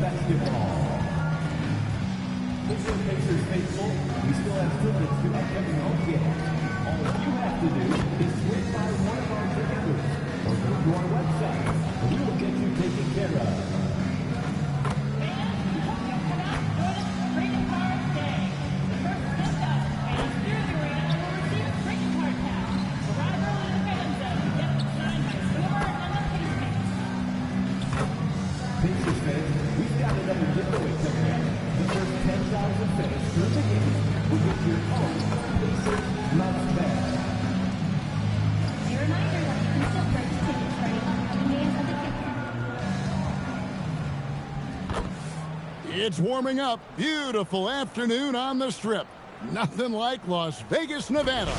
basketball. Listen, Pacers faithful, we still have tickets to upcoming home games. All you have to do is swing by one of our vendors or go to our website, and we will get you taken care of. Pacers fans, we've got another giveaway coming up. The first 10,000 fans through the game will get your own Pacers Must Bag. A reminder that you can still purchase tickets for any upcoming games of the Kicker. It's warming up. Beautiful afternoon on the Strip. Nothing like Las Vegas, Nevada.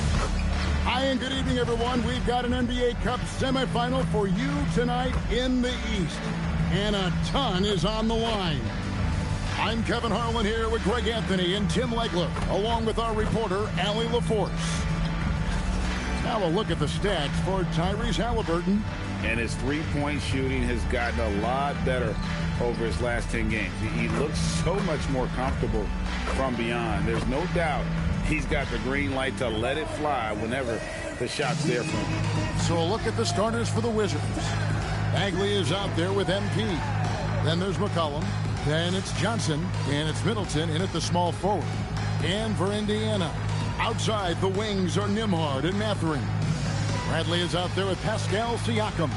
Hi and good evening, everyone. We've got an NBA Cup semifinal for you tonight in the East. And a ton is on the line. I'm Kevin Harlan here with Greg Anthony and Tim Legler, along with our reporter, Allie LaForce. Now a look at the stats for Tyrese Halliburton. And his three-point shooting has gotten a lot better over his last 10 games. He looks so much more comfortable from beyond. There's no doubt he's got the green light to let it fly whenever the shot's there for him. So a look at the starters for the Wizards. Bagley is out there with MP. Then there's McCollum. Then it's Johnson. And it's Middleton in at the small forward. And for Indiana, outside the wings are Nembhard and Mathurin. Bradley is out there with Pascal Siakam.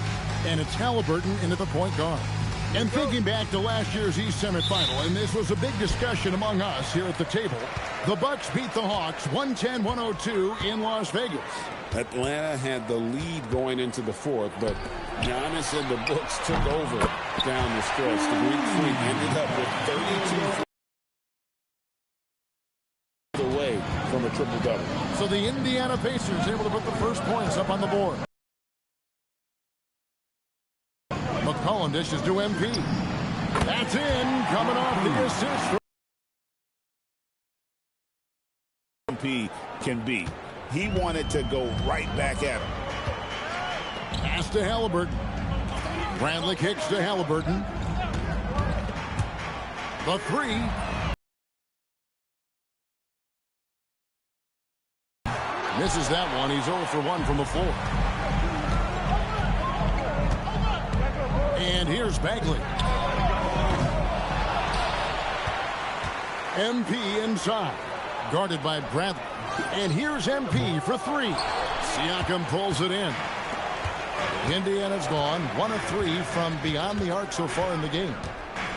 And it's Halliburton in at the point guard. And thinking back to last year's East semifinal, and this was a big discussion among us here at the table, the Bucks beat the Hawks 110-102 in Las Vegas. Atlanta had the lead going into the fourth, but Giannis and the Bucks took over down the stretch. The Greek Freak ended up with 32 away from a triple-double. So the Indiana Pacers able to put the first points up on the board. McCollum dishes to MP. That's in, coming off the assist. MP can be. He wanted to go right back at him. Pass to Halliburton. Bradley kicks to Halliburton. The three. Misses that one. He's 0 for 1 from the floor. And here's Bagley. MP inside. Guarded by Bradley. And here's MP for three. Siakam pulls it in. Indiana's gone 1 of 3 from beyond the arc so far in the game.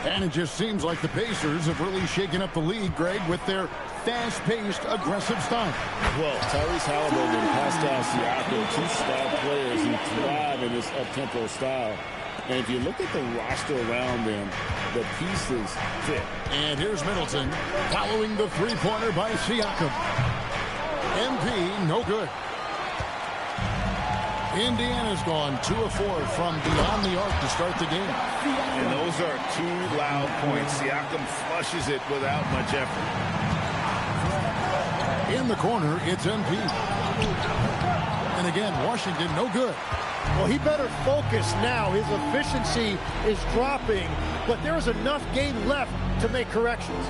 And it just seems like the Pacers have really shaken up the league, Greg, with their fast-paced, aggressive style. Well, Tyrese Halliburton and Pascal Siakam, two star players who thrive in this up-tempo style. And if you look at the roster around them, the pieces fit. And here's Middleton following the three-pointer by Siakam. MP, no good. Indiana's gone 2 of 4 from beyond the arc to start the game. And those are 2 loud points. Siakam flushes it without much effort. In the corner, it's MP. And again, Washington, no good. Well, he better focus now. His efficiency is dropping, but there is enough game left to make corrections.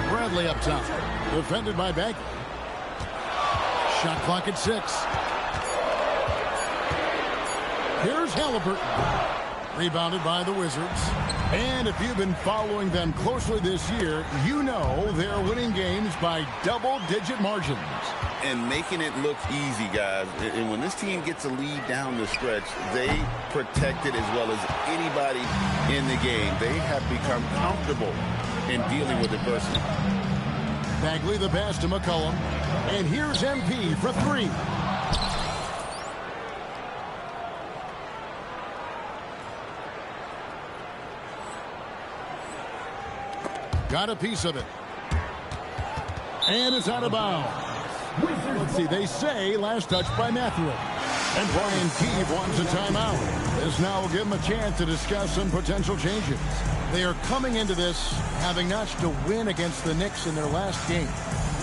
Bradley up top, defended by Bagley. Shot clock at 6. Here's Halliburton. Rebounded by the Wizards. And if you've been following them closely this year, you know they're winning games by double-digit margins. And making it look easy, guys. And when this team gets a lead down the stretch, they protect it as well as anybody in the game. They have become comfortable in dealing with adversity. Bagley the pass to McCollum. And here's MP for 3. Got a piece of it. And it's out of bounds. Let's see, they say last touch by Mathurin. And Brian Keefe wants a timeout. This now will give him a chance to discuss some potential changes. They are coming into this having notched a win against the Knicks in their last game.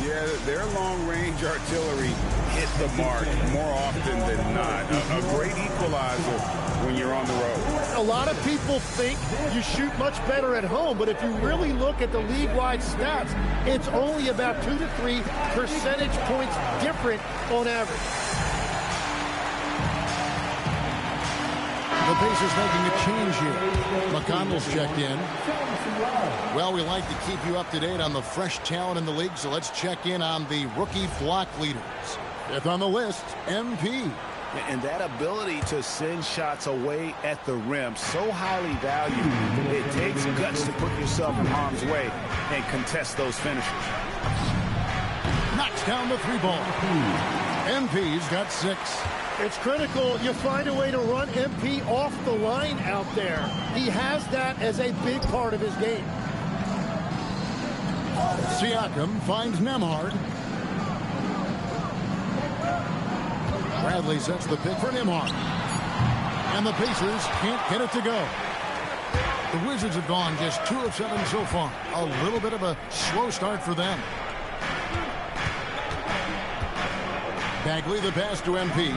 Yeah, their long-range artillery hit the mark more often than not. A great equalizer when you're on the road. A lot of people think you shoot much better at home, but if you really look at the league-wide stats, it's only about 2 to 3 percentage points different on average. The Pacers making a change here. McConnell's checked in. Well, we like to keep you up to date on the fresh talent in the league, so let's check in on the rookie block leaders. Fifth on the list, MP. And that ability to send shots away at the rim, so highly valued. It takes guts to put yourself in harm's way and contest those finishes. Knocks down the 3 ball. MP's got 6. It's critical you find a way to run MP off the line out there. He has that as a big part of his game. Siakam finds Nembhard. Bradley sets the pick for Nembhard. And the Pacers can't get it to go. The Wizards have gone just 2 of 7 so far. A little bit of a slow start for them. Bagley the pass to MP.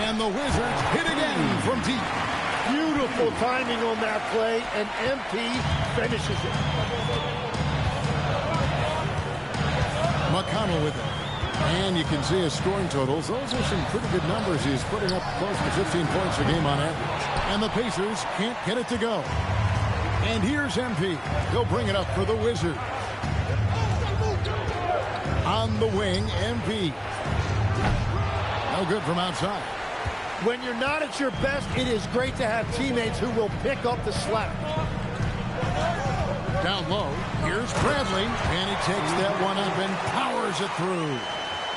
And the Wizards hit again from deep. Beautiful timing on that play, and MP finishes it. McConnell with it. And you can see his scoring totals. Those are some pretty good numbers. He's putting up close to 15 points a game on average. And the Pacers can't get it to go. And here's MP. He'll bring it up for the Wizards. On the wing, MP. No good from outside. When you're not at your best, it is great to have teammates who will pick up the slack. Down low, here's Bradley, and he takes that one up and powers it through.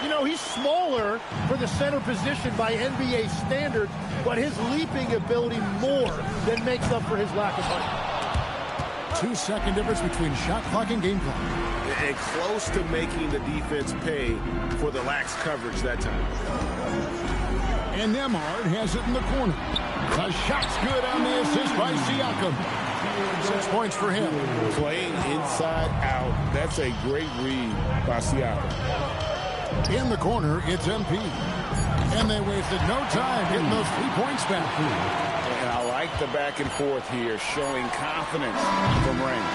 You know, he's smaller for the center position by NBA standards, but his leaping ability more than makes up for his lack of height. 2-second difference between shot clock and game clock. And close to making the defense pay for the lax coverage that time. And Nembhard has it in the corner. The shot's good on the assist by Siakam. 6 points for him. Playing inside out. That's a great read by Siakam. In the corner, it's MP. And they wasted no time getting those 3 points back. And I like the back and forth here, showing confidence from Rain.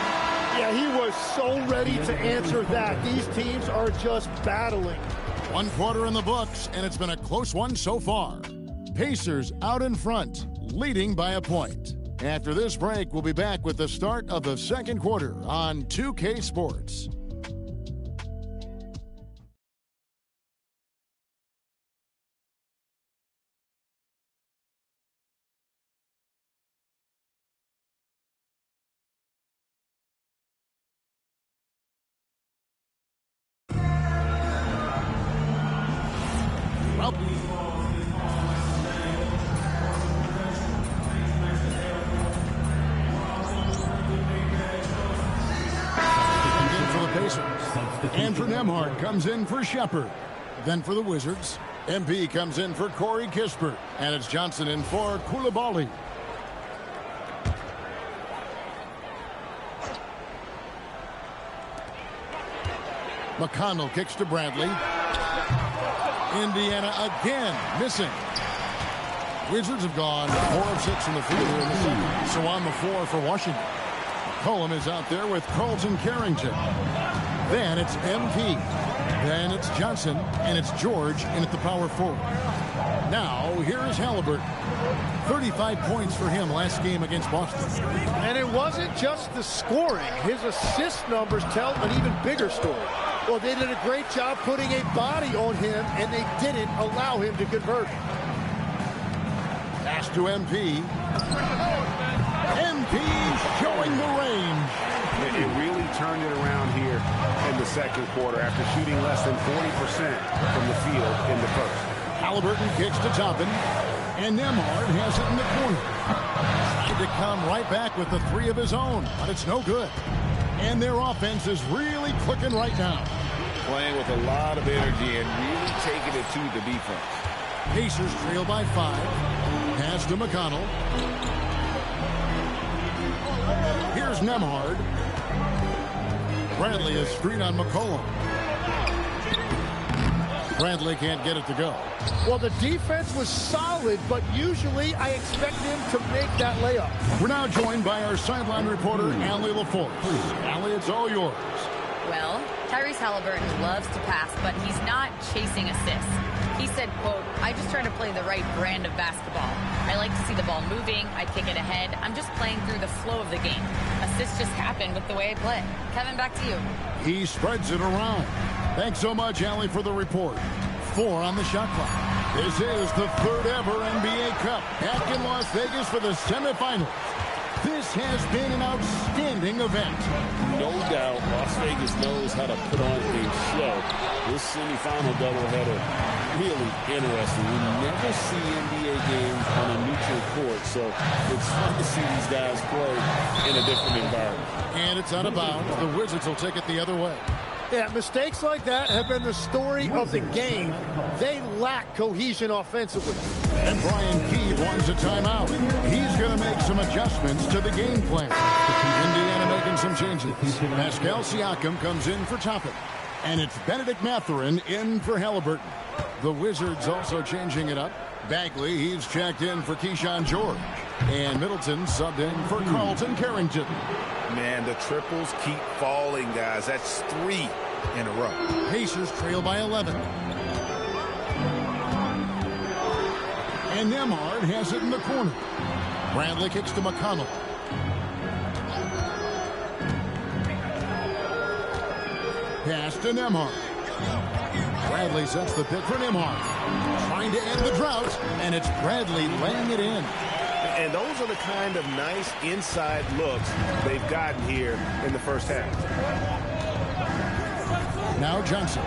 Yeah, he was so ready to answer that. These teams are just battling. 1 quarter in the books, and it's been a close one so far. Pacers out in front, leading by a point. After this break, we'll be back with the start of the second quarter on 2K Sports. And for Nembhard comes in for Shepard. Then for the Wizards, MP comes in for Corey Kispert. And it's Johnson in for Coulibaly. McConnell kicks to Bradley. Indiana again missing. Wizards have gone 4 of 6 in the field here in the second. So on the floor for Washington. Colin is out there with Carlton Carrington. Then it's MP. Then it's Johnson. And it's George in at the power forward. Now, here is Halliburton. 35 points for him last game against Boston. And it wasn't just the scoring. His assist numbers tell an even bigger story. Well, they did a great job putting a body on him, and they didn't allow him to convert. Pass to MP. MP showing the range. It really turned it around here in the second quarter after shooting less than 40% from the field in the first. Halliburton kicks to Toppin, and Nembhard has it in the corner. Tried to come right back with the 3 of his own, but it's no good. And their offense is really clicking right now. Playing with a lot of energy and really taking it to the defense. Pacers trail by 5. Pass to McConnell. Here's Nembhard. Bradley is screen on McCollum. Bradley can't get it to go. Well, the defense was solid, but usually I expect them to make that layup. We're now joined by our sideline reporter, Allie LaForce. Allie, it's all yours. Well, Tyrese Halliburton loves to pass, but he's not chasing assists. He said, quote, "I just try to play the right brand of basketball. I like to see the ball moving. I kick it ahead. I'm just playing through the flow of the game. Assists just happen with the way I play." Kevin, back to you. He spreads it around. Thanks so much, Allie, for the report. 4 on the shot clock. This is the third ever NBA Cup back in Las Vegas for the semifinals. This has been an outstanding event. No doubt Las Vegas knows how to put on a show. This semifinal doubleheader really interesting. We never see NBA games on a neutral court, so it's fun to see these guys play in a different environment. And it's out of bounds. The Wizards will take it the other way. Yeah, mistakes like that have been the story of the game. They lack cohesion offensively. And Brian Keith wants a timeout. He's going to make some adjustments to the game plan. Indiana making some changes. Pascal Siakam comes in for Toppin. And it's Benedict Mathurin in for Halliburton. The Wizards also changing it up. Bagley, he's checked in for Keyshawn George. And Middleton subbed in for Carlton Carrington. Man, the triples keep falling, guys. That's 3 in a row. Pacers trail by 11. And Nembhard has it in the corner. Bradley kicks to McConnell. Pass to Nembhard. Bradley sets the pick for Nembhard. Trying to end the drought, and it's Bradley laying it in. And those are the kind of nice inside looks they've gotten here in the first half. Now Johnson.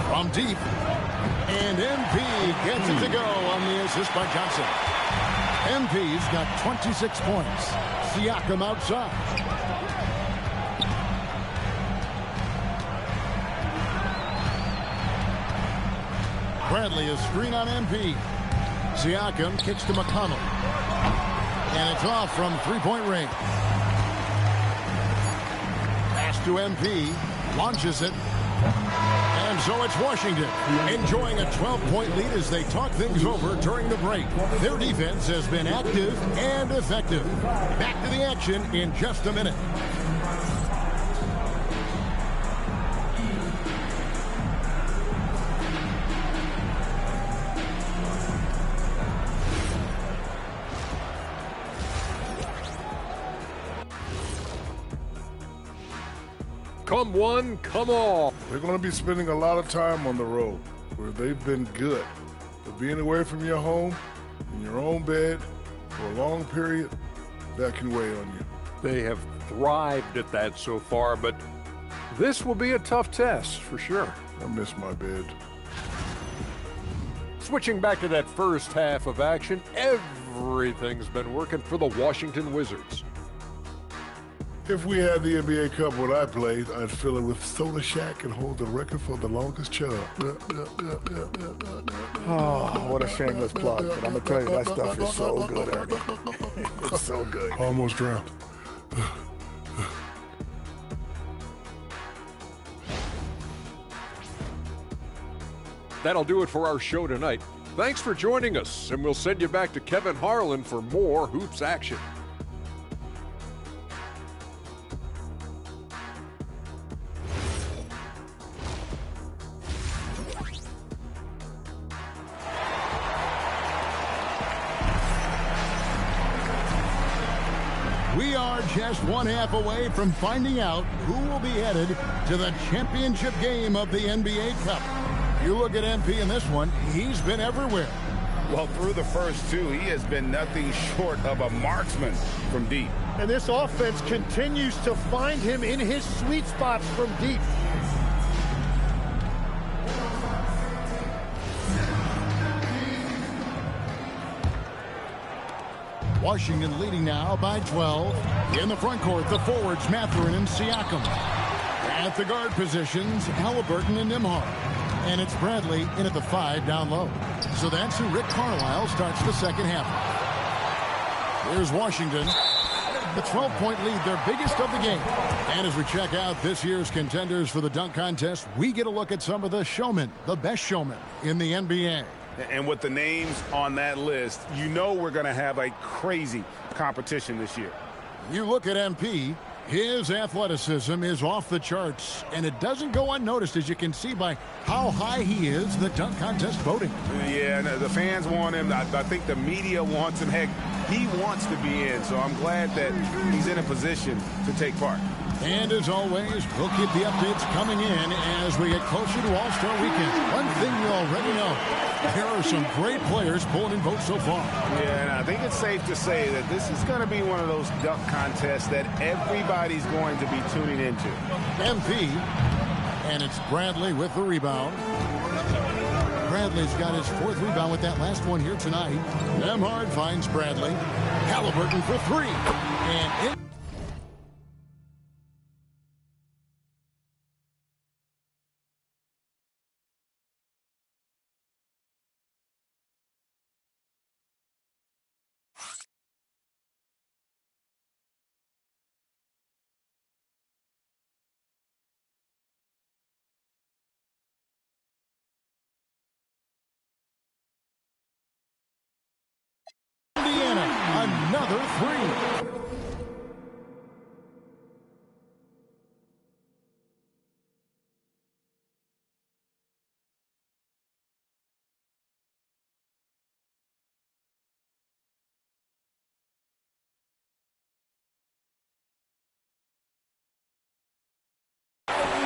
From deep. And MP gets it to go on the assist by Johnson. MP's got 26 points. Siakam outside. Bradley a screen on MP. Siakam kicks to McConnell. And it's off from three-point range. Pass to MP. Launches it. And so it's Washington enjoying a 12-point lead as they talk things over during the break. Their defense has been active and effective. Back to the action in just a minute. Come one, come all. They're going to be spending a lot of time on the road where they've been good. But being away from your home, in your own bed, for a long period, that can weigh on you. They have thrived at that so far, but this will be a tough test for sure. I miss my bed. Switching back to that first half of action, everything's been working for the Washington Wizards. If we had the NBA Cup when I played, I'd fill it with Soda Shack and hold the record for the longest chug. Oh, what a shameless plug. But I'm going to tell you, that stuff is so good, Ernie. It's so good. Almost drowned. That'll do it for our show tonight. Thanks for joining us, and we'll send you back to Kevin Harlan for more Hoops action. We are just one half away from finding out who will be headed to the championship game of the NBA Cup. You look at MP in this one, he's been everywhere. Well, through the first two, he has been nothing short of a marksman from deep. And this offense continues to find him in his sweet spots from deep. Washington leading now by 12. In the front court, the forwards Mathurin and Siakam. At the guard positions, Halliburton and Nembhard. And it's Bradley in at the 5 down low. So that's who Rick Carlisle starts the second half. Here's Washington. The 12-point lead, their biggest of the game. And as we check out this year's contenders for the dunk contest, we get a look at some of the showmen, the best showmen in the NBA. And with the names on that list, you know we're going to have a crazy competition this year. You look at MP, his athleticism is off the charts, and it doesn't go unnoticed, as you can see by how high he is in the dunk contest voting. Yeah, the fans want him. I think the media wants him. Heck, he wants to be in, so I'm glad that he's in a position to take part. And as always, we'll keep the updates coming in as we get closer to All-Star Weekend. One thing you already know, there are some great players pulling in votes so far. Yeah, and I think it's safe to say that this is going to be one of those dunk contests that everybody's going to be tuning into. MP, and it's Bradley with the rebound. Bradley's got his 4th rebound with that last one here tonight. Nembhard finds Bradley. Halliburton for 3. And in Indiana, another 3.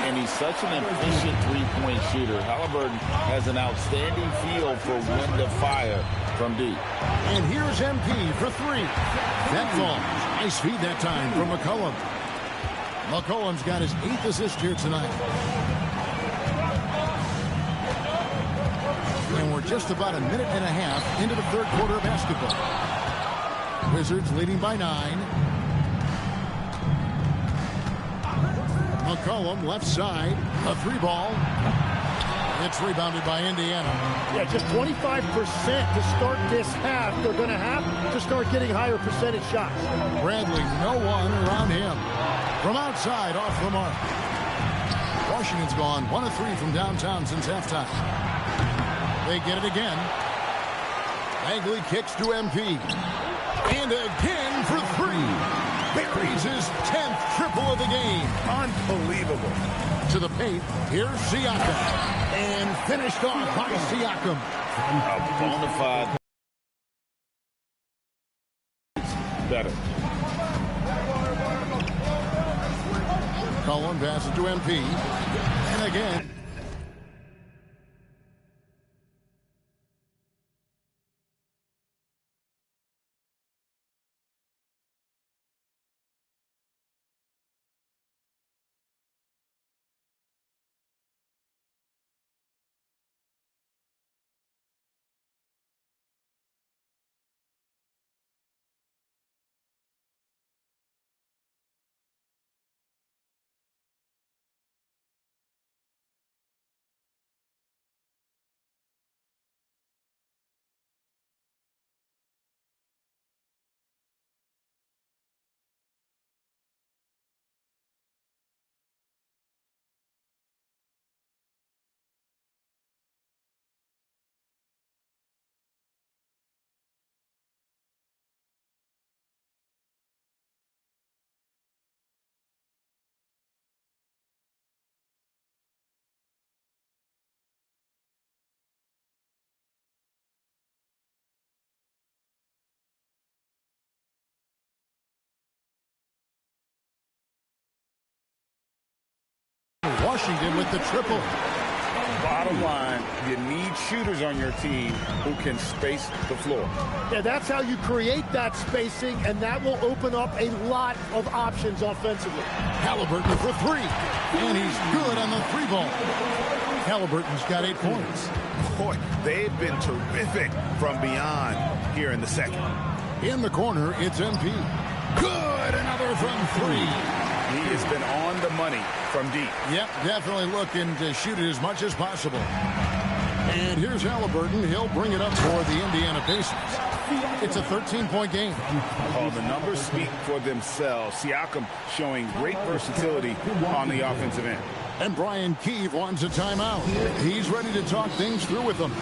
And he's such an efficient three-point shooter. Halliburton has an outstanding feel for when to fire from deep. And here's MP for 3. That falls. Nice feed that time from McCollum. McCollum's got his 8th assist here tonight. And we're just about a minute and a half into the 3rd quarter of basketball. Wizards leading by 9. McCollum left side, a 3-ball. It's rebounded by Indiana. Yeah, just 25% to start this half. They're going to have to start getting higher percentage shots. Bradley, no one around him. From outside, off the mark. Washington's gone 1 of 3 from downtown since halftime. They get it again. Bagley kicks to MP. And again for 3. Buries his 10th triple of the game. Unbelievable. To the paint, here's Siakam. And finished off by Siakam. A bona fide better. Cullen passes to MP. And again. Washington with the triple. Bottom line, you need shooters on your team who can space the floor. Yeah, that's how you create that spacing, and that will open up a lot of options offensively. Halliburton for 3. And he's good on the 3-ball. Halliburton's got 8 points. Boy, they've been terrific from beyond here in the second. In the corner, it's MP. Good, another from 3. He has been on the money from deep. Yep, definitely looking to shoot it as much as possible. And here's Halliburton. He'll bring it up for the Indiana Pacers. It's a 13-point game. Oh, the numbers speak for themselves. Siakam showing great versatility on the offensive end. And Brian Keefe wants a timeout. He's ready to talk things through with them.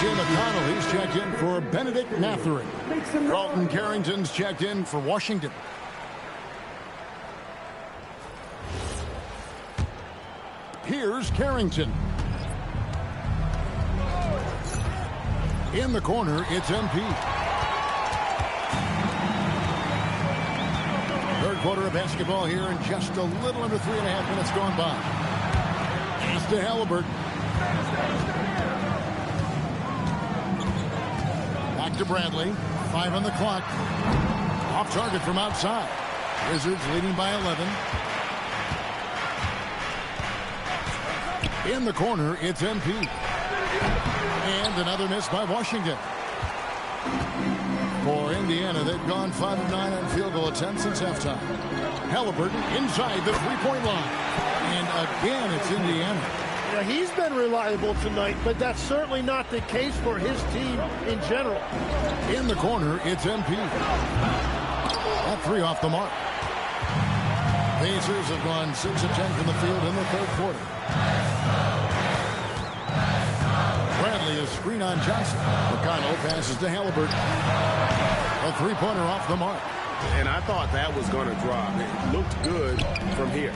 Jay McConnell, he's checked in for Benedict Mathurin. Dalton Carrington's checked in for Washington. Here's Carrington. In the corner, it's MP. Third quarter of basketball here, and just a little under 3.5 minutes gone by. Pass to Halliburton. Back to Bradley. 5 on the clock. Off target from outside. Wizards leading by 11. In the corner, it's MP. And another miss by Washington. For Indiana, they've gone 5 of 9 on field goal attempts since halftime. Halliburton inside the three-point line. And again, it's Indiana. Now, he's been reliable tonight, but that's certainly not the case for his team in general. In the corner, it's MP. That 3 off the mark. Pacers have gone 6 of 10 from the field in the third quarter. Bradley is screen on Johnson. McConnell passes to Halliburton. A three-pointer off the mark. And I thought that was going to drop. It looked good from here.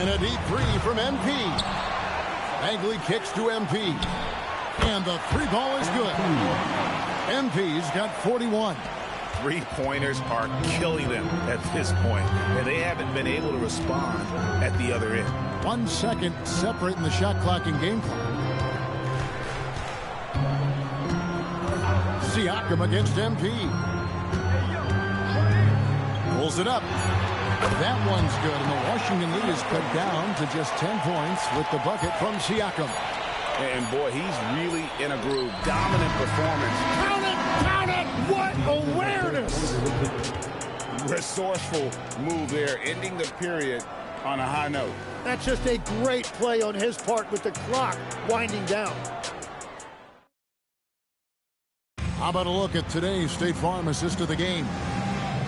In a deep 3 from MP. Bagley kicks to MP. And the 3-ball is good. MP's got 41. Three-pointers are killing them at this point, and they haven't been able to respond at the other end. 1 second separating the shot clock and game clock. Siakam against MP. Pulls it up. That one's good, and the Washington lead is cut down to just 10 points with the bucket from Siakam. And boy, he's really in a groove. Dominant performance. Count it! Count it! What awareness! Resourceful move there, ending the period on a high note. That's just a great play on his part with the clock winding down. How about a look at today's State Farm assist of the game?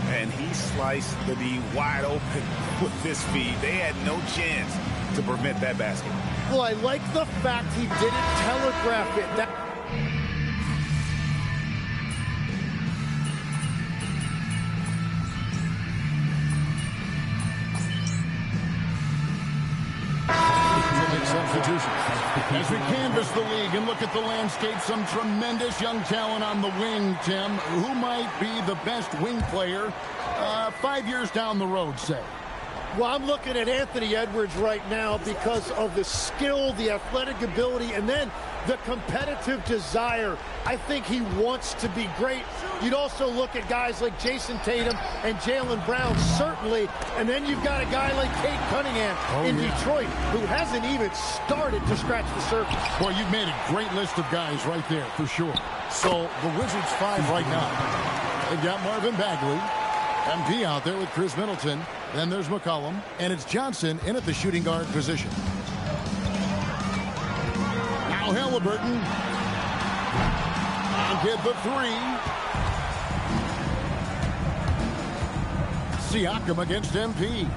And he sliced the D wide open with this feed. They had no chance to prevent that basket. Well, I like the fact he didn't telegraph it. As we canvass the league and look at the landscape, some tremendous young talent on the wing, Tim. Who might be the best wing player 5 years down the road, say? Well, I'm looking at Anthony Edwards right now because of the skill, the athletic ability, and then the competitive desire. I think he wants to be great. You'd also look at guys like Jason Tatum and Jaylen Brown, certainly. And then you've got a guy like Cade Cunningham in Detroit who hasn't even started to scratch the surface. Boy, you've made a great list of guys right there, for sure. So the Wizards 5 right now. They've got Marvin Bagley. MP out there with Chris Middleton. Then there's McCollum. And it's Johnson in at the shooting guard position. Now Halliburton. And get the 3. Siakam against MP.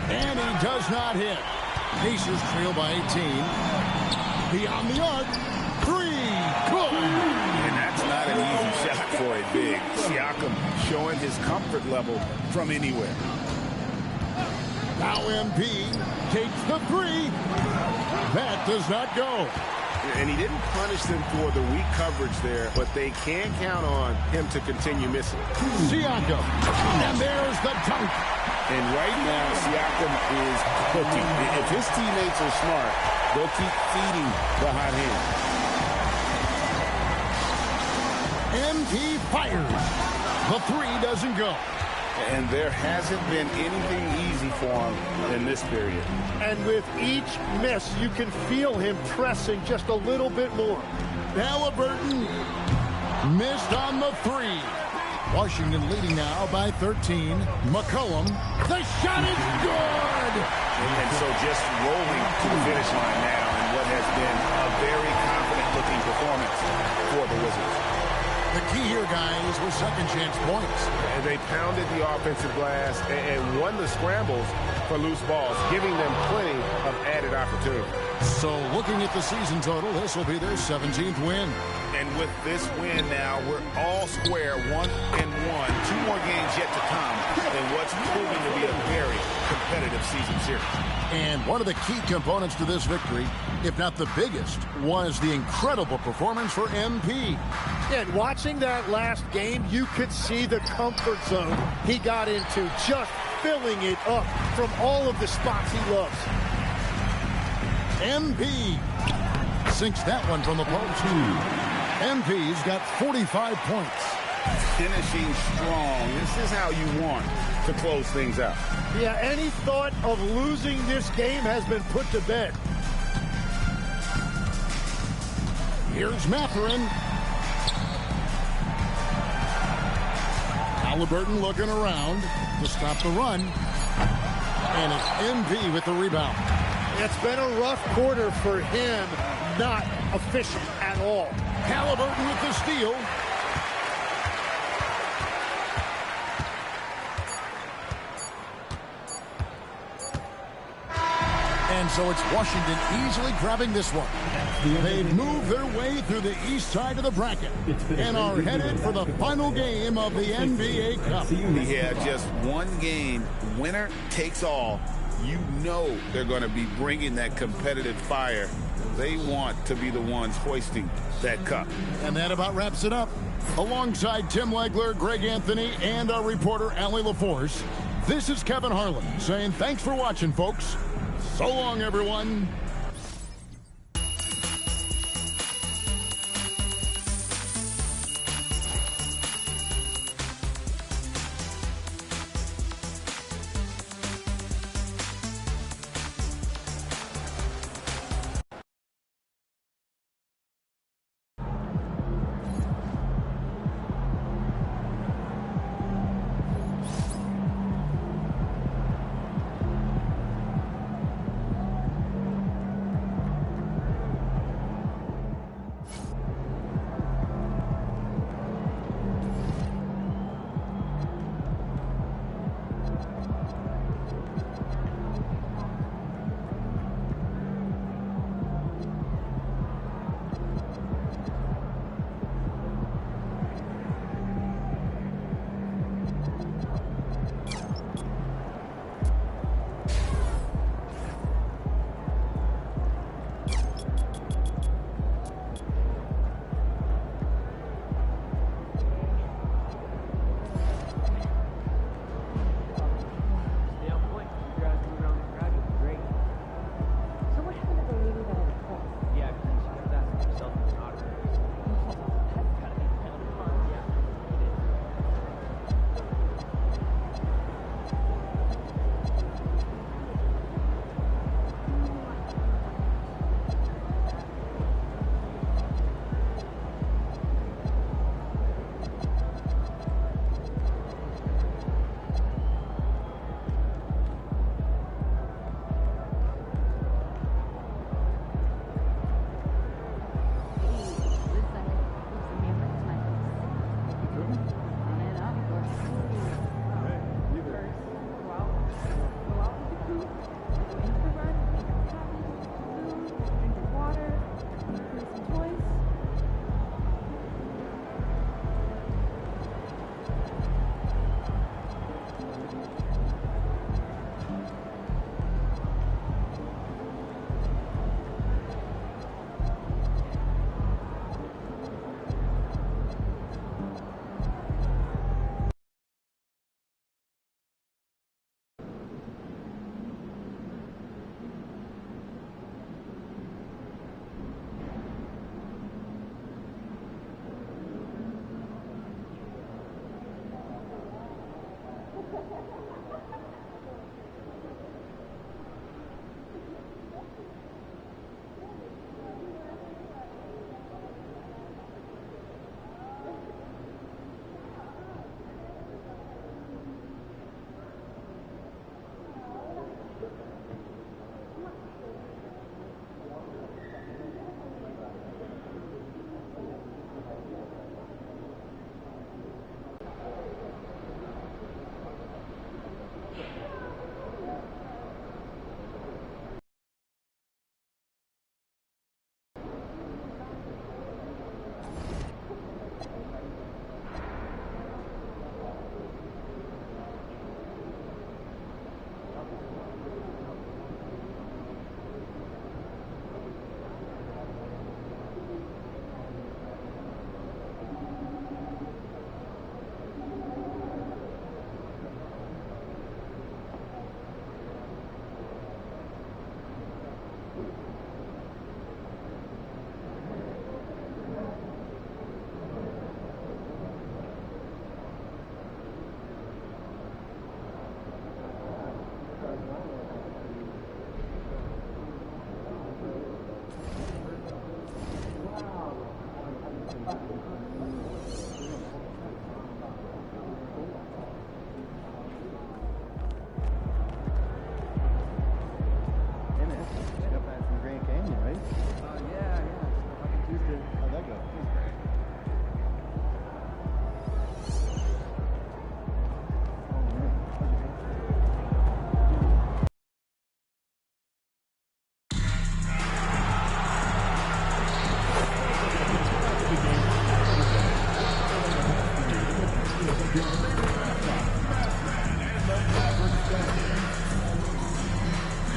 And he does not hit. Pacers trail by 18. Beyond the arc. 3. Good. And that's not an easy shot for a big. Siakam showing his comfort level from anywhere. Now MP takes the 3. That does not go. And he didn't punish them for the weak coverage there, but they can count on him to continue missing. Siakam. And there's the dunk. And right now, Siakam is cooking. If his teammates are smart, they'll keep feeding the hot hand. MP fires. The 3 doesn't go. And there hasn't been anything easy for him in this period. And with each miss, you can feel him pressing just a little bit more. Halliburton missed on the 3. Washington leading now by 13. McCollum. The shot is good. good. And so just rolling to the finish line now in what has been a very confident-looking performance for the Wizards. The key here, guys, was second chance points. And they pounded the offensive glass and won the scrambles for loose balls, giving them plenty of added opportunity. So looking at the season total, this will be their 17th win. And with this win now, we're all square, 1-1. 2 more games yet to come in what's proving to be a very competitive season series. And one of the key components to this victory, if not the biggest, was the incredible performance for MP. And watching that last game, you could see the comfort zone he got into, just filling it up from all of the spots he loves. MP sinks that one from the post. MP's got 45 points. Finishing strong. This is how you want to close things out. Yeah, any thought of losing this game has been put to bed. Here's Mathurin. Halliburton looking around to stop the run. And it's MP with the rebound. It's been a rough quarter for him, not efficient at all. Halliburton with the steal. And so it's Washington easily grabbing this one. They've moved their way through the east side of the bracket and are headed for the final game of the NBA Cup. Yeah, just one game, winner takes all. You know they're going to be bringing that competitive fire. They want to be the ones hoisting that cup. And that about wraps it up. Alongside Tim Legler, Greg Anthony, and our reporter, Allie LaForce, this is Kevin Harlan saying thanks for watching, folks. So long, everyone.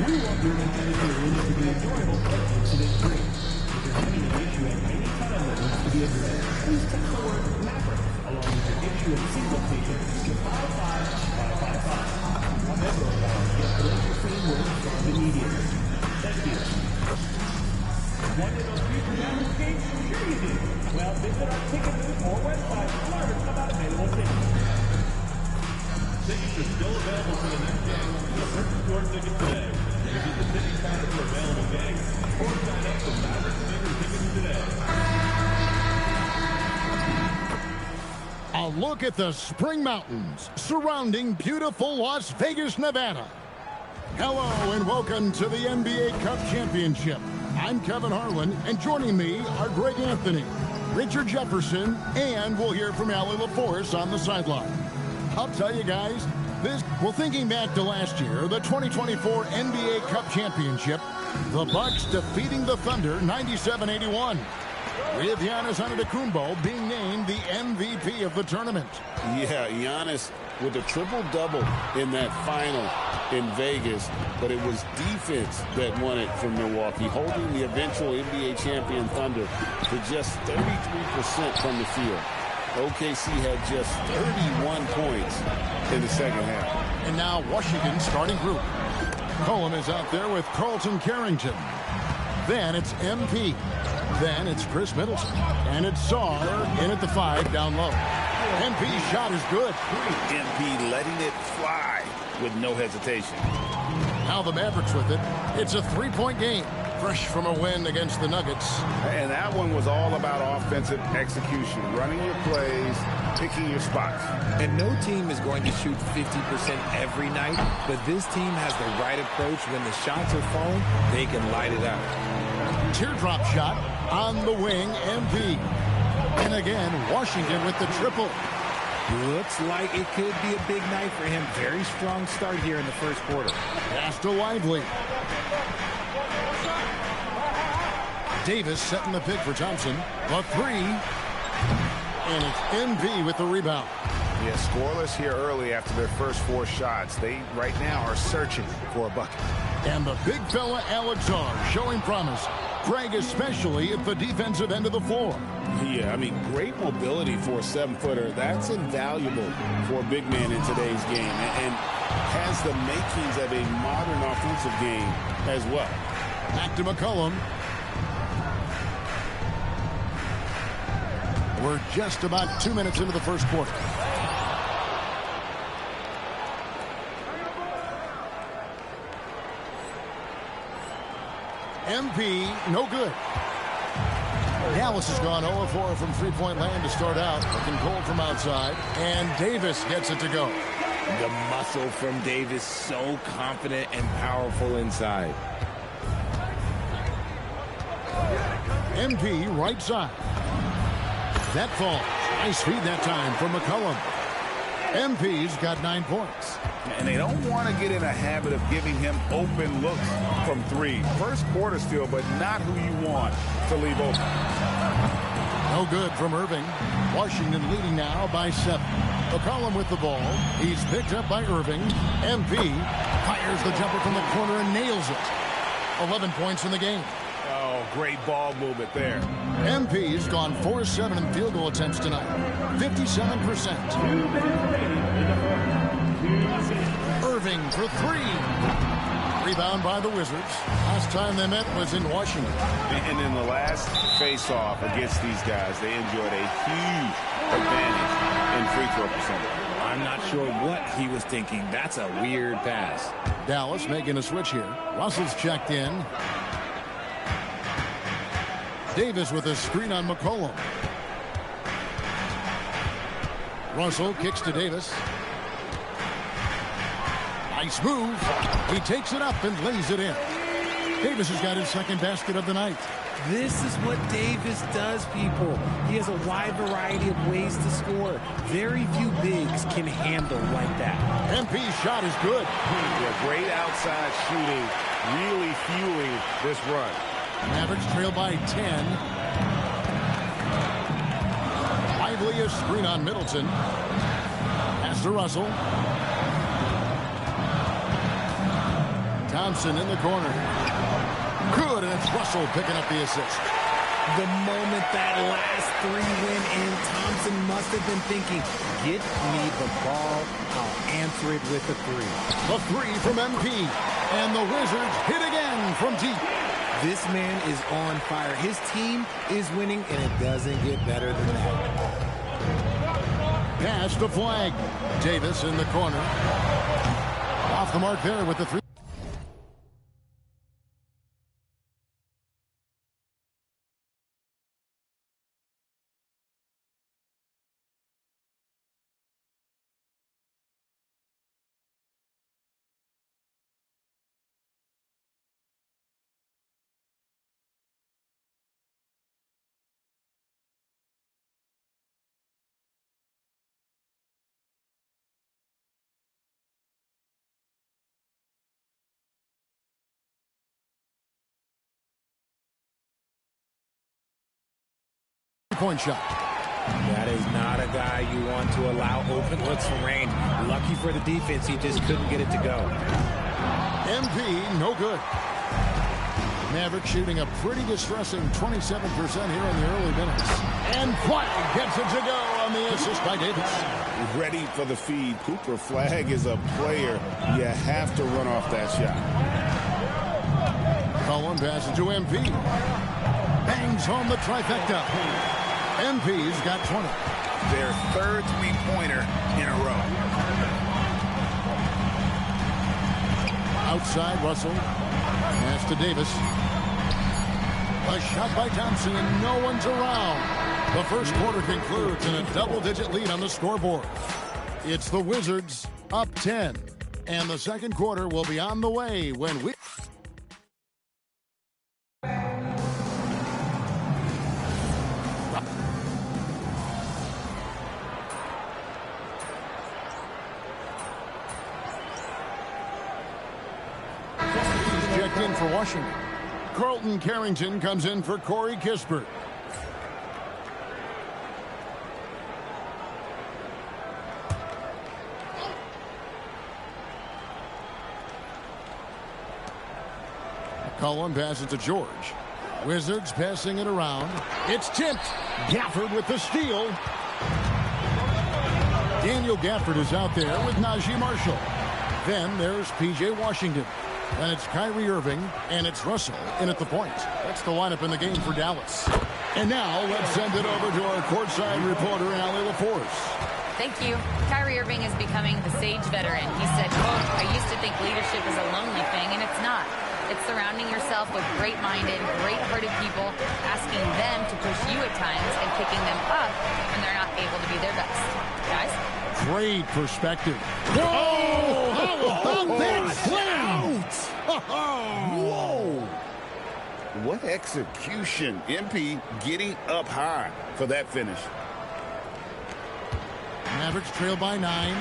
We want your experience to be enjoyable and incident-free. If you're having an issue at any time that needs to be addressed, please text the word Maverick along with your issue and signal station to 55555. A member of ours gets the same word respond immediately. Thank you. Wanted those future Mavericks games? Sure you do. Well, visit our ticket booth or website to learn about available tickets. Tickets are still available for the next game, so purchase your ticket today. Visit the ticket counter for available games or sign up for Mavericks Bigger Tickets today. A look at the Spring Mountains surrounding beautiful Las Vegas, Nevada. Hello and welcome to the NBA Cup Championship. I'm Kevin Harlan, and joining me are Greg Anthony, Richard Jefferson, and we'll hear from Allie LaForce on the sideline. I'll tell you guys, thinking back to last year, the 2024 NBA Cup Championship, the Bucks defeating the Thunder 97-81. With Giannis Antetokounmpo being named the MVP of the tournament. Yeah, Giannis with a triple-double in that final in Vegas, but it was defense that won it from Milwaukee, holding the eventual NBA champion Thunder to just 33% from the field. OKC had just 31 points in the second half. And now Washington's starting group. Colin is out there with Carlton Carrington. Then it's MP. Then it's Chris Middleton. And it's Saar in at the 5 down low. MP's shot is good. MP letting it fly with no hesitation. Now the Mavericks with it. It's a 3-point game. Fresh from a win against the Nuggets. And that one was all about offensive execution. Running your plays, picking your spots. And no team is going to shoot 50% every night, but this team has the right approach. When the shots are falling, they can light it up. Teardrop shot on the wing, MP. And again, Washington with the triple. Looks like it could be a big night for him. Very strong start here in the first quarter. Pass to Lively. Davis setting the pick for Thompson. The 3. And it's MP with the rebound. Yeah, scoreless here early after their first 4 shots. They, right now, are searching for a bucket. And the big fella, Alexar, showing promise. Craig especially at the defensive end of the floor. Yeah, I mean, great mobility for a 7-footer. That's invaluable for a big man in today's game. And has the makings of a modern offensive game as well. Back to McCollum. We're just about 2 minutes into the first quarter. MP, no good. Dallas has gone 0-4 from three-point land to start out. Looking cold from outside. And Davis gets it to go. The muscle from Davis, so confident and powerful inside. MP right side. That falls. Nice feed that time from McCollum. MP's got 9 points. And they don't want to get in a habit of giving him open looks from 3. First quarter still, but not who you want to leave open. No good from Irving. Washington leading now by 7. McCollum with the ball. He's picked up by Irving. MP fires the jumper from the corner and nails it. 11 points in the game. Oh, great ball movement there. MP's gone 4-7 in field goal attempts tonight. 57%. Irving for 3. Rebound by the Wizards. Last time they met was in Washington. And in the last face-off against these guys, they enjoyed a huge advantage in free throw percentage. I'm not sure what he was thinking. That's a weird pass. Dallas making a switch here. Russell's checked in. Davis with a screen on McCollum. Russell kicks to Davis. Nice move. He takes it up and lays it in. Davis has got his second basket of the night. This is what Davis does, people. He has a wide variety of ways to score. Very few bigs can handle like that. MP's shot is good. Yeah, great outside shooting, really fueling this run. Mavericks trail by 10. Lively a screen on Middleton. Pass to Russell. Thompson in the corner. Good, and it's Russell picking up the assist. The moment that last three went in, Thompson must have been thinking, get me the ball, I'll answer it with a three. The three from MP, and the Wizards hit again from deep. This man is on fire. His team is winning, and it doesn't get better than that. Pass to Flag. Davis in the corner. Off the mark there with the three. Point shot. That is not a guy you want to allow open looks from range. Lucky for the defense, he just couldn't get it to go. MP, no good. Maverick shooting a pretty distressing 27% here in the early minutes. And Flag gets it to go on the assist by Davis. Ready for the feed. Cooper Flag is a player. You have to run off that shot. Cullen passes to MP. Bangs home the trifecta. MP's got 20. Their third three-pointer in a row. Outside, Russell. Pass to Davis. A shot by Thompson, and no one's around. The first quarter concludes in a double-digit lead on the scoreboard. It's the Wizards up 10. And the second quarter will be on the way when we... in for Washington. Carlton Carrington comes in for Corey Kispert. Cullen passes to George. Wizards passing it around. It's tipped. Gafford with the steal. Daniel Gafford is out there with Najee Marshall. Then there's P.J. Washington. And it's Kyrie Irving, and it's Russell in at the point. That's the lineup in the game for Dallas. And now let's send it over to our courtside reporter, Allie LaForce. Thank you. Kyrie Irving is becoming the sage veteran. He said, quote, I used to think leadership is a lonely thing, and it's not. It's surrounding yourself with great-minded, great-hearted people, asking them to push you at times and picking them up when they're not able to be their best. Guys? Great perspective. Whoa! How about that slam? Whoa! What execution. MP getting up high for that finish. Mavericks trail by 9.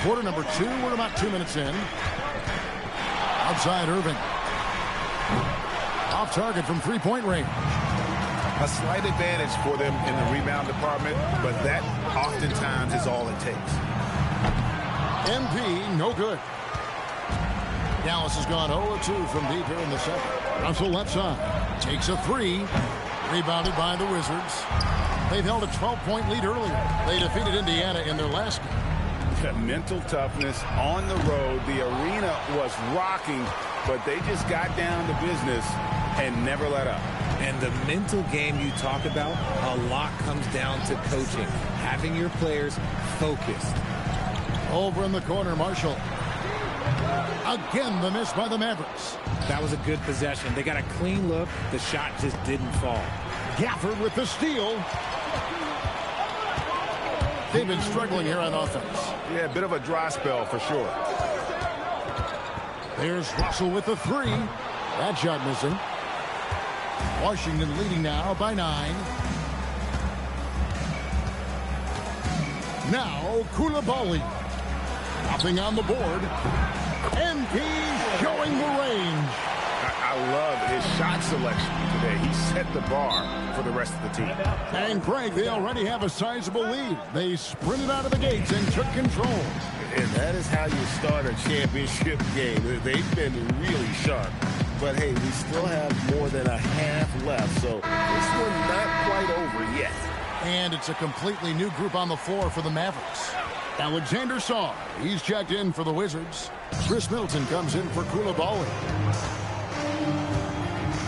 Quarter number 2. We're about 2 minutes in. Outside Irving. Off target from three-point range. A slight advantage for them in the rebound department, but that oftentimes is all it takes. MP, no good. Dallas has gone 0-2 from deep here in the second. Russell left side. Takes a three. Rebounded by the Wizards. They've held a 12-point lead earlier. They defeated Indiana in their last game. Mental toughness on the road. The arena was rocking, but they just got down to business and never let up. And the mental game you talk about, a lot comes down to coaching, having your players focused. Over in the corner, Marshall. Again, the miss by the Mavericks. That was a good possession. They got a clean look. The shot just didn't fall. Gafford with the steal. They've been struggling here on offense. Yeah, a bit of a dry spell for sure. There's Russell with the three. That shot missing. Washington leading now by 9. Now Coulibaly. Nothing on the board. MP showing the range. I love his shot selection today. He set the bar for the rest of the team. And Greg, they already have a sizable lead. They sprinted out of the gates and took control. And that is how you start a championship game. They've been really sharp. But, hey, we still have more than a half left, so this one's not quite over yet. And it's a completely new group on the floor for the Mavericks. Alexander Song, he's checked in for the Wizards. Chris Middleton comes in for Coulibaly.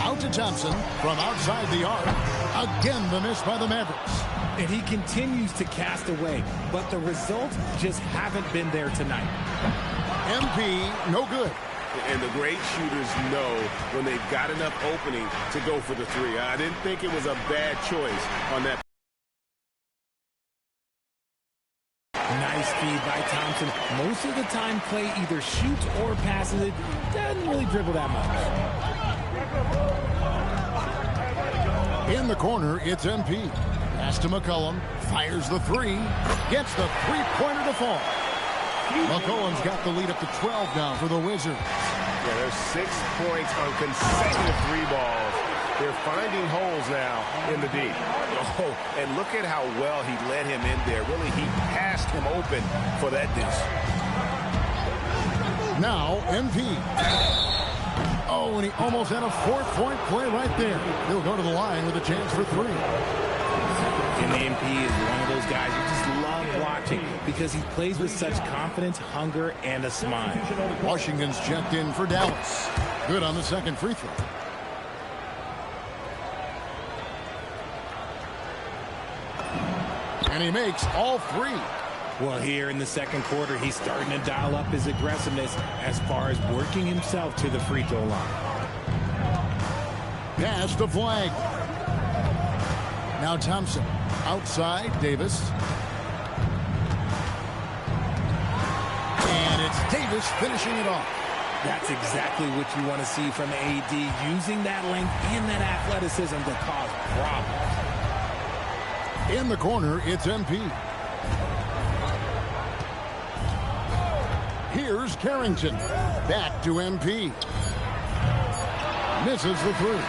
Out to Thompson from outside the arc. Again, the miss by the Mavericks. And he continues to cast away, but the results just haven't been there tonight. MP, no good. And the great shooters know when they've got enough opening to go for the three. I didn't think it was a bad choice on that. Nice feed by Thompson. Most of the time, Clay either shoots or passes it. Doesn't really dribble that much. In the corner, it's MP. Pass to McCollum. Fires the three. Gets the three-pointer to fall. McCollum's got the lead up to 12 now for the Wizards. Yeah, there's 6 points on consecutive three balls. They're finding holes now in the D. Oh, and look at how well he led him in there. Really, he passed him open for that dish. Now, MP. Oh, and he almost had a 4-point play right there. He'll go to the line with a chance for three. And MP is one of those guys you just love watching because he plays with such confidence, hunger, and a smile. Washington's checked in for Dallas. Good on the second free throw. And he makes all three. Well, here in the second quarter, he's starting to dial up his aggressiveness as far as working himself to the free throw line. Pass the flag. Now Thompson. Outside, Davis. And it's Davis finishing it off. That's exactly what you want to see from AD, using that length and that athleticism to cause problems. In the corner, it's MP. Here's Carrington. Back to MP. Misses the three.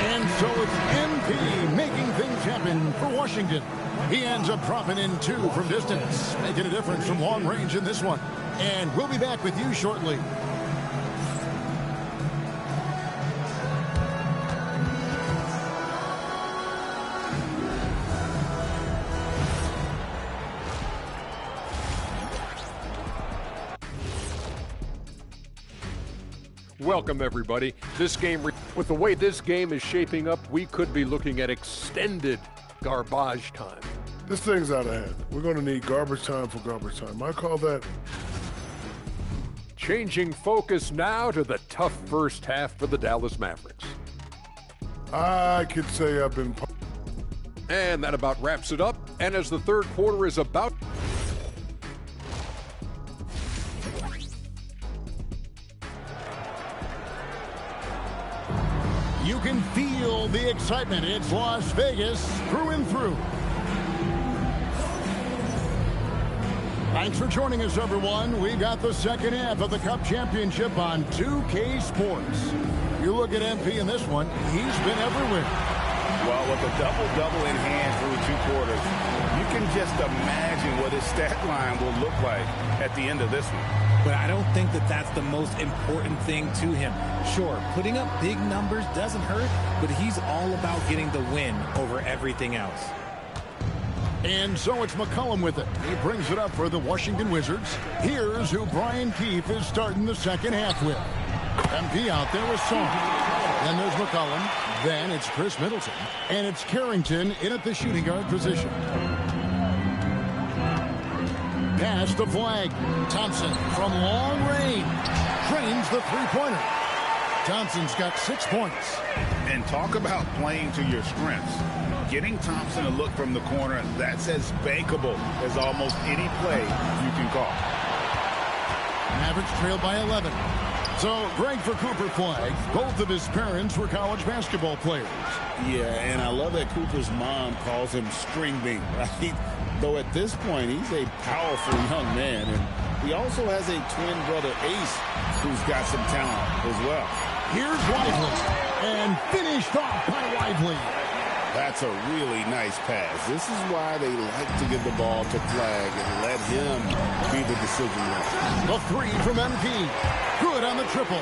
And so it's MP making things happen for Washington. He ends up dropping in 2 from distance, making a difference from long range in this one. And we'll be back with you shortly. Welcome, everybody. This game, with the way this game is shaping up, we could be looking at extended garbage time. This thing's out of hand. We're going to need garbage time for garbage time. I call that. Changing focus now to the tough first half for the Dallas Mavericks. I could say I've been. And that about wraps it up. And as the third quarter is about. You can feel the excitement. It's Las Vegas through and through. Thanks for joining us, everyone. We got the second half of the Cup Championship on 2K Sports. You look at MP in this one, he's been everywhere. Well, with a double-double in hand through 2 quarters, you can just imagine what his stat line will look like at the end of this one. But I don't think that that's the most important thing to him. Sure, putting up big numbers doesn't hurt, but he's all about getting the win over everything else. And so it's McCollum with it. He brings it up for the Washington Wizards. Here's who Brian Keefe is starting the second half with. MP out there with Song. Then there's McCollum. Then it's Chris Middleton. And it's Carrington in at the shooting guard position. Pass the flag. Thompson from long range. Drains the three-pointer. Thompson's got 6 points. And talk about playing to your strengths. Getting Thompson a look from the corner, that's as bankable as almost any play you can call. Mavericks trailed by 11. So, Greg for Cooper Flag. Both of his parents were college basketball players. Yeah, and I love that Cooper's mom calls him String Bean, right? Though at this point, he's a powerful young man. And he also has a twin brother, Ace, who's got some talent as well. Here's Lively. And finished off by Lively. That's a really nice pass. This is why they like to give the ball to Flag and let him be the decision maker. The three from MP. Good on the triple.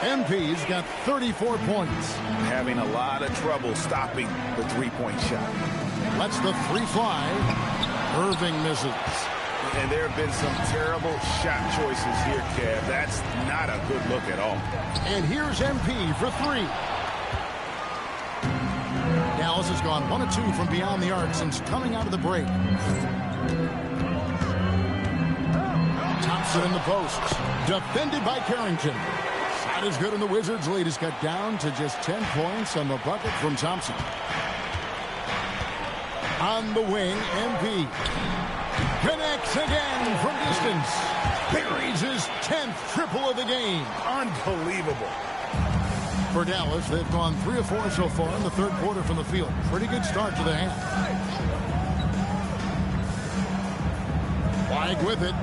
MP's got 34 points. Having a lot of trouble stopping the three-point shot. Lets the three fly. Irving misses. And there have been some terrible shot choices here, Kev. That's not a good look at all. And here's MP for three. Dallas has gone 1 of 2 from beyond the arc since coming out of the break. Thompson in the posts. Defended by Carrington. Shot is good, and the Wizards' lead is cut down to just 10 points on the bucket from Thompson. On the wing, MP. Connects again from distance. Buries his 10th triple of the game. Unbelievable. For Dallas, they've gone 3 of 4 so far in the third quarter from the field. Pretty good start to the half. Flag with it.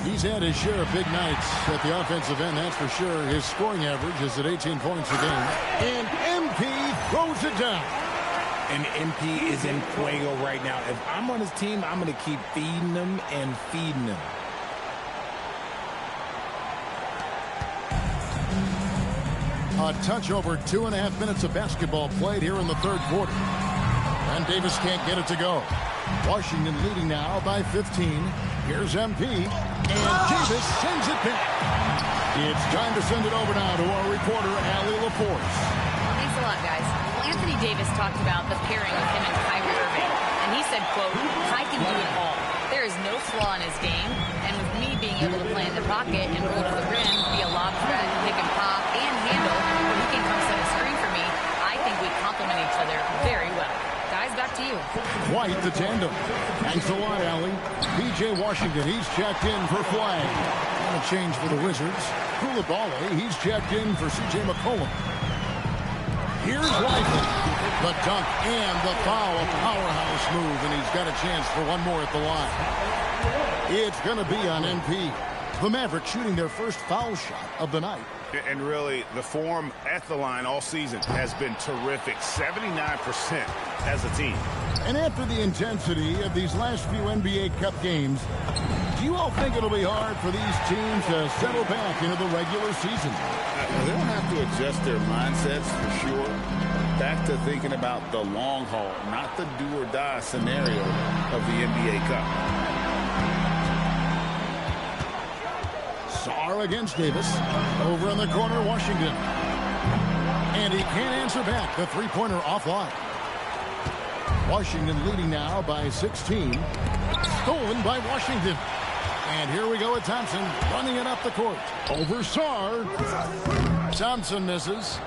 He's had his share of big nights at the offensive end, that's for sure. His scoring average is at 18 points a game. And MP throws it down. And MP is in fuego right now. If I'm on his team, I'm going to keep feeding him and feeding him. A touch over 2.5 minutes of basketball played here in the third quarter. And Davis can't get it to go. Washington leading now by 15. Here's MP. And Davis sends it back. It's time to send it over now to our reporter, Allie LaForce. Thanks a lot, guys. Well, Anthony Davis talked about the pairing of him and Kyrie Irving. And he said, quote, "Kai can do it all. There is no flaw in his game. And with me being able to play in the pocket and go to the rim, be a lob threat, pick and pop, and handle, where he can come set a screen for me, I think we complement each other very well." Guys, back to you. Quite the tandem. Thanks a lot, Allie. P.J. Washington, he's checked in for Flag. And a change for the Wizards. Coulibaly, he's checked in for C.J. McCollum. Here's Lively. The dunk and the foul. A powerhouse move, and he's got a chance for one more at the line. It's going to be on MP. The Mavericks shooting their first foul shot of the night. And really, the form at the line all season has been terrific. 79% as a team. And after the intensity of these last few NBA Cup games, do you all think it'll be hard for these teams to settle back into the regular season? They'll have to adjust their mindsets for sure. Back to thinking about the long haul, not the do-or-die scenario of the NBA Cup. Sarr against Davis. Over in the corner, Washington. And he can't answer back. The three-pointer offline. Washington leading now by 16. Stolen by Washington. And here we go with Thompson running it up the court. Over Sarr. Thompson misses.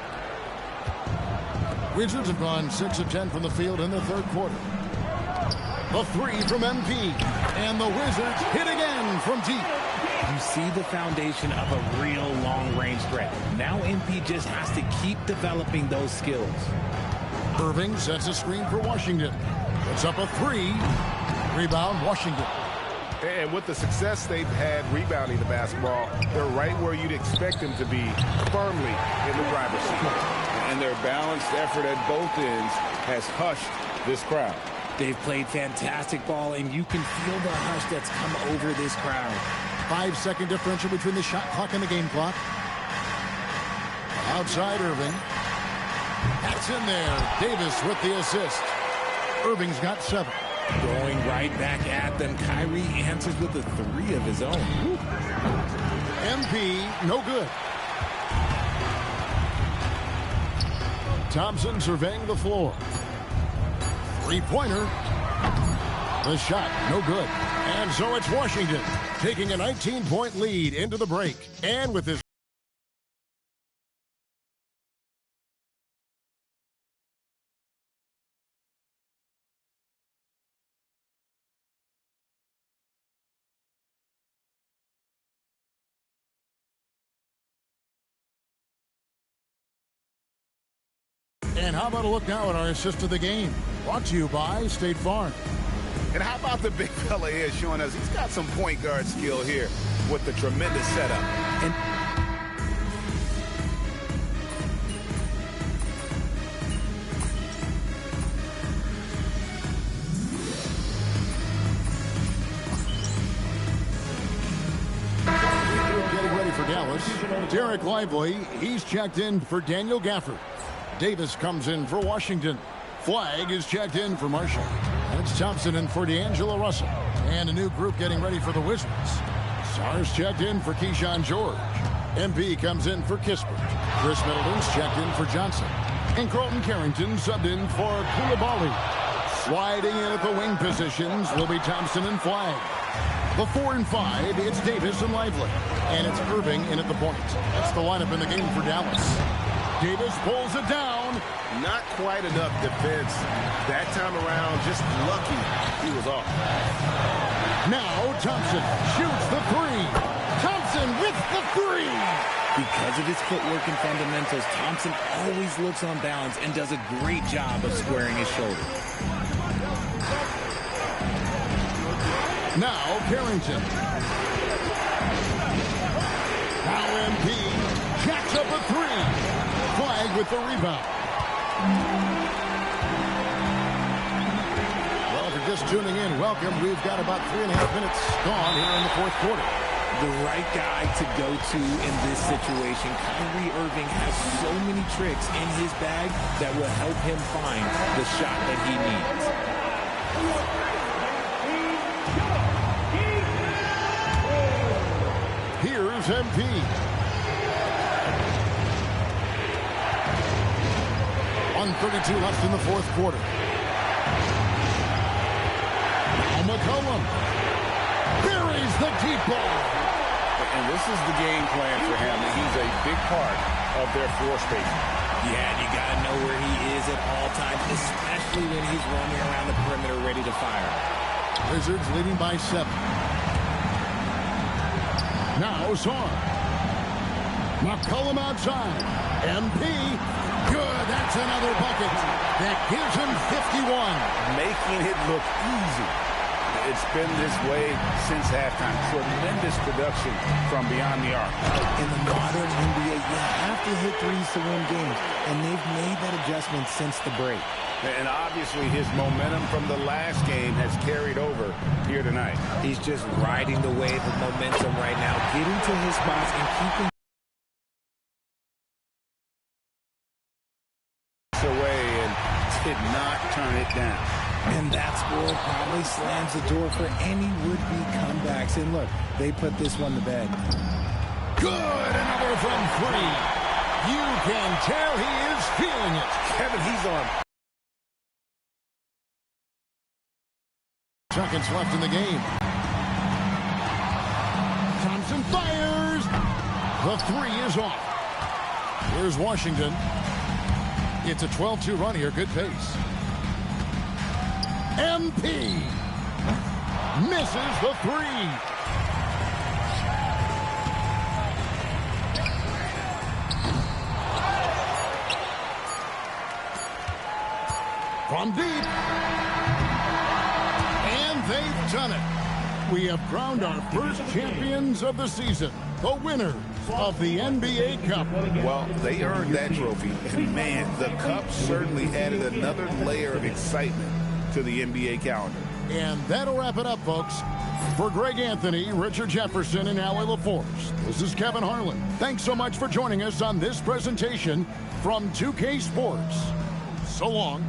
Wizards have gone 6 of 10 from the field in the third quarter. The three from MP. And the Wizards hit again from deep. You see the foundation of a real long-range threat. Now MP just has to keep developing those skills. Irving sets a screen for Washington. Puts up a three. Rebound, Washington. And with the success they've had rebounding the basketball, they're right where you'd expect them to be, firmly in the driver's seat. And their balanced effort at both ends has hushed this crowd. They've played fantastic ball, and you can feel the hush that's come over this crowd. 5-second differential between the shot clock and the game clock. Outside Irving. That's in there. Davis with the assist. Irving's got 7. Going right back at them. Kyrie answers with a 3 of his own. MP, no good. Thompson surveying the floor. Three-pointer. The shot, no good. And so it's Washington taking a 19-point lead into the break. And with this And how about a look now at our assist of the game? Brought to you by State Farm. And how about the big fella here showing us he's got some point guard skill here with the tremendous setup. And Dallas. Derek Lively, he's checked in for Daniel Gafford. Davis comes in for Washington. Flag is checked in for Marshall. That's Thompson in for D'Angelo Russell. And a new group getting ready for the Wizards. Sars checked in for Keyshawn George. MP comes in for Kispert. Chris Middleton's checked in for Johnson. And Carlton Carrington subbed in for Koulibaly. Sliding in at the wing positions will be Thompson and Flag. The 4 and 5, it's Davis and Lively. And it's Irving in at the point. That's the lineup in the game for Dallas. Davis pulls it down. Not quite enough defense that time around. Just lucky he was off. Now Thompson shoots the 3. Thompson with the 3. Because of his footwork and fundamentals, Thompson always looks on balance and does a great job of squaring his shoulder. Now Carrington. Now MP jacks up a 3. Flag with the rebound. Well, if you're just tuning in, welcome. We've got about 3.5 minutes gone here in the fourth quarter. The right guy to go to in this situation. Kyrie Irving has so many tricks in his bag that will help him find the shot that he needs. Here's MP. 1:32 left in the fourth quarter. Now McCollum buries the deep ball. And this is the game plan for him. He's a big part of their floor spacing. Yeah, you got to know where he is at all times, especially when he's roaming around the perimeter ready to fire. Wizards leading by 7. Now Zorn. McCollum outside. MP. Good. That's another bucket. That gives him 51. Making it look easy. It's been this way since halftime. Tremendous production from beyond the arc. In the modern NBA, you have to hit threes to win games, and they've made that adjustment since the break. And obviously his momentum from the last game has carried over here tonight. He's just riding the wave of momentum right now, getting to his spots and keeping away and did not turn it down. And that score probably slams the door for any would-be comebacks. And look, they put this one to bed. Good. Another from 3. You can tell he is feeling it. Kevin, he's on. Seconds left in the game. Thompson fires. The 3 is off. Here's Washington. It's a 12-2 run here. Good pace. MP misses the 3. From deep. And they've done it. We have crowned our first champions of the season, the winners of the NBA Cup. Well, they earned that trophy. And man, the Cup certainly added another layer of excitement to the NBA calendar. And that'll wrap it up, folks. For Greg Anthony, Richard Jefferson, and Allie LaForce, this is Kevin Harlan. Thanks so much for joining us on this presentation from 2K Sports. So long.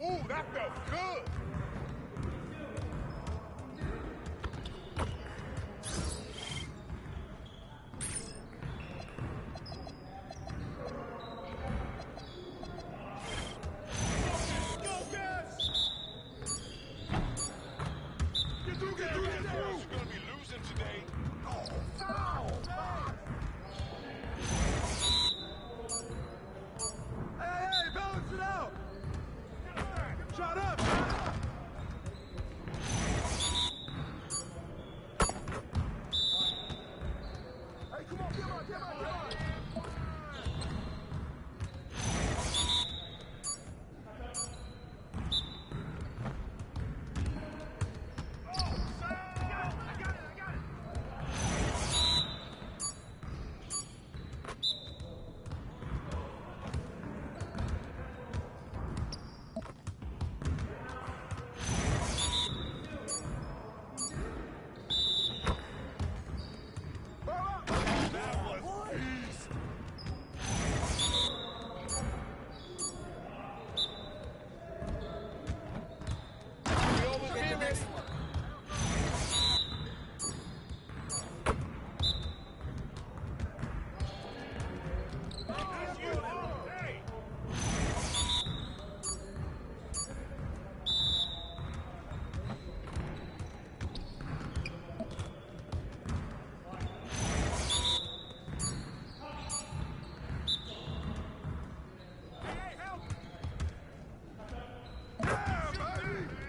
Ooh, that felt good.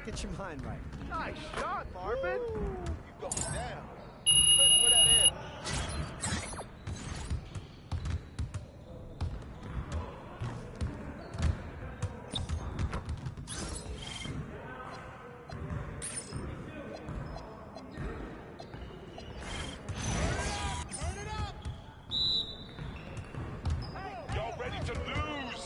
Get your mind right. Nice shot, Marvin. You go down. You better put that in. Y'all ready to lose?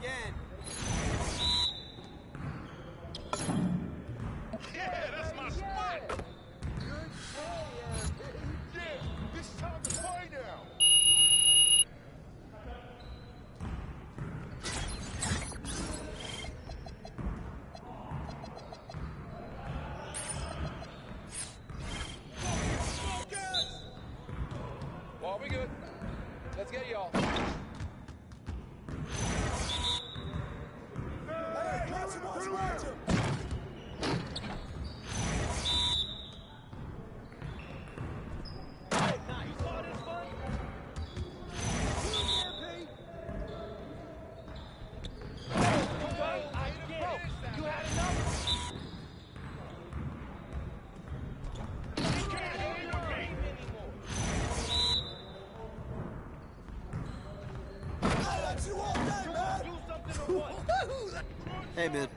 Again. Yeah, that's my spot. Yeah, this is time to play now. Well, we good. Let's get y'all. Hey, man.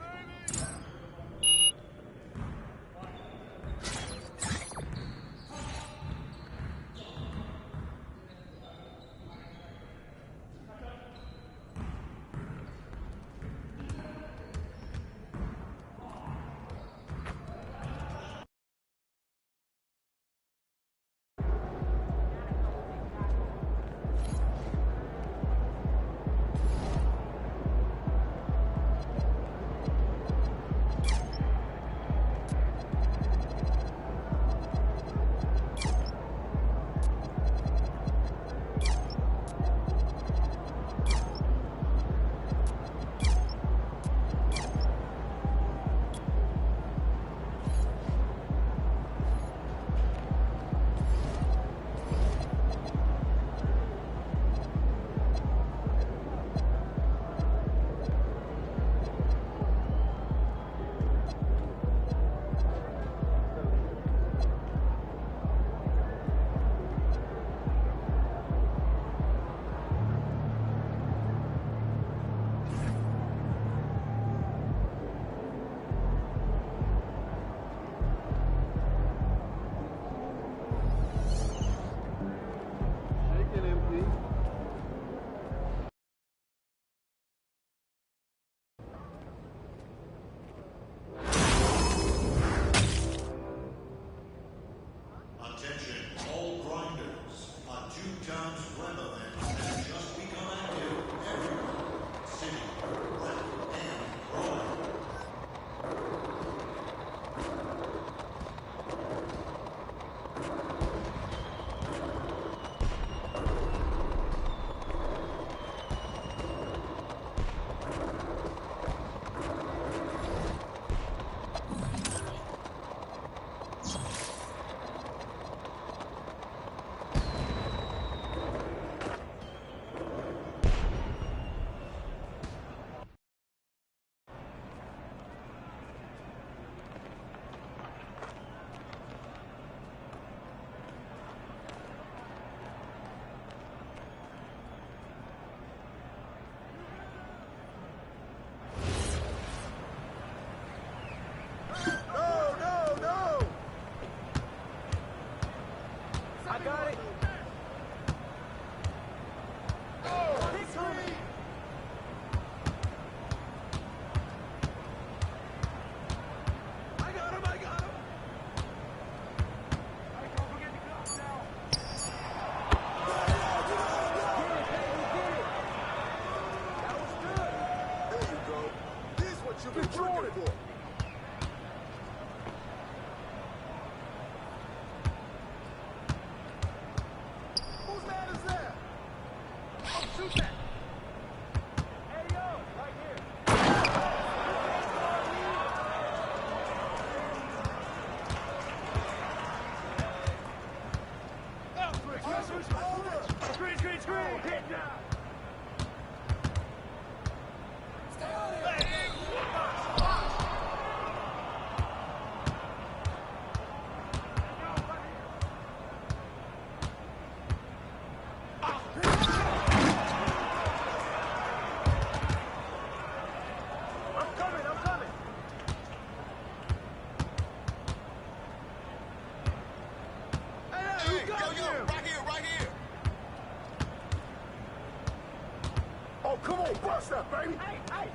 Oh, come on, bust that, baby. Hey, help!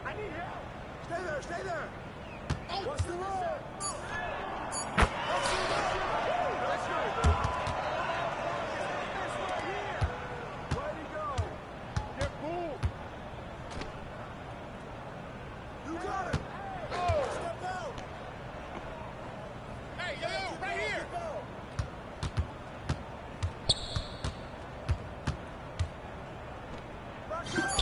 I need help. Stay there, stay there. What's the roll? Let's go. This right here. Way to go. Get boom. You got it. Oh, step out. Hey, yo, right here. Back up.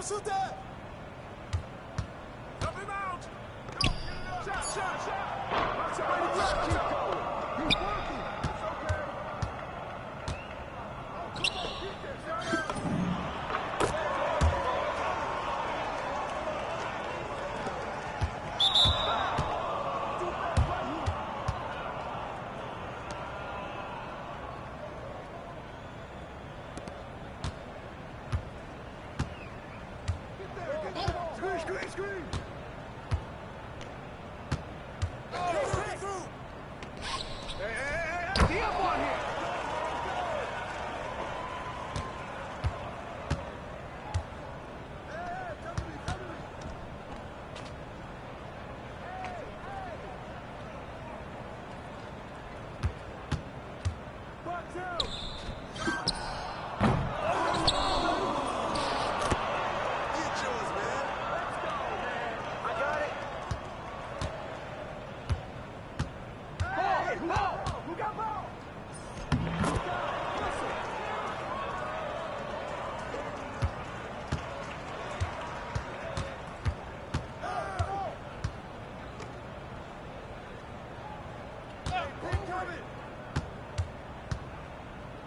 Shoot that! Help him out! Go, shot, shot, shot! That's how he keep going. He's working. It's okay. Oh, come on, get this, Screen, screen! Hey, get up on here!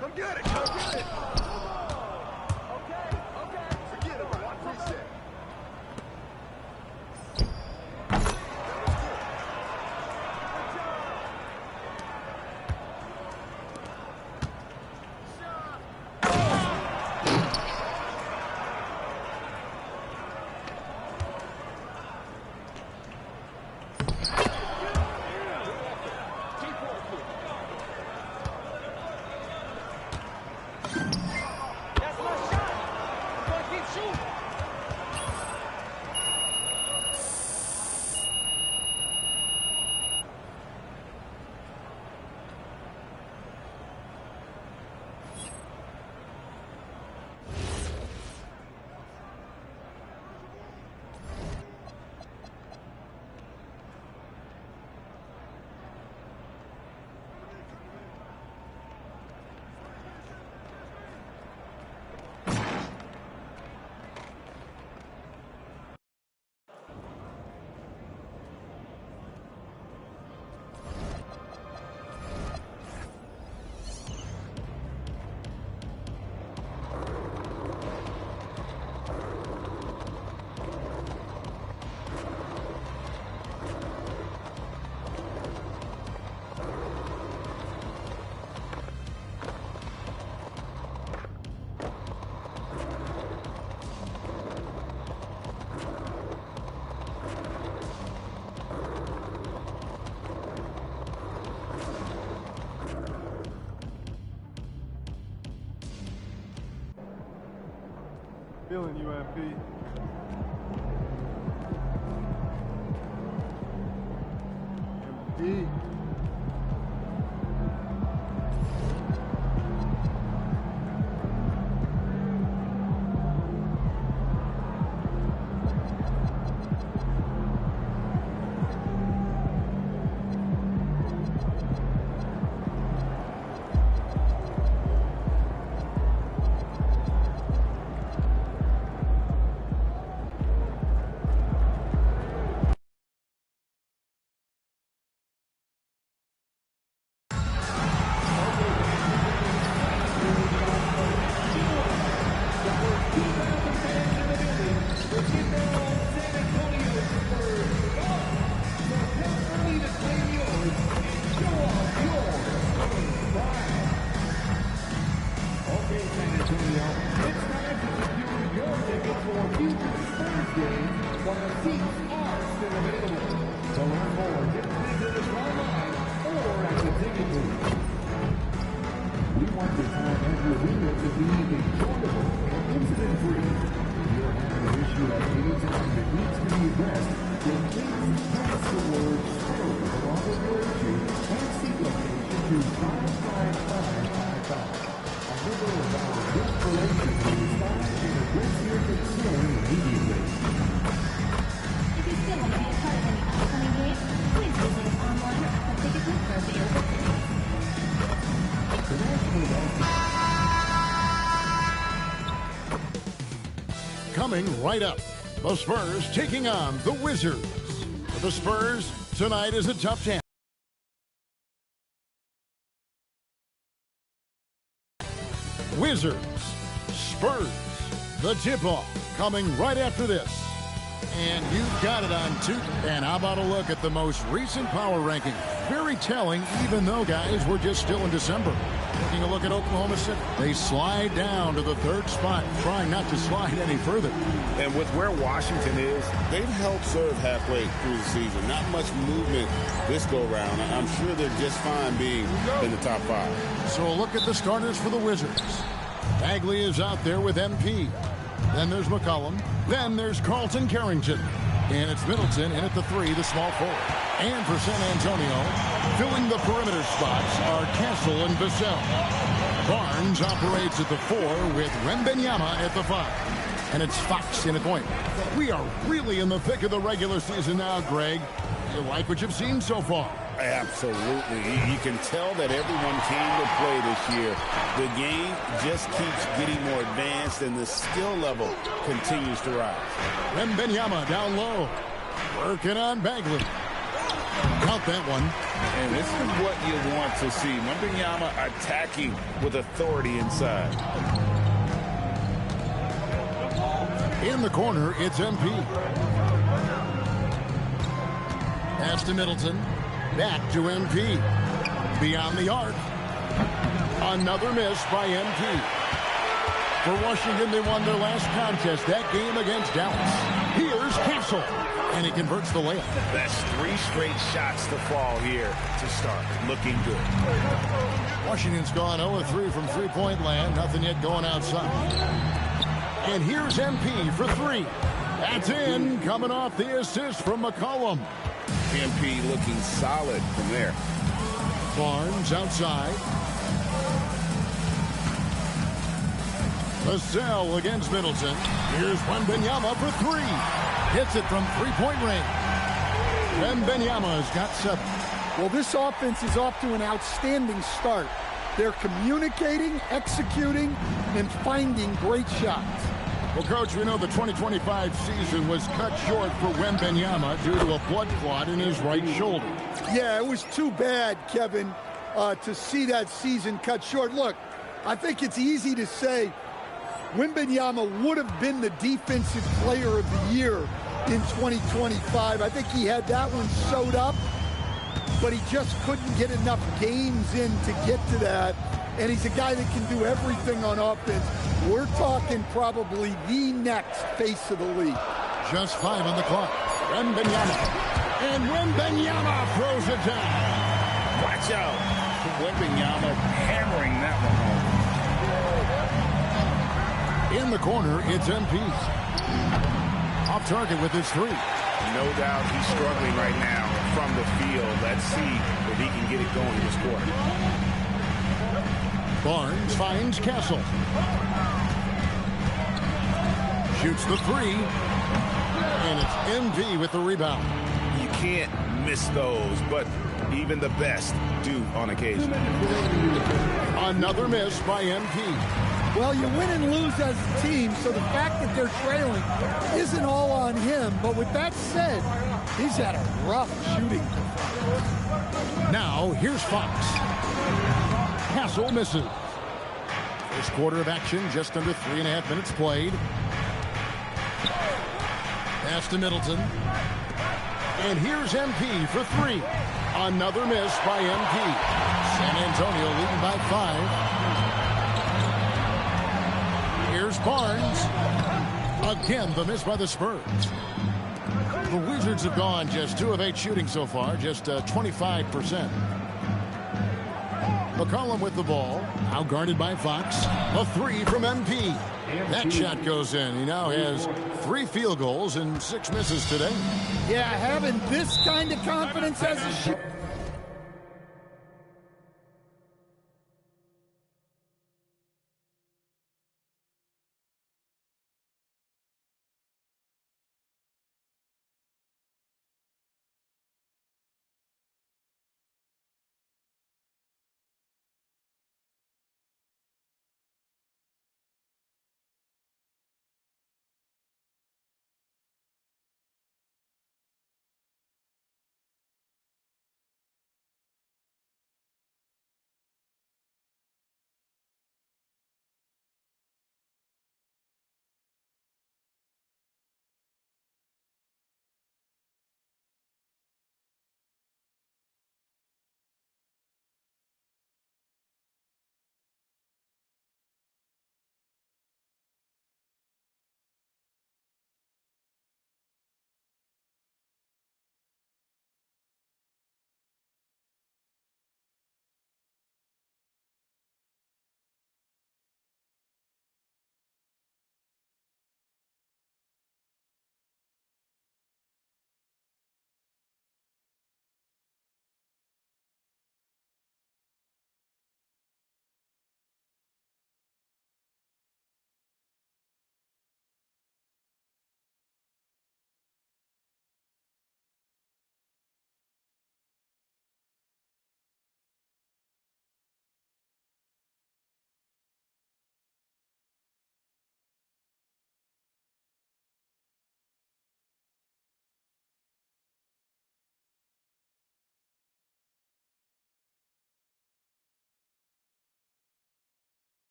Come get it! Come get it! Okay, okay. Forget about it. Reset. Keep working. Feeling you, MP. MP. Coming right up, the Spurs taking on the Wizards. For the Spurs, tonight is a tough chance. Wizards, Spurs, the tip-off coming right after this. And you've got it on two. And how about a look at the most recent power ranking? Very telling, even though, guys, we're just still in December. Taking a look at Oklahoma City. They slide down to the third spot, trying not to slide any further. And with where Washington is, they've held serve halfway through the season. Not much movement this go-round. I'm sure they're just fine being in the top 5. So a look at the starters for the Wizards. Bagley is out there with MP. Then there's McCollum. Then there's Carlton Carrington. And it's Middleton in at the 3, the small forward. And for San Antonio, filling the perimeter spots are Castle and Vassell. Barnes operates at the 4 with Wembanyama at the 5. And it's Fox in at point. We are really in the thick of the regular season now, Greg. You like what you've seen so far? Absolutely. You can tell that everyone came to play this year. The game just keeps getting more advanced, and the skill level continues to rise. Wembanyama down low. Working on Bagley. Count that one. And this is what you want to see. Wembanyama attacking with authority inside. In the corner, it's MP. Pass to Middleton. Back to MP. Beyond the arc. Another miss by MP. For Washington, they won their last contest, that game against Dallas. Here's Castle. And he converts the layup. That's 3 straight shots to fall here to start. Looking good. Washington's gone 0-3 from three-point land. Nothing yet going outside. And here's MP for 3. That's in, coming off the assist from McCollum. MP looking solid from there. Barnes outside. Vassell against Middleton. Here's Wembanyama for 3. Hits it from three-point range. Wembanyama's got 7. Well, this offense is off to an outstanding start. They're communicating, executing, and finding great shots. Well, Coach, we know the 2025 season was cut short for Wembanyama due to a blood clot in his right shoulder. Yeah, it was too bad, Kevin, to see that season cut short. Look, I think it's easy to say Wembanyama would have been the defensive player of the year in 2025. I think he had that one sewed up, but he just couldn't get enough games in to get to that. And he's a guy that can do everything on offense. We're talking probably the next face of the league. Just 5 on the clock. Wembanyama. And Wembanyama throws it down. Watch out. Wembanyama hammering that one home. In the corner, it's MP. Off target with his three. No doubt he's struggling right now from the field. Let's see if he can get it going this quarter. Barnes finds Castle. Shoots the three. And it's MP with the rebound. You can't miss those, but even the best do on occasion. Another miss by MP. Well, you win and lose as a team, so the fact that they're trailing isn't all on him. But with that said, he's had a rough shooting. Now, here's Fox. Castle misses. First quarter of action, just under 3.5 minutes played. Pass to Middleton. And here's MP for three. Another miss by MP. San Antonio leading by 5. Here's Barnes. Again, the miss by the Spurs. The Wizards have gone just 2 of 8 shooting so far, just 25%. McCollum with the ball, now guarded by Fox. A three from MP. That shot goes in. He now has 3 field goals and 6 misses today. Yeah, having this kind of confidence as a shooter.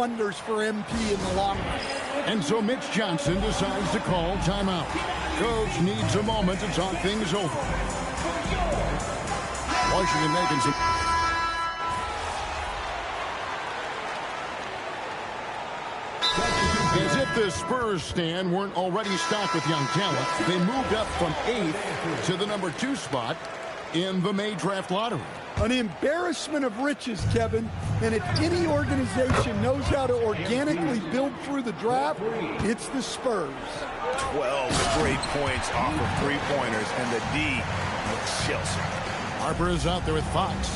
wonders for MP in the long run. And so Mitch Johnson decides to call timeout. Coach needs a moment to talk things over. Washington making some... As if the Spurs stand weren't already stocked with young talent, they moved up from 8th to the number 2 spot in the May draft lottery. An embarrassment of riches, Kevin. And if any organization knows how to organically build through the draft, it's the Spurs. 12 straight points off of three-pointers, and the D looks Chelsea. Harper is out there with Fox.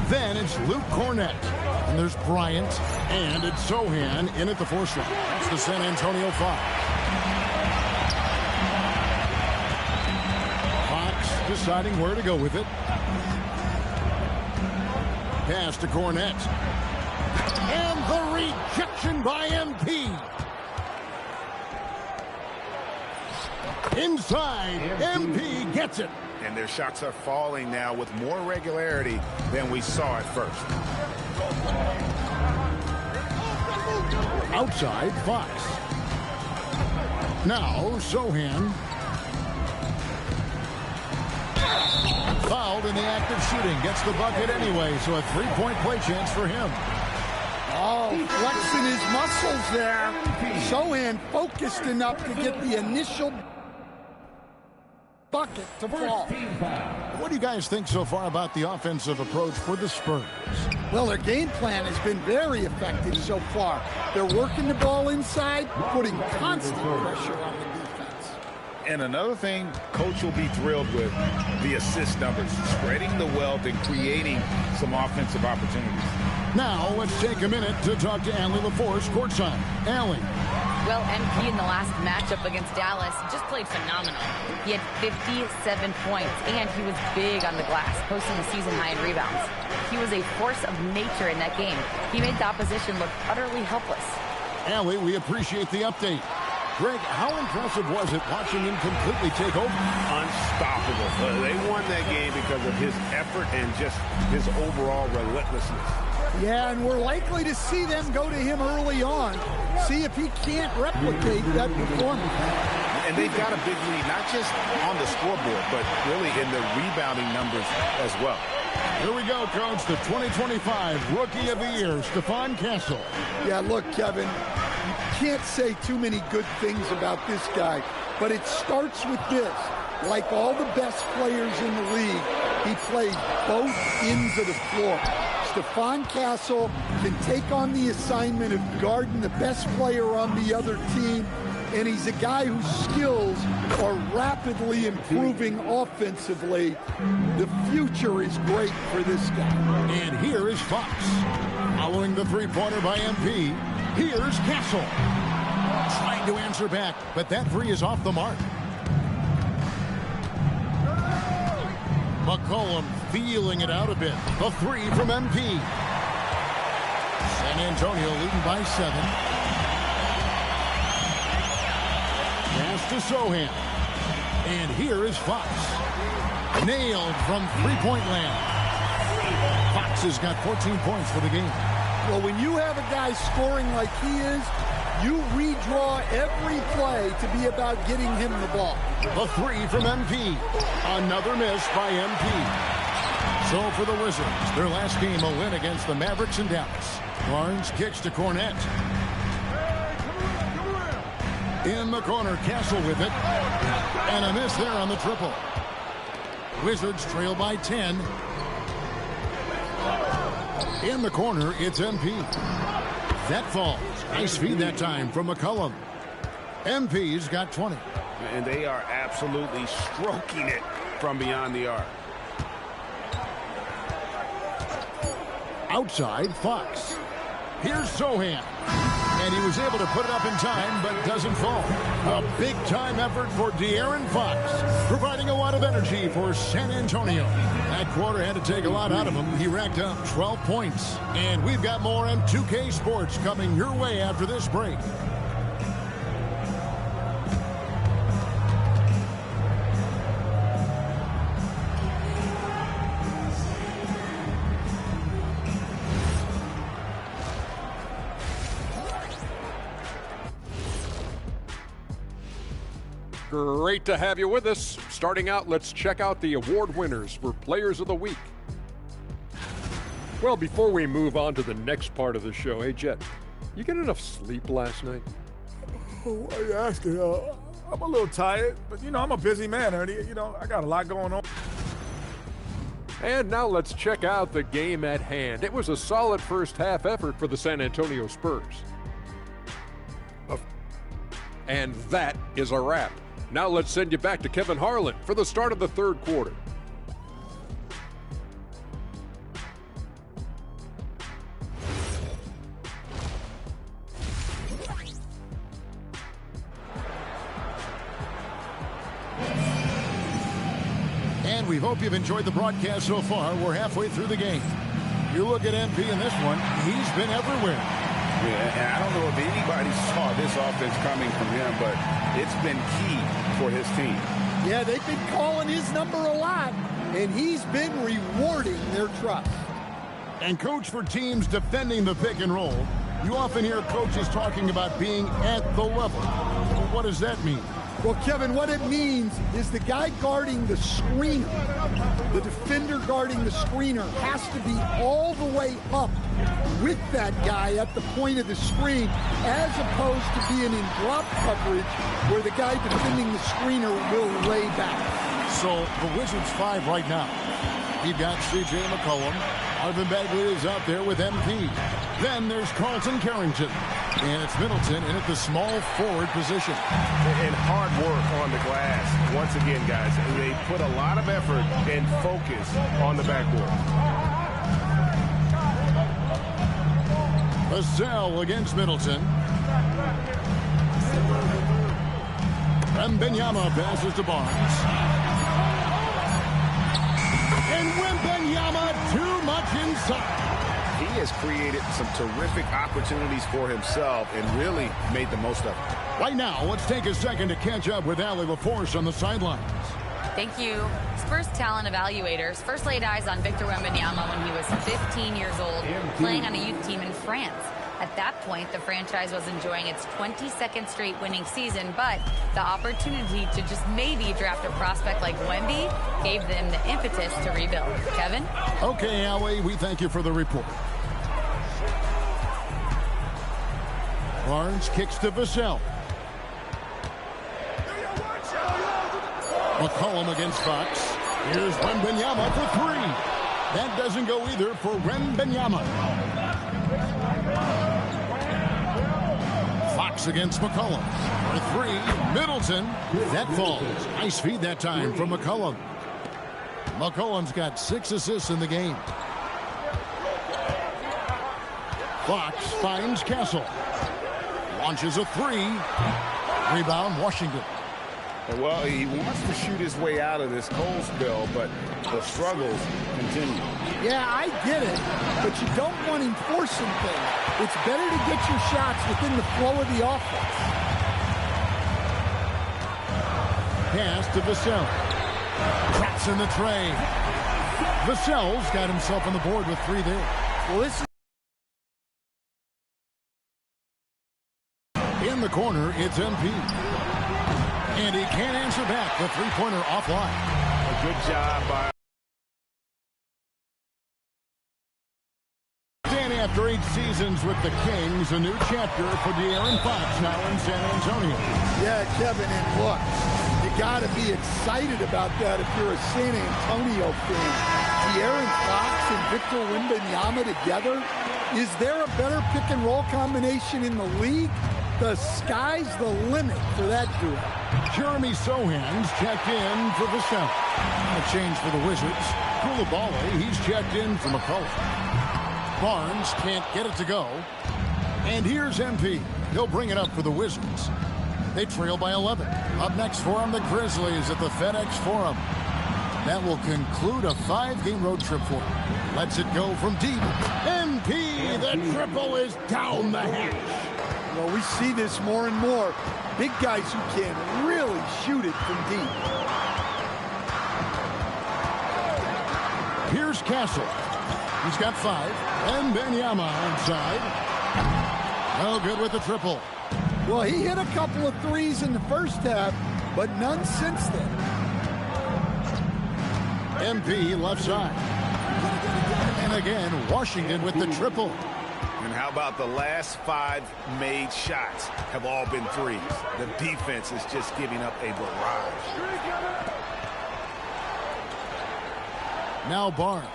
Then it's Luke Cornett. And there's Bryant. And it's Sohan in at the 4 slot. That's the San Antonio 5. Fox deciding where to go with it. Pass to Cornett. And the rejection by MP. Inside, MP gets it. And their shots are falling now with more regularity than we saw at first. Outside, Fox. Now, Sohan. Fouled in the act of shooting. Gets the bucket anyway, so a 3-point play chance for him. Oh, flexing his muscles there. Sohan focused enough to get the initial bucket to fall. What do you guys think so far about the offensive approach for the Spurs? Well, their game plan has been very effective so far. They're working the ball inside, putting constant pressure on the defense. And another thing Coach will be thrilled with, the assist numbers, spreading the wealth and creating some offensive opportunities. Now, let's take a minute to talk to Allie LaForce courtside. Allie. Well, MP in the last matchup against Dallas just played phenomenal. He had 57 points, and he was big on the glass, posting a season high in rebounds. He was a force of nature in that game. He made the opposition look utterly helpless. Allie, we appreciate the update. Greg, how impressive was it watching him completely take over? Unstoppable. They won that game because of his effort and just his overall relentlessness. Yeah, and we're likely to see them go to him early on, see if he can't replicate that performance. And they've got a big lead, not just on the scoreboard, but really in the rebounding numbers as well. Here we go, Coach, the 2025 Rookie of the Year, Stephon Castle. Yeah, look, Kevin, you can't say too many good things about this guy, but it starts with this. Like all the best players in the league, he plays both ends of the floor. Stephon Castle can take on the assignment of guarding the best player on the other team, and he's a guy whose skills are rapidly improving offensively. The future is great for this guy. And here is Fox. Following the three-pointer by MP, here's Castle. Trying to answer back, but that three is off the mark. McCollum feeling it out a bit. The three from MP. San Antonio leading by 7. Pass to Sohan. And here is Fox. Nailed from three-point land. Fox has got 14 points for the game. Well, when you have a guy scoring like he is, you redraw every play to be about getting him the ball. The three from MP. Another miss by MP. So for the Wizards, their last game a win against the Mavericks in Dallas. Barnes kicks to Cornett. In the corner, Castle with it. And a miss there on the triple. Wizards trail by 10. In the corner, it's MP. That falls. Nice feed that time from McCollum. MP's got 20. And they are absolutely stroking it from beyond the arc. Outside, Fox. Here's Sohan. And he was able to put it up in time, but doesn't fall. A big-time effort for De'Aaron Fox, providing a lot of energy for San Antonio. That quarter had to take a lot out of him. He racked up 12 points. And we've got more M2K Sports coming your way after this break. Great to have you with us. Starting out, let's check out the award winners for Players of the Week. Well, before we move on to the next part of the show, hey, Jet, you get enough sleep last night? Oh, why are you asking? I'm a little tired, but, I'm a busy man, Ernie. I got a lot going on. And now let's check out the game at hand. It was a solid first half effort for the San Antonio Spurs. And that is a wrap. Now let's send you back to Kevin Harlan for the start of the third quarter. And we hope you've enjoyed the broadcast so far. We're halfway through the game. You look at MP in this one, he's been everywhere. Yeah, and I don't know if anybody saw this offense coming from him, but it's been key for his team. Yeah, they've been calling his number a lot, and he's been rewarding their trust. And, Coach, for teams defending the pick and roll, you often hear coaches talking about being at the level. What does that mean? Well, Kevin, what it means is the guy guarding the screener, the defender guarding the screener, has to be all the way up with that guy at the point of the screen, as opposed to being in drop coverage where the guy defending the screener will lay back. So the Wizards 5 right now. You've got C.J. McCollum. Marvin Bagley is out there with MP. Then there's Carlton Carrington. And it's Middleton in at the small forward position. And hard work on the glass. Once again, guys, they put a lot of effort and focus on the backboard. Vassell against Middleton. Wembanyama passes to Barnes. And Wembanyama too much inside. He has created some terrific opportunities for himself and really made the most of it. Right now, let's take a second to catch up with Allie LaForce on the sidelines. Thank you. Spurs talent evaluators first laid eyes on Victor Wembanyama when he was 15 years old, playing on a youth team in France. At that point, the franchise was enjoying its 22nd straight winning season, but the opportunity to just maybe draft a prospect like Wemby gave them the impetus to rebuild. Kevin? Okay, Allie, we thank you for the report. Barnes kicks to Vassell. McCollum against Fox. Here's Wembanyama for three. That doesn't go either for Wembanyama. Fox against McCollum. For three, Middleton. That falls. Nice feed that time from McCollum. McCollum's got 6 assists in the game. Fox finds Castle. Launches a three. Rebound, Washington. Well, he wants to shoot his way out of this cold spell, but the struggles continue. Yeah, I get it, but you don't want him forcing things. It's better to get your shots within the flow of the offense. Pass to Vassell. Traps in the tray. Vassell's got himself on the board with 3 there. Well, this is in the corner, it's MP. And he can't answer back. The three-pointer offline. A good job by... Then after 8 seasons with the Kings, a new chapter for De'Aaron Fox now in San Antonio. Yeah, Kevin, and look, you got to be excited about that if you're a San Antonio fan. De'Aaron Fox and Victor Wembanyama together. Is there a better pick-and-roll combination in the league? The sky's the limit for that duo. Jeremy Sohan's checked in for Vassell. A change for the Wizards. Coulibaly, he's checked in for McCollum. Barnes can't get it to go. And here's MP. He'll bring it up for the Wizards. They trail by 11. Up next for them, the Grizzlies at the FedEx Forum. That will conclude a 5-game road trip for them. Lets it go from deep. MP, the triple is down the hatch. Well, we see this more and more. Big guys who can really shoot it from deep. Here's Castle. He's got 5. And Wembanyama inside. No good with the triple. Well, he hit a couple of threes in the first half, but none since then. MP left side. And again, Washington with the triple. And how about the last 5 made shots have all been threes? The defense is just giving up a barrage. Now Barnes.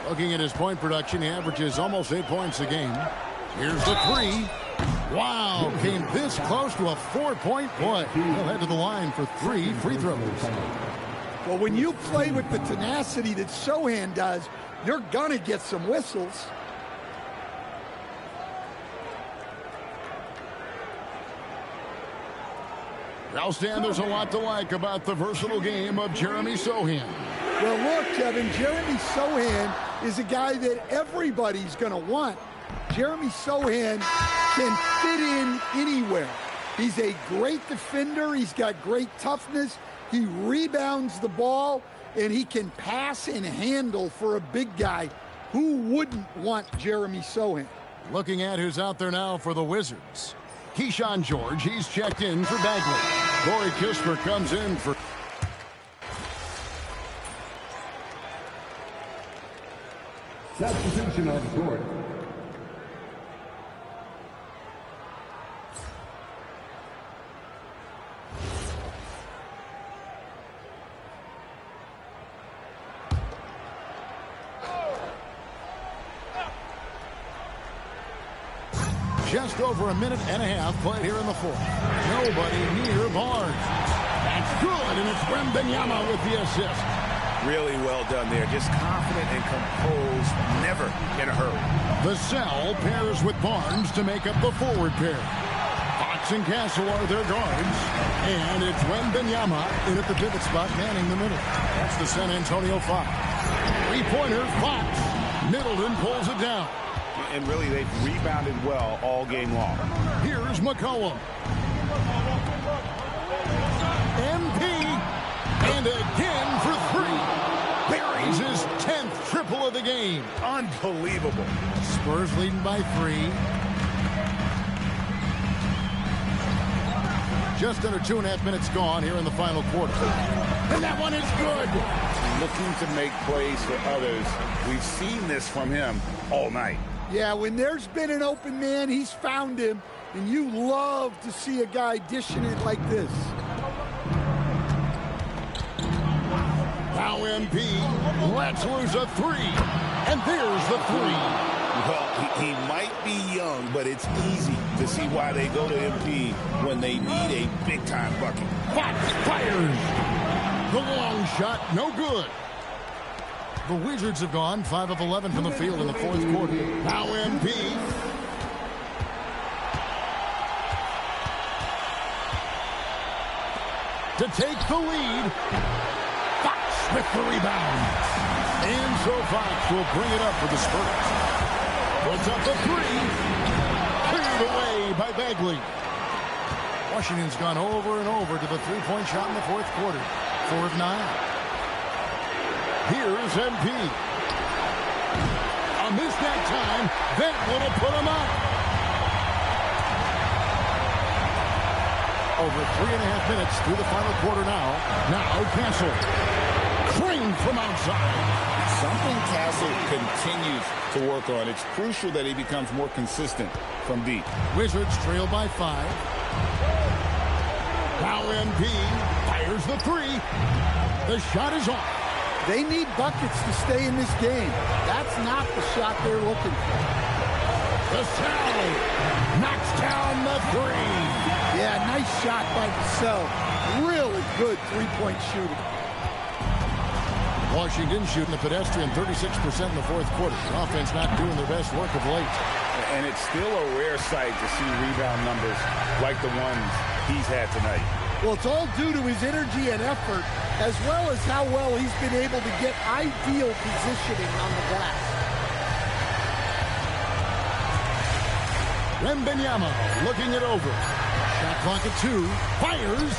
Looking at his point production, he averages almost 8 points a game. Here's the three. Wow, came this close to a 4-point play. He'll head to the line for 3 free throws. Well, when you play with the tenacity that Sochan does, you're going to get some whistles. Now, Stan, there's a lot to like about the versatile game of Jeremy Sochan. Well, look, Kevin, Jeremy Sochan is a guy that everybody's going to want. Jeremy Sochan can fit in anywhere. He's a great defender. He's got great toughness. He rebounds the ball, and he can pass and handle for a big guy. Who wouldn't want Jeremy Sochan? Looking at who's out there now for the Wizards. Keyshawn George, he's checked in for Bagley. Corey Kispert comes in for... Substitution on court. Just over a minute and a half played here in the fourth. Nobody near Barnes. That's good, and it's Wembanyama with the assist. Really well done there. Just confident and composed, never in a hurry. Vassell pairs with Barnes to make up the forward pair. Fox and Castle are their guards, and it's Wembanyama in at the pivot spot, manning the middle. That's the San Antonio Fox. Three-pointer, Fox. Middleton pulls it down. And really, they've rebounded well all game long. Here's McCollum. MP, and again for 3. Buries his 10th triple of the game. Unbelievable. Spurs leading by 3. Just under 2.5 minutes gone here in the final quarter. And that one is good. Looking to make plays for others. We've seen this from him all night. Yeah, when there's been an open man, he's found him, and you love to see a guy dishing it like this. Now MP lets loose a 3, and there's the 3. Well, he might be young, but it's easy to see why they go to MP when they need a big-time bucket. Fox fires. The long shot, no good. The Wizards have gone 5 of 11 from the field in the fourth quarter. Now MP. To take the lead. Fox with the rebound. And so Fox will bring it up for the Spurs. Puts up the 3. Cleared away by Bagley. Washington's gone over and over to the three-point shot in the fourth quarter. 4 of 9. Here's MP. A miss that time. That would have put him up. Over 3.5 minutes through the final quarter now. Now Castle. Cream from outside. Something Castle continues to work on. It's crucial that he becomes more consistent from deep. Wizards trail by 5. Now MP fires the 3. The shot is off. They need buckets to stay in this game. That's not the shot they're looking for. Vassell knocks down the 3. Yeah, nice shot by Vassell. Really good three-point shooting. Washington shooting the pedestrian 36% in the fourth quarter. The offense not doing their best work of late. And it's still a rare sight to see rebound numbers like the ones he's had tonight. Well, it's all due to his energy and effort, as well as how well he's been able to get ideal positioning on the glass. Wembanyama looking it over. Shot clock at 2. Fires.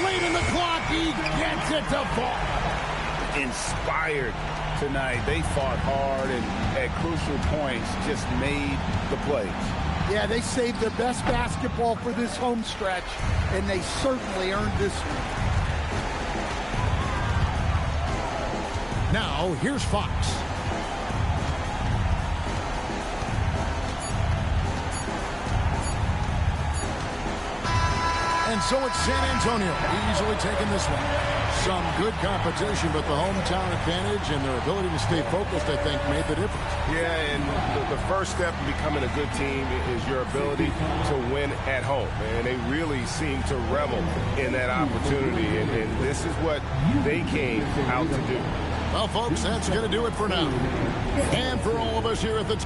Late in the clock. He gets it to fall. Inspired tonight. They fought hard and at crucial points just made the plays. Yeah, they saved their best basketball for this home stretch, and they certainly earned this one. Now, here's Fox. And so it's San Antonio easily taking this one. Some good competition, but the hometown advantage and their ability to stay focused, I think, made the difference. Yeah, and the first step in becoming a good team is your ability to win at home. And they really seem to revel in that opportunity. And this is what they came out to do. Well, folks, that's going to do it for now. And for all of us here at the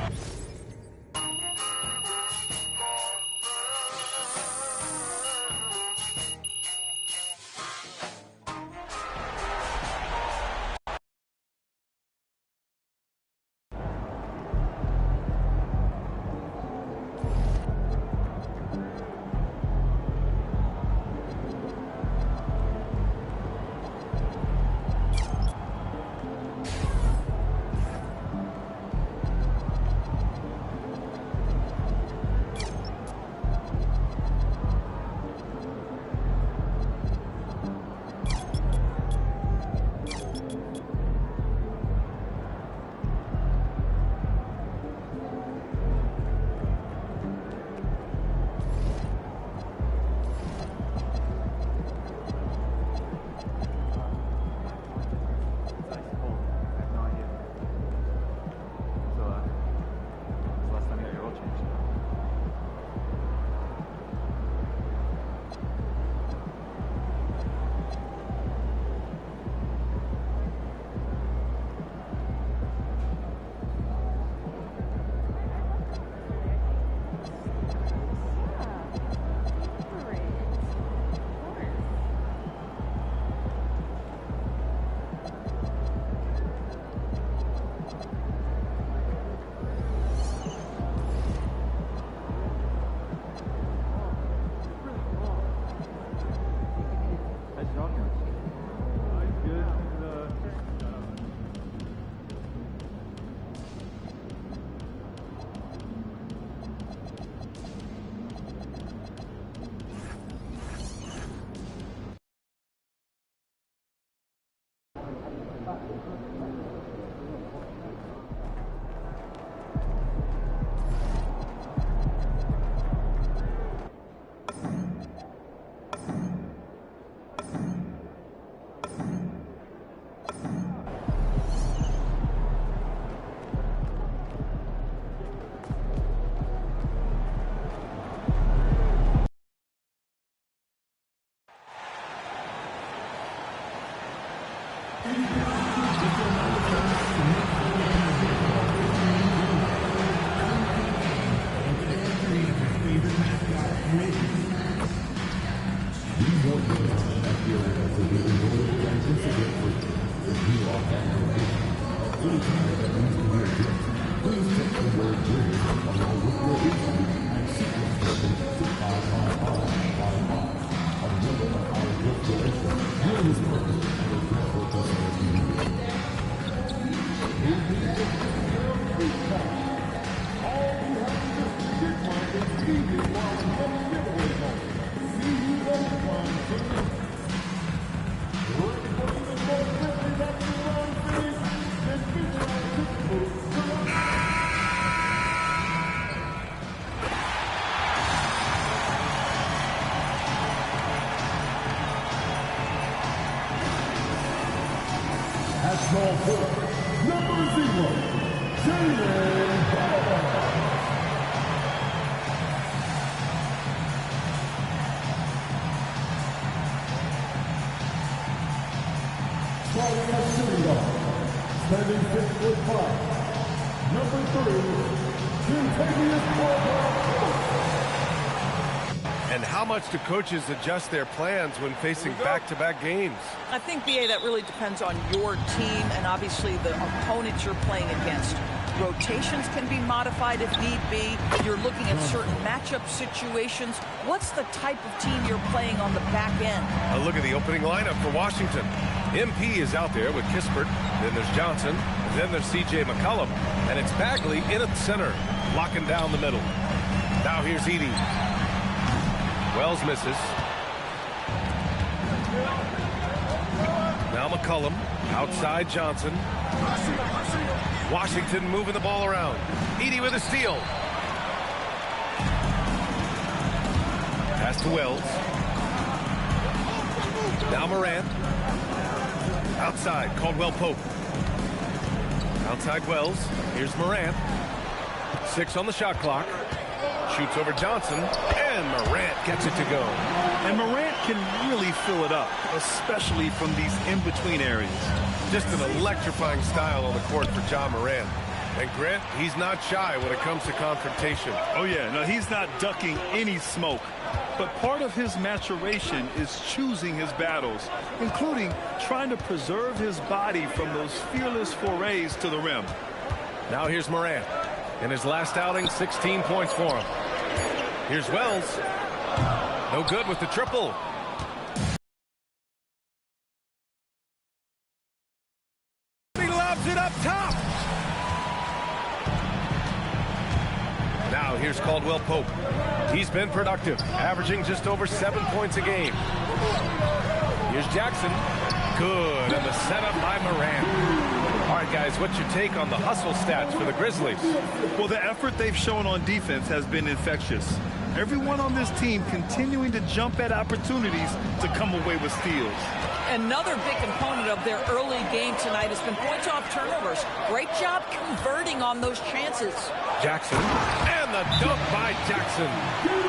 Small forward, number 0, Jalen Brown. Starting at shooting guard, standing 6'5", number 3, Kentavious Caldwell-Pope. And how much do coaches adjust their plans when facing back-to-back games? I think, B.A., that really depends on your team and obviously the opponent you're playing against. Rotations can be modified if need be. You're looking at certain matchup situations. What's the type of team you're playing on the back end? A look at the opening lineup for Washington. MP is out there with Kispert. Then there's Johnson. Then there's C.J. McCollum. And it's Bagley in at center, locking down the middle. Now here's Edey. Wells misses. Now McCollum. Outside Johnson. Washington moving the ball around. Edey with a steal. Pass to Wells. Now Morant. Outside, Caldwell Pope. Outside Wells. Here's Morant. 6 on the shot clock. Shoots over Johnson. And Morant gets it to go. And Morant can really fill it up, especially from these in-between areas. Just an electrifying style on the court for Ja Morant. And Grant, he's not shy when it comes to confrontation. Oh, yeah. No, he's not ducking any smoke. But part of his maturation is choosing his battles, including trying to preserve his body from those fearless forays to the rim. Now here's Morant. In his last outing, 16 points for him. Here's Wells. No good with the triple. He lobs it up top. Now here's Caldwell Pope. He's been productive, averaging just over 7 points a game. Here's Jackson. Good, and the setup by Morant. All right, guys, what's your take on the hustle stats for the Grizzlies? Well, the effort they've shown on defense has been infectious. Everyone on this team continuing to jump at opportunities to come away with steals. Another big component of their early game tonight has been points off turnovers. Great job converting on those chances. Jackson, and the dunk by Jackson.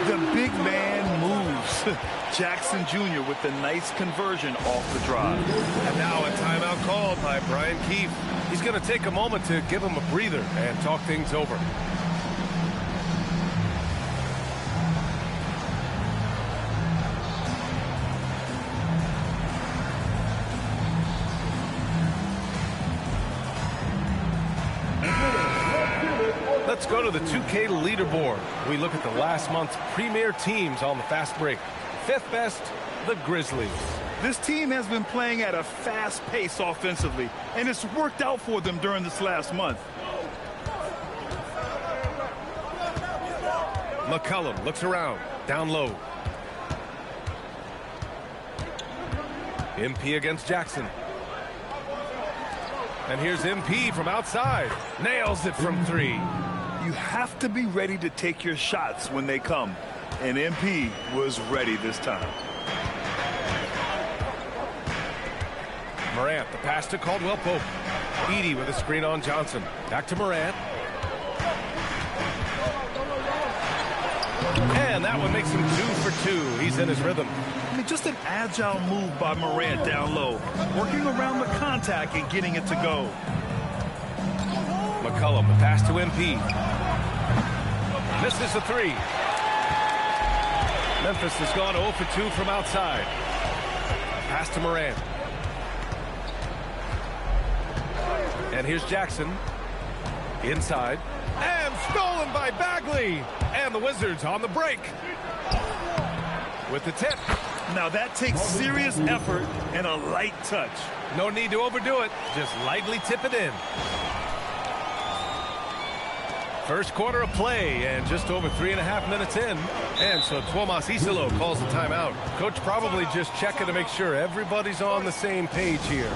The big man moves. Jackson Jr. with the nice conversion off the drive. And now a timeout called by Brian Keefe. He's going to take a moment to give him a breather and talk things over. Let's go to the 2K leaderboard. We look at the last month's premier teams on the fast break. 5th best, the Grizzlies. This team has been playing at a fast pace offensively, and it's worked out for them during this last month. McCollum looks around, down low. MP against Jackson. And here's MP from outside. Nails it from 3. You have to be ready to take your shots when they come. And MP was ready this time. Morant, the pass to Caldwell Pope. Edey with a screen on Johnson. Back to Morant. And that one makes him 2 for 2. He's in his rhythm. I mean, just an agile move by Morant down low. Working around the contact and getting it to go. McCollum, the pass to MP. Misses the 3. Memphis has gone 0 for 2 from outside. Pass to Morant. And here's Jackson. Inside. And stolen by Bagley. And the Wizards on the break. With the tip. Now that takes serious effort and a light touch. No need to overdo it. Just lightly tip it in. First quarter of play and just over 3.5 minutes in. And so Tuomas Isalo calls the timeout. Coach probably just checking to make sure everybody's on the same page here.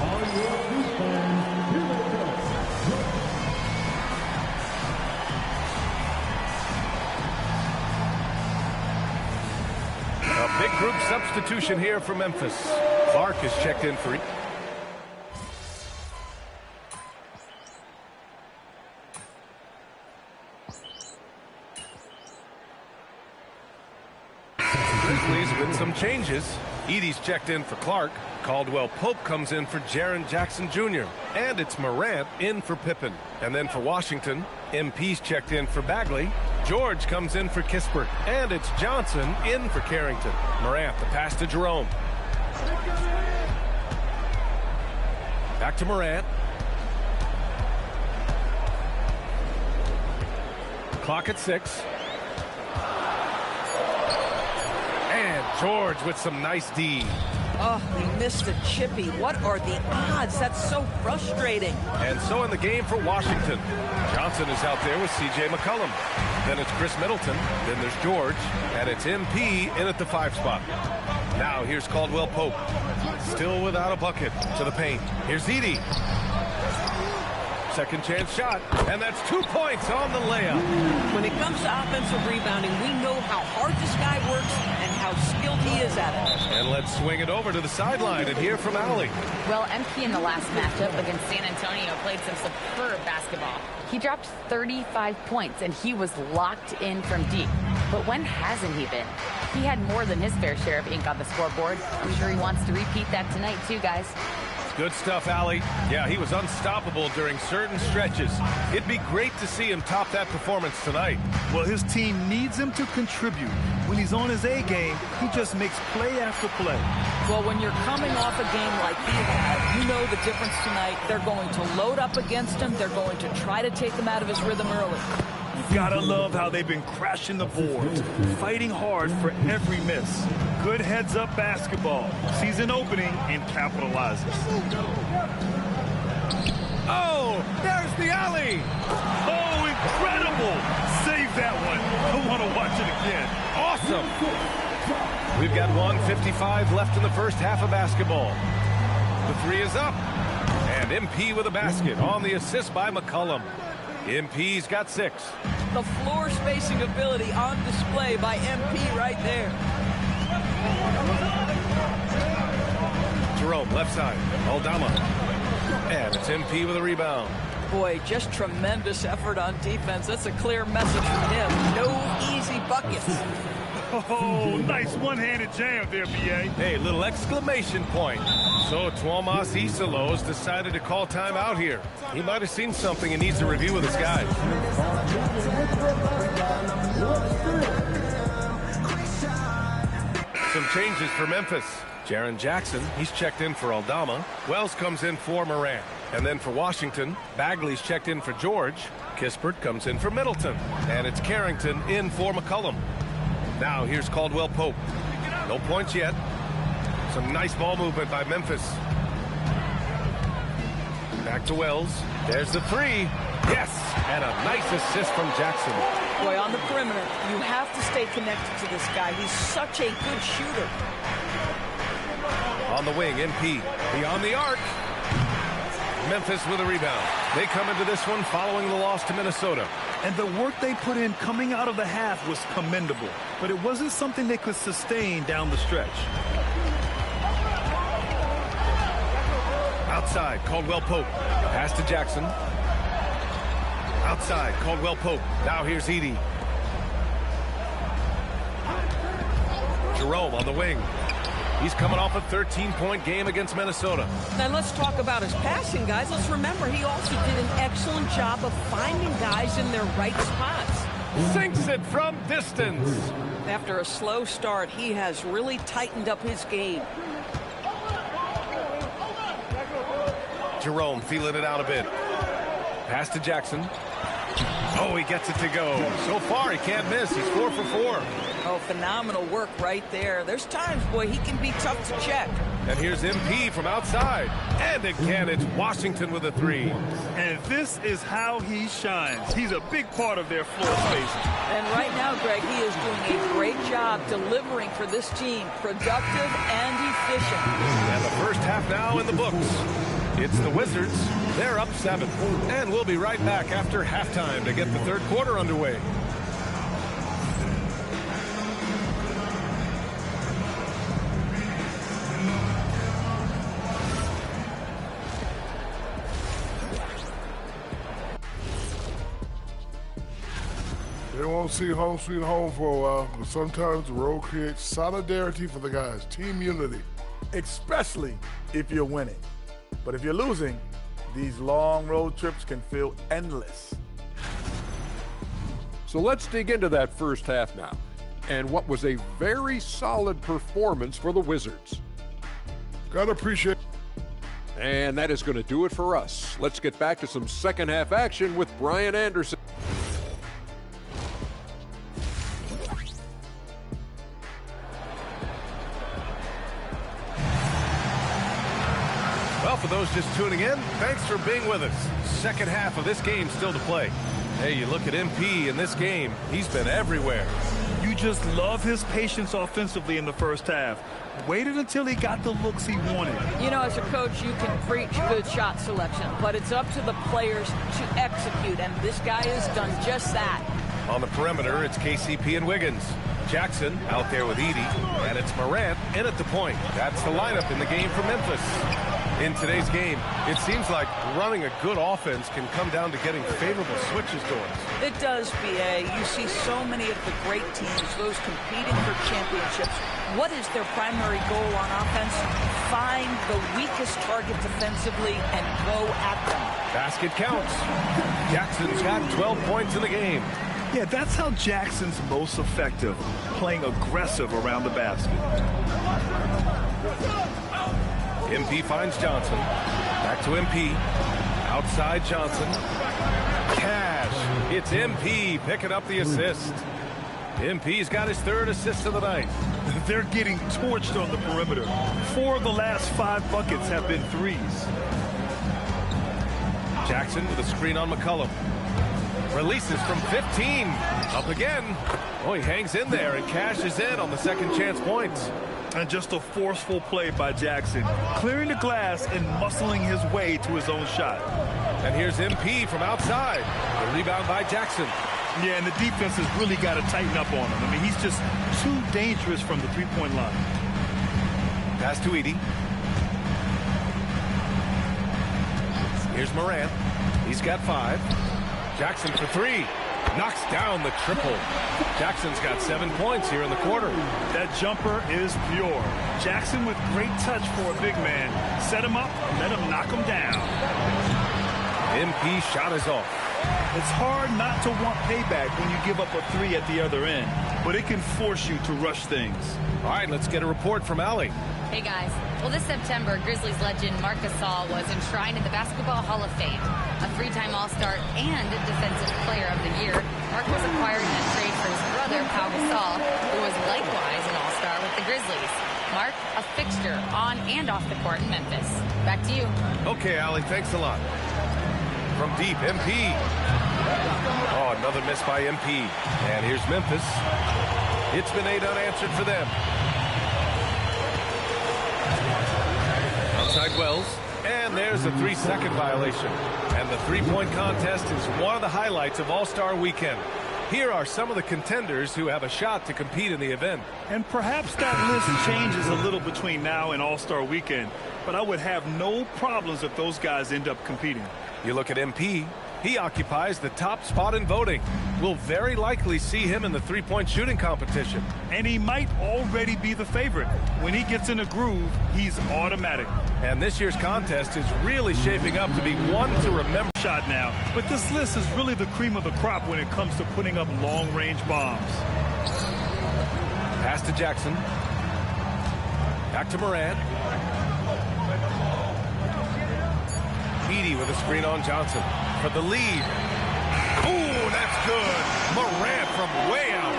A big group substitution here for Memphis. Clark is checked in for... Grizzlies with some changes. Edey's checked in for Clark. Caldwell Pope comes in for Jaren Jackson Jr. And it's Morant in for Pippen. And then for Washington, MP's checked in for Bagley. George comes in for Kispert. And it's Johnson in for Carrington. Morant, the pass to Jerome. Back to Morant. Clock at 6. And George with some nice D. Oh, he missed the chippy. What are the odds? That's so frustrating. And so in the game for Washington, Johnson is out there with C.J. McCollum. Then it's Chris Middleton. Then there's George. And it's MP in at the 5 spot. Now here's Caldwell Pope. Still without a bucket to the paint. Here's Edey. Second chance shot. And that's 2 points on the layup. When it comes to offensive rebounding, we know how hard this guy works and how skilled he is at it. And let's swing it over to the sideline and hear from Allie. Well, MP in the last matchup against San Antonio played some superb basketball. He dropped 35 points, and he was locked in from deep. But when hasn't he been? He had more than his fair share of ink on the scoreboard. I'm sure he wants to repeat that tonight, too, guys. Good stuff, Allie. Yeah, he was unstoppable during certain stretches. It'd be great to see him top that performance tonight. Well, his team needs him to contribute. When he's on his A game, he just makes play after play. Well, when you're coming off a game like he had, you know the difference tonight. They're going to load up against him. They're going to try to take him out of his rhythm early. You gotta love how they've been crashing the boards, fighting hard for every miss. Good heads-up basketball. Sees an opening and capitalizes. Oh, there's the alley. Oh, incredible. Save that one. I want to watch it again. Awesome. We've got 1:55 left in the first half of basketball. The 3 is up. And MP with a basket on the assist by McCollum. MP's got 6. The floor spacing ability on display by MP right there. Jerome, left side. Aldama. And it's MP with a rebound. Boy, just tremendous effort on defense. That's a clear message from him. No easy buckets. Oh, nice one-handed jam there, B.A. Hey, little exclamation point. So Tuomas Isalos decided to call timeout here. He might have seen something and needs a review with his guys. Some changes for Memphis. Jaren Jackson, he's checked in for Aldama. Wells comes in for Moran. And then for Washington, Bagley's checked in for George. Kispert comes in for Middleton. And it's Carrington in for McCollum. Now here's Caldwell Pope. No points yet. Some nice ball movement by Memphis. Back to Wells. There's the 3. Yes! And a nice assist from Jackson. Boy, on the perimeter, you have to stay connected to this guy. He's such a good shooter. On the wing, MP. Beyond the arc. Memphis with a rebound. They come into this one following the loss to Minnesota. And the work they put in coming out of the half was commendable. But it wasn't something they could sustain down the stretch. Outside, Caldwell Pope. Pass to Jackson. Outside, Caldwell Pope. Now here's Edey. Jerome on the wing. He's coming off a 13-point game against Minnesota. And let's talk about his passing, guys. Let's remember he also did an excellent job of finding guys in their right spots. Sinks it from distance. After a slow start, he has really tightened up his game. Jerome feeling it out a bit. Pass to Jackson. Oh, he gets it to go. So far, he can't miss. He's 4 for 4. Oh, phenomenal work right there. There's times, boy, he can be tough to check. And here's MP from outside. And again, it's Washington with a 3. And this is how he shines. He's a big part of their floor spacing. And right now, Greg, he is doing a great job delivering for this team. Productive and efficient. And the first half now in the books. It's the Wizards. They're up 7. And we'll be right back after halftime to get the third quarter underway. They won't see home sweet home for a while, but sometimes the road creates solidarity for the guys, team unity. Especially if you're winning. But if you're losing, these long road trips can feel endless. So let's dig into that first half now, and what was a very solid performance for the Wizards. Gotta appreciate. And that is going to do it for us. Let's get back to some second half action with Brian Anderson. for those just tuning in, thanks for being with us. Second half of this game still to play. Hey, you look at MP in this game, he's been everywhere. You just love his patience offensively in the first half. Waited until he got the looks he wanted. You know, as a coach, you can preach good shot selection, but it's up to the players to execute, and this guy has done just that. On the perimeter, it's KCP and Wiggins. Jackson out there with Edey, and it's Morant in at the point. That's the lineup in the game for Memphis. In today's game, it seems like running a good offense can come down to getting favorable switches doors. It does, B.A. You see so many of the great teams, those competing for championships. What is their primary goal on offense? Find the weakest target defensively and go at them. Basket counts. Jackson's got 12 points in the game. Yeah, that's how Jackson's most effective, playing aggressive around the basket. MP finds Johnson. Back to MP. Outside Johnson. Cash. It's MP picking up the assist. MP's got his third assist of the night. They're getting torched on the perimeter. 4 of the last 5 buckets have been threes. Jackson with a screen on McCollum. Releases from 15. Up again. Oh, he hangs in there and cashes in on the second chance points. And just a forceful play by Jackson, clearing the glass and muscling his way to his own shot. And here's MP from outside. The rebound by Jackson. Yeah, and the defense has really got to tighten up on him. I mean, he's just too dangerous from the three-point line. Pass to Edey. Here's Morant. He's got 5. Jackson for 3. Knocks down the triple. Jackson's got 7 points here in the quarter. That jumper is pure. Jackson with great touch for a big man. Set him up, let him knock him down. MP shot is off. It's hard not to want payback when you give up a 3 at the other end, but it can force you to rush things. All right, let's get a report from Allie. Hey guys, well this September, Grizzlies legend Marc Gasol was enshrined in the Basketball Hall of Fame. A 3-time All-Star and Defensive Player of the Year, Marc was acquired in a trade for his brother, Pau Gasol, who was likewise an All-Star with the Grizzlies. Marc, a fixture on and off the court in Memphis. Back to you. Okay, Allie, thanks a lot. From deep, MP. Oh, another miss by MP. And here's Memphis. It's been 8 unanswered for them. Outside Wells. And there's a 3-second violation. And the three-point contest is one of the highlights of All-Star Weekend. Here are some of the contenders who have a shot to compete in the event. And perhaps that list changes a little between now and All-Star Weekend, but I would have no problems if those guys end up competing. You look at MP, he occupies the top spot in voting. We'll very likely see him in the three-point shooting competition. And he might already be the favorite. When he gets in a groove, he's automatic. And this year's contest is really shaping up to be one to remember. Shot now, but this list is really the cream of the crop when it comes to putting up long-range bombs. Pass to Jackson. Back to Morant. Edey with a screen on Johnson for the lead. Ooh, that's good. Morant from way out.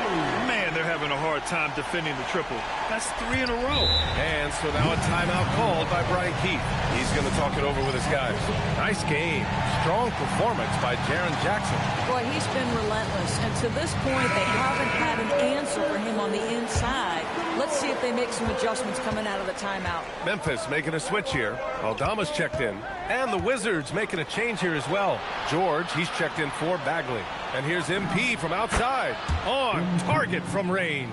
Man, they're having a hard time defending the triple. That's 3 in a row. And so now a timeout called by Brian Keith. He's going to talk it over with his guys. Nice game. Strong performance by Jaren Jackson. Boy, he's been relentless. And to this point, they haven't had an answer for him on the inside. Let's see if they make some adjustments coming out of the timeout. Memphis making a switch here. Aldama's checked in. And the Wizards making a change here as well. George, he's checked in for Bagley. And here's MP from outside. On target from range.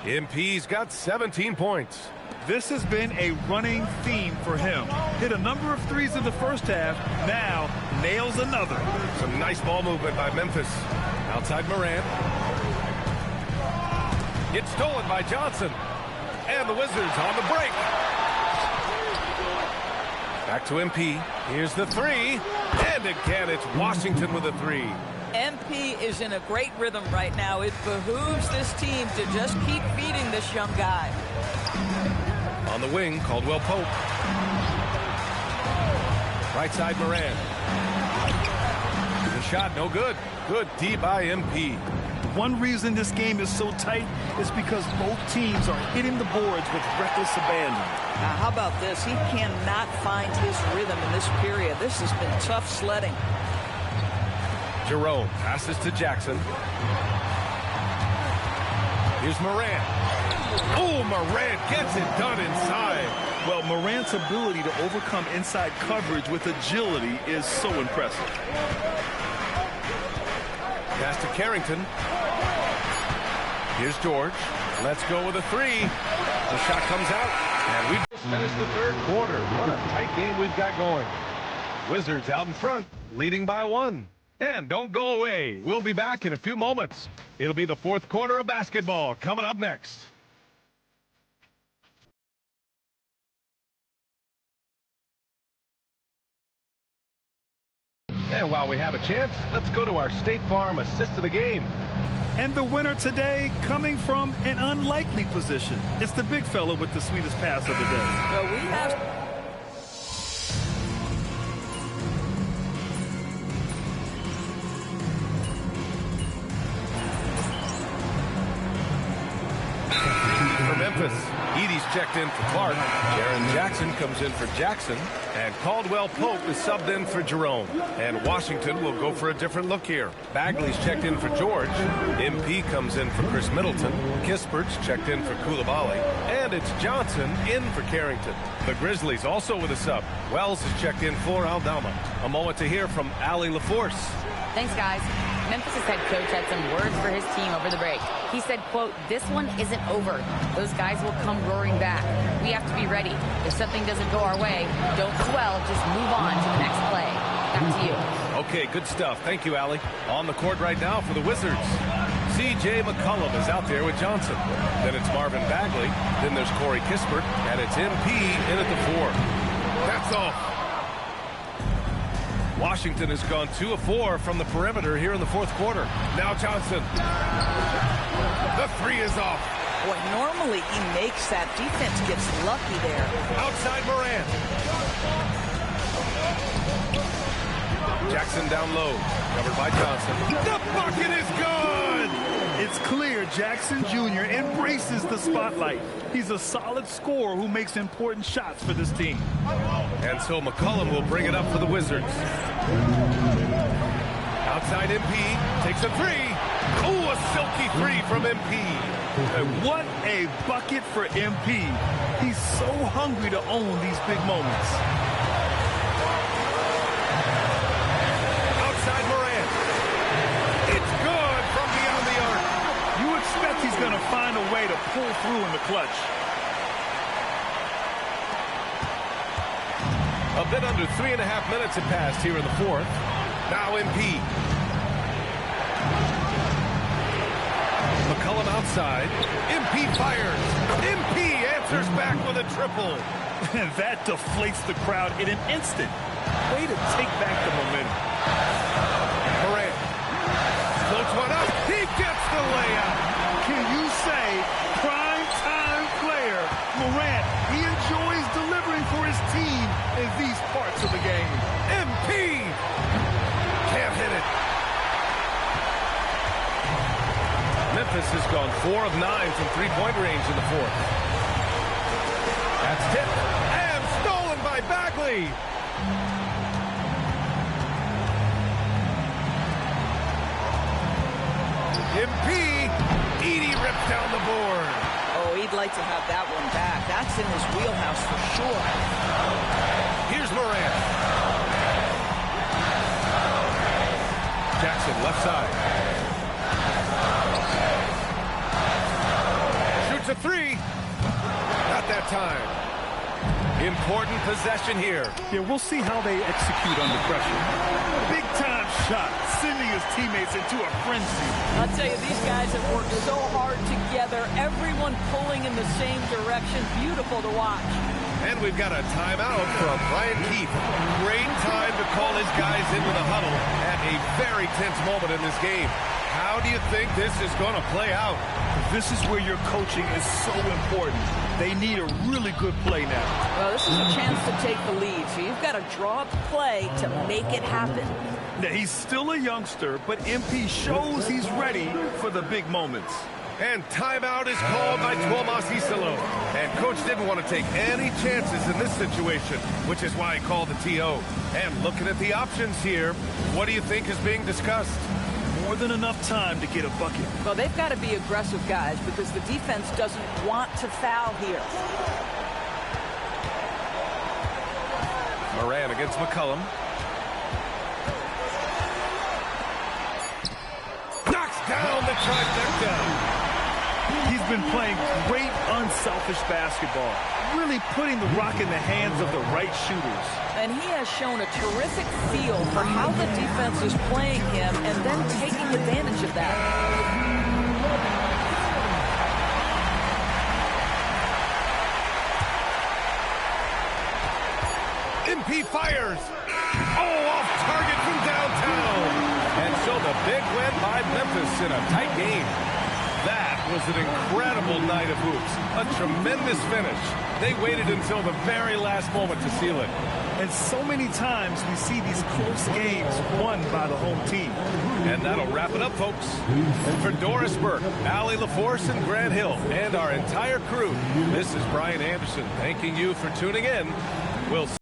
MP's got 17 points. This has been a running theme for him. Hit a number of threes in the first half. Now nails another. Some nice ball movement by Memphis. Outside Morant. It's stolen by Johnson. And the Wizards on the break. Back to MP. Here's the 3. And again, it's Washington with a 3. MP is in a great rhythm right now. It behooves this team to just keep feeding this young guy. On the wing, Caldwell Pope. Right side, Morant. The shot, no good. Good D by MP. One reason this game is so tight is because both teams are hitting the boards with reckless abandon. Now, how about this? He cannot find his rhythm in this period. This has been tough sledding. Jerome passes to Jackson. Here's Morant. Oh, Morant gets it done inside. Well, Morant's ability to overcome inside coverage with agility is so impressive. Pass to Carrington. Here's George. Let's go with a three. The shot comes out, and we finished the third quarter. What a tight game we've got going. Wizards out in front, leading by 1. And don't go away. We'll be back in a few moments. It'll be the fourth quarter of basketball coming up next. And while we have a chance, let's go to our State Farm assist of the game. And the winner today coming from an unlikely position. It's the big fella with the sweetest pass of the day. Well, we have... For Memphis, Edey's checked in for Clark. Jaren Jackson comes in for Jackson. And Caldwell Pope is subbed in for Jerome. And Washington will go for a different look here. Bagley's checked in for George. MP comes in for Chris Middleton. Kispert's checked in for Coulibaly. And it's Johnson in for Carrington. The Grizzlies also with a sub. Wells is checked in for Aldama. A moment to hear from Allie LaForce. Thanks, guys. Memphis' head coach had some words for his team over the break. He said, quote, "This one isn't over. Those guys will come roaring back. We have to be ready. If something doesn't go our way, don't dwell. Just move on to the next play." Back to you. Okay, good stuff. Thank you, Allie. On the court right now for the Wizards. C.J. McCollum is out there with Johnson. Then it's Marvin Bagley. Then there's Corey Kispert. And it's MP in at the 4. That's all. Washington has gone 2 of 4 from the perimeter here in the fourth quarter. Now Johnson. The 3 is off. Boy, normally he makes that. Defense gets lucky there. Outside Morant. Jackson down low. Covered by Johnson. The bucket is good! It's clear Jackson Jr. embraces the spotlight. He's a solid scorer who makes important shots for this team. And so McCollum will bring it up for the Wizards. Outside MP. Takes a 3. Oh, a silky 3 from MP. And what a bucket for MP. He's so hungry to own these big moments. Outside Morant. It's good from beyond the arc. You expect he's going to find a way to pull through in the clutch. A bit under 3.5 minutes have passed here in the fourth. Now MP. McCollum outside. MP fires. MP answers back with a triple. And that deflates the crowd in an instant. Way to take back the momentum. Morant. Floats one up. He gets the layup. Can you say prime time player Morant? He enjoys delivering for his team in these parts of the game. MP can't hit it. Memphis has gone 4 of 9 from three-point range in the fourth. That's tipped and stolen by Bagley. MP, Edey rips down the board. Oh, he'd like to have that one back. That's in his wheelhouse for sure. Here's Morant. Jackson left side. Shoots a 3. Not that time. Important possession here. Yeah, we'll see how they execute under pressure. Big time shot, sending his teammates into a frenzy. I'll tell you, these guys have worked so hard together. Everyone pulling in the same direction. Beautiful to watch. And we've got a timeout from Brian Keefe. Great time to call his guys into the huddle at a very tense moment in this game. How do you think this is going to play out? This is where your coaching is so important. They need a really good play now. Well, this is a chance to take the lead, so you've got to draw up a play to make it happen. Now, he's still a youngster, but MP shows he's ready for the big moments. And timeout is called by Tuomas Isalo. And coach didn't want to take any chances in this situation, which is why he called the TO. And looking at the options here, what do you think is being discussed? More than enough time to get a bucket. Well, they've got to be aggressive, guys, because the defense doesn't want to foul here. Moran against McCollum. Knocks down the trifecta. He's been playing great, unselfish basketball, really putting the rock in the hands of the right shooters. And he has shown a terrific feel for how the defense is playing him and then taking advantage of that. MP fires. Oh, off target from downtown. And so the big win by Memphis in a tight game. That was an incredible night of hoops. A tremendous finish. They waited until the very last moment to seal it. And so many times we see these close games won by the home team. And that'll wrap it up, folks. For Doris Burke, Allie LaForce, and Grant Hill, and our entire crew, this is Brian Anderson thanking you for tuning in. We'll see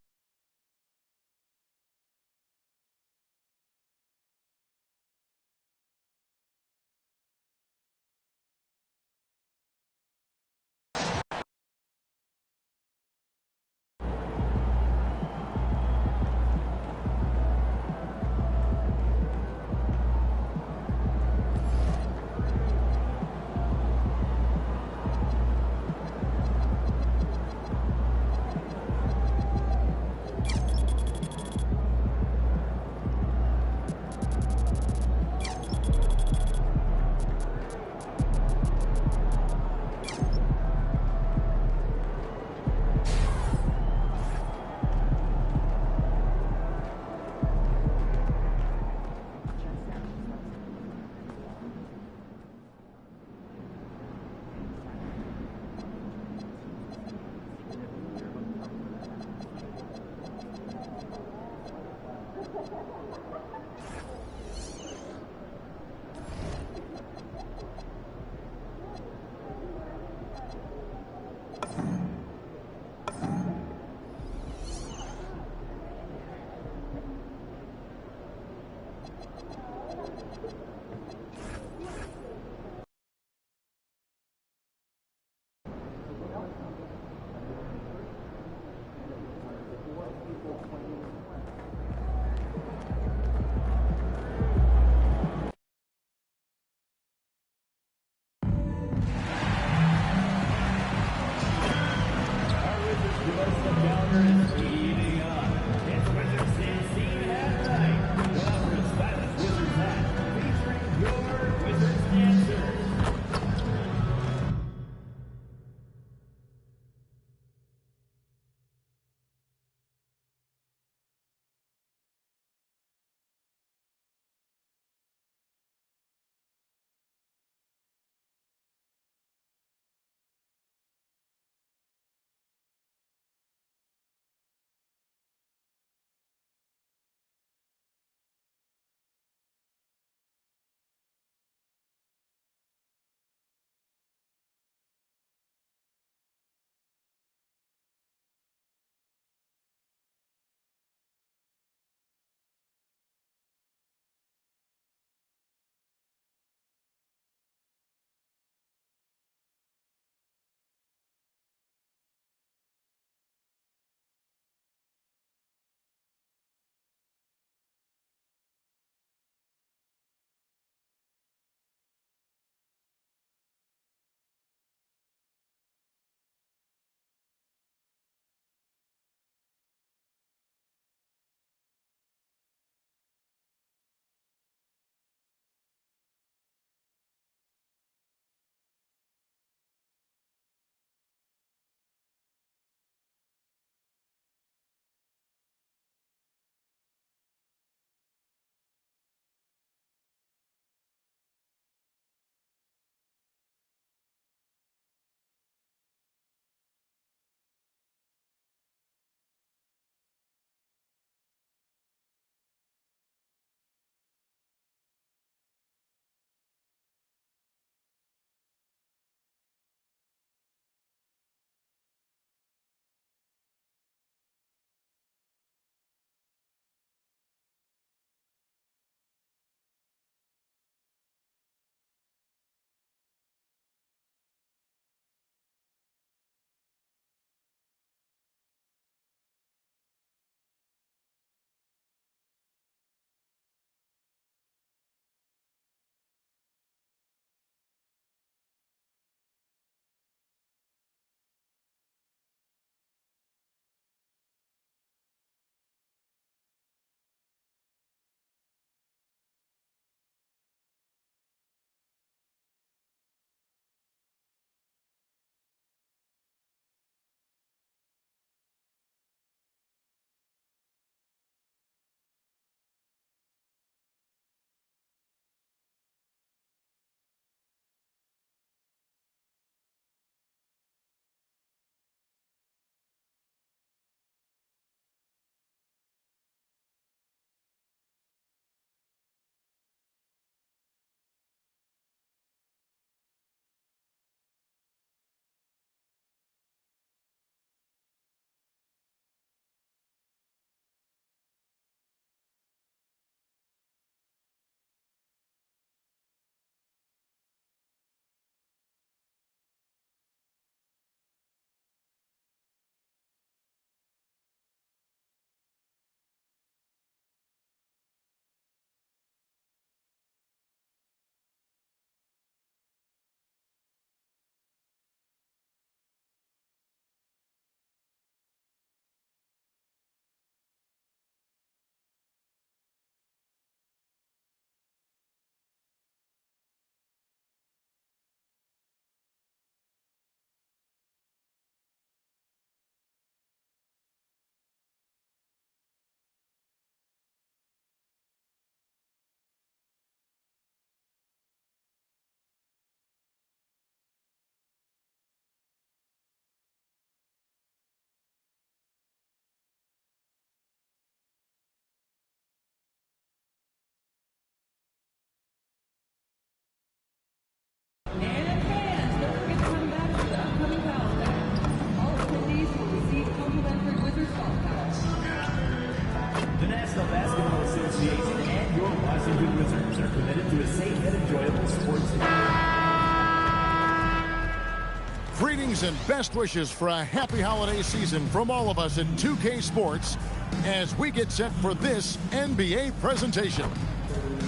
Greetings and best wishes for a happy holiday season from all of us at 2K Sports as we get set for this NBA presentation.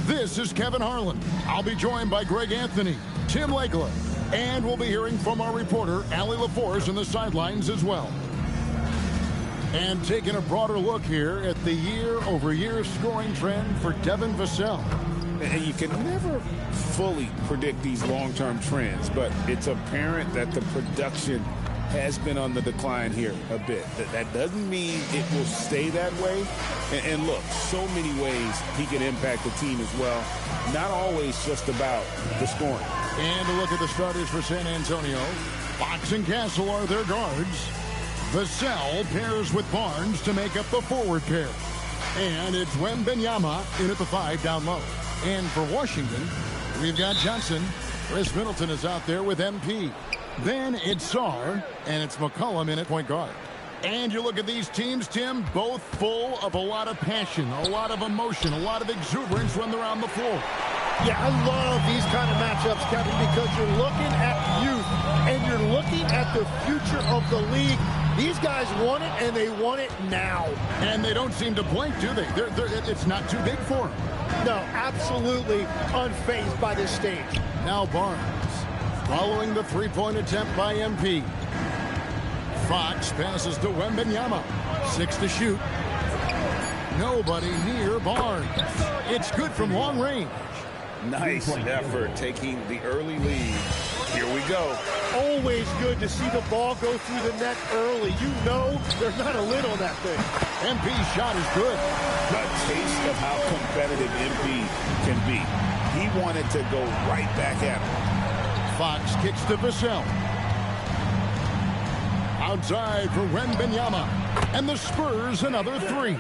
This is Kevin Harlan. I'll be joined by Greg Anthony, Tim Legler, and we'll be hearing from our reporter, Allie LaForce, on the sidelines as well. And taking a broader look here at the year-over-year scoring trend for Devin Vassell. And you can never fully predict these long-term trends, but it's apparent that the production has been on the decline here a bit. That doesn't mean it will stay that way. And look, so many ways he can impact the team as well. Not always just about the scoring. And a look at the starters for San Antonio. Fox and Castle are their guards. Vassell pairs with Barnes to make up the forward pair. And it's Wembanyama in at the 5 down low. And for Washington, we've got Johnson. Chris Middleton is out there with MP. Then it's Sarr, and it's McCollum in at point guard. And you look at these teams, Tim, both full of a lot of passion, a lot of emotion, a lot of exuberance when they're on the floor. Yeah, I love these kind of matchups, Kevin, because you're looking at youth, and you're looking at the future of the league. These guys want it, and they want it now. And they don't seem to blink, do they? It's not too big for them. No, absolutely unfazed by this stage. Now Barnes, following the three-point attempt by MP. Fox passes to Wembanyama. 6 to shoot. Nobody near Barnes. It's good from long range. Nice effort taking the early lead. Here we go. Always good to see the ball go through the net early. You know there's not a lid on that thing. MP's shot is good. A taste of how competitive MP can be. He wanted to go right back at him. Fox kicks to Vassell. Outside for Wembanyama. And the Spurs another 3.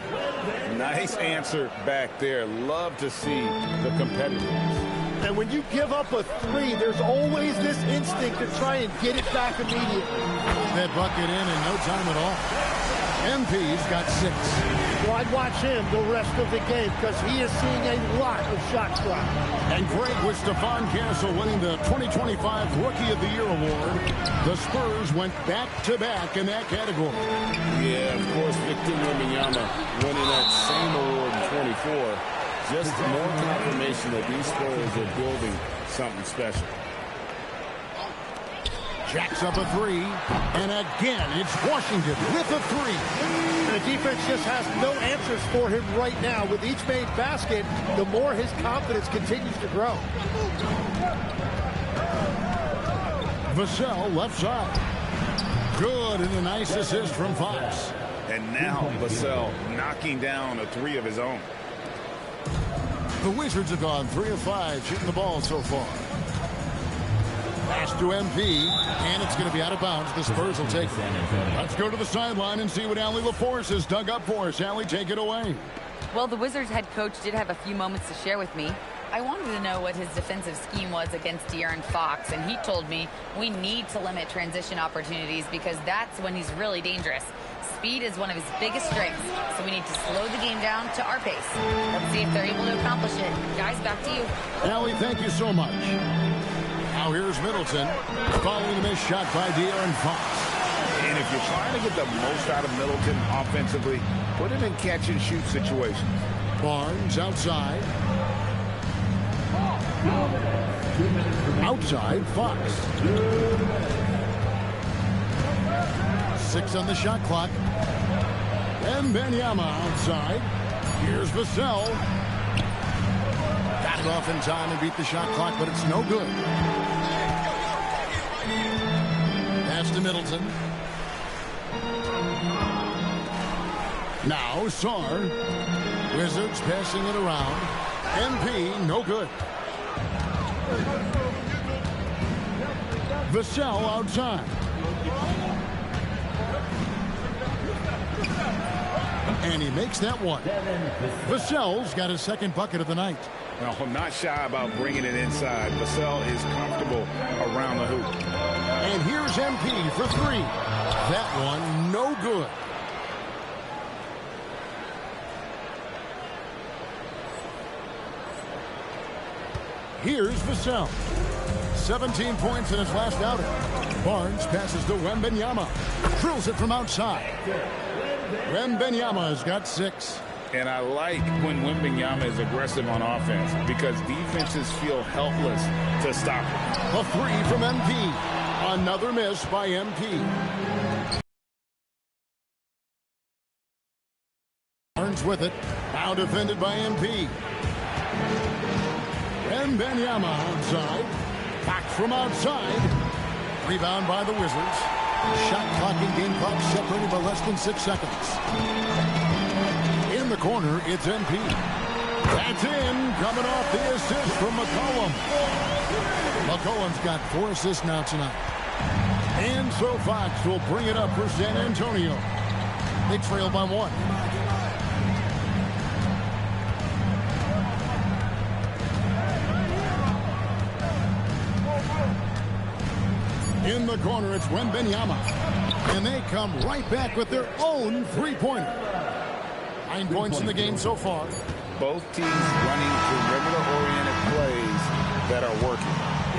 Nice answer back there. Love to see the competitiveness. And when you give up a 3, there's always this instinct to try and get it back immediately. That bucket in no time at all. MP's got 6. Well, I'd watch him the rest of the game because he is seeing a lot of shot clock. And Greg, with Stephon Castle winning the 2025 Rookie of the Year award, the Spurs went back-to-back in that category. Yeah, of course, Victor Wembanyama winning that same award in 24. Just more confirmation that these Spurs are building something special. Jacks up a 3, and again it's Washington with a 3. The defense just has no answers for him right now. With each made basket, the more his confidence continues to grow. Vassell left side. Good, and a nice assist from Fox. And now Vassell knocking down a 3 of his own. The Wizards have gone 3 of 5 shooting the ball so far. Pass to MP, and it's going to be out of bounds. The Spurs will take it. Let's go to the sideline and see what Allie LaForce has dug up for us. Allie, take it away. Well, the Wizards head coach did have a few moments to share with me. I wanted to know what his defensive scheme was against De'Aaron Fox, and he told me we need to limit transition opportunities because that's when he's really dangerous. Speed is one of his biggest strengths, so we need to slow the game down to our pace. Let's see if they're able to accomplish it. Guys, back to you. Allie, thank you so much. Now here's Middleton, following the missed shot by De'Aaron Fox. And if you're trying to get the most out of Middleton offensively, put him in catch-and-shoot situations. Barnes outside. Outside, Fox. 6 on the shot clock. Wembanyama outside. Here's Vassell. Got it off in time and beat the shot clock, but it's no good. Pass to Middleton. Now Sarr. Wizards passing it around. MP, no good. Vassell outside. And he makes that one. Vassell's got his second bucket of the night. No, I'm not shy about bringing it inside. Vassell is comfortable around the hoop. And here's MP for 3. That one, no good. Here's Vassell. 17 points in his last outing. Barnes passes to Wembanyama. Drills it from outside. Wembanyama has got 6. And I like when Wembanyama is aggressive on offense because defenses feel helpless to stop him. A 3 from MP. Another miss by MP. Barnes with it. Now defended by MP. Wembanyama outside. Back from outside. Rebound by the Wizards. Shot clock and game clock separated by less than 6 seconds. In the corner, it's MP. That's in. Coming off the assist from McCollum. McCollum's got 4 assists now tonight. And so Fox will bring it up for San Antonio. They trail by 1. In the corner, it's Wembanyama. And they come right back with their own three-pointer. 9 points in the game so far. Both teams running perimeter-oriented plays that are working.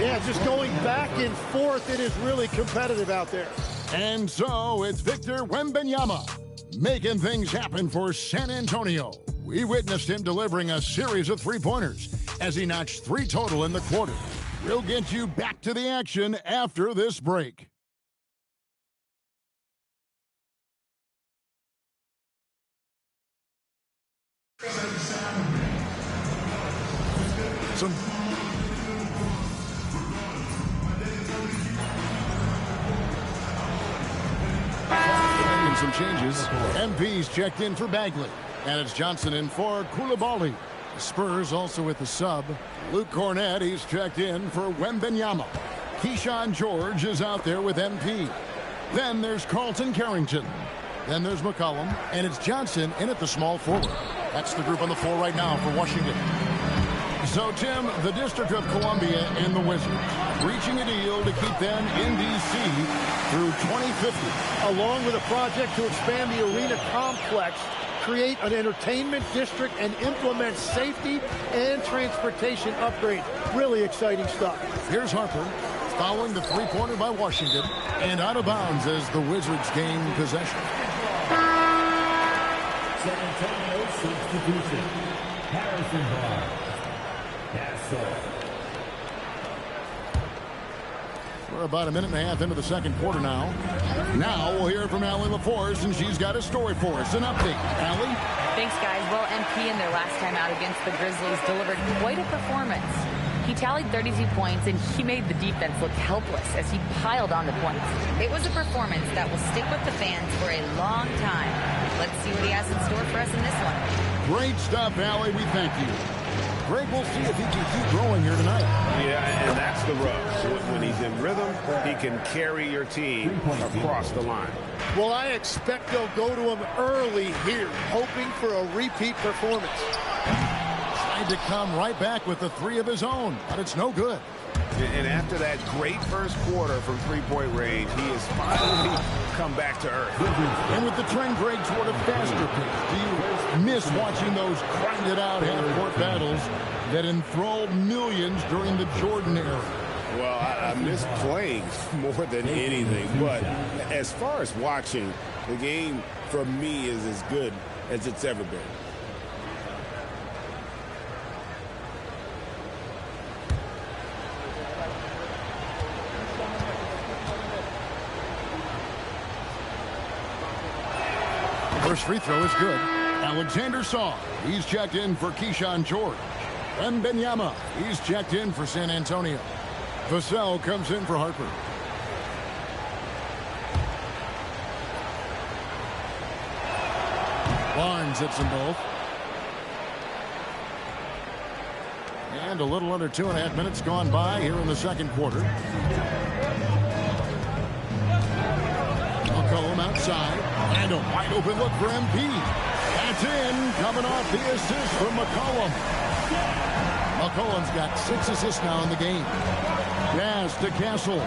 Yeah, just going back and forth. It is really competitive out there. And so it's Victor Wembanyama making things happen for San Antonio. We witnessed him delivering a series of three-pointers as he notched 3 total in the quarter. We'll get you back to the action after this break. Some changes. MP's checked in for Bagley. And it's Johnson in for Coulibaly. The Spurs also with the sub. Luke Cornett, he's checked in for Wembanyama. Keyshawn George is out there with MP. Then there's Carlton Carrington. Then there's McCollum. And it's Johnson in at the small forward. That's the group on the floor right now for Washington. So, Tim, the District of Columbia and the Wizards reaching a deal to keep them in D.C. through 2050. Along with a project to expand the arena complex, create an entertainment district, and implement safety and transportation upgrades. Really exciting stuff. Here's Harper following the three-pointer by Washington and out of bounds as the Wizards gain possession. San Antonio substitution. Harrison Barnes. We're about a minute and a half into the second quarter now. Now we'll hear from Allie LaForce, and she's got a story for us. An update. Allie? Thanks, guys. Well, MP in their last time out against the Grizzlies delivered quite a performance. He tallied 32 points, and he made the defense look helpless as he piled on the points. It was a performance that will stick with the fans for a long time. Let's see what he has in store for us in this one. Great stuff, Allie. We thank you. Greg, we'll see if he can keep growing here tonight. Yeah, and that's the rub. So when he's in rhythm, he can carry your team across the line. Well, I expect they'll go to him early here, hoping for a repeat performance. Tried to come right back with the 3 of his own, but it's no good. And after that great first quarter from three-point range, he has finally come back to earth. And with the trend break toward a faster pace, do you miss watching those grinded-out half-court battles that enthralled millions during the Jordan era? Well, I miss playing more than anything. But as far as watching, the game for me is as good as it's ever been. First free throw is good. Alexander Saw, he's checked in for Keyshawn George. Wembanyama, he's checked in for San Antonio. Vassell comes in for Harper. Barnes hits them both. And a little under 2.5 minutes gone by here in the second quarter. McCollum outside. And a wide open look for MP. That's in. Coming off the assist from McCollum. McCollum's got 6 assists now in the game. Pass to Castle.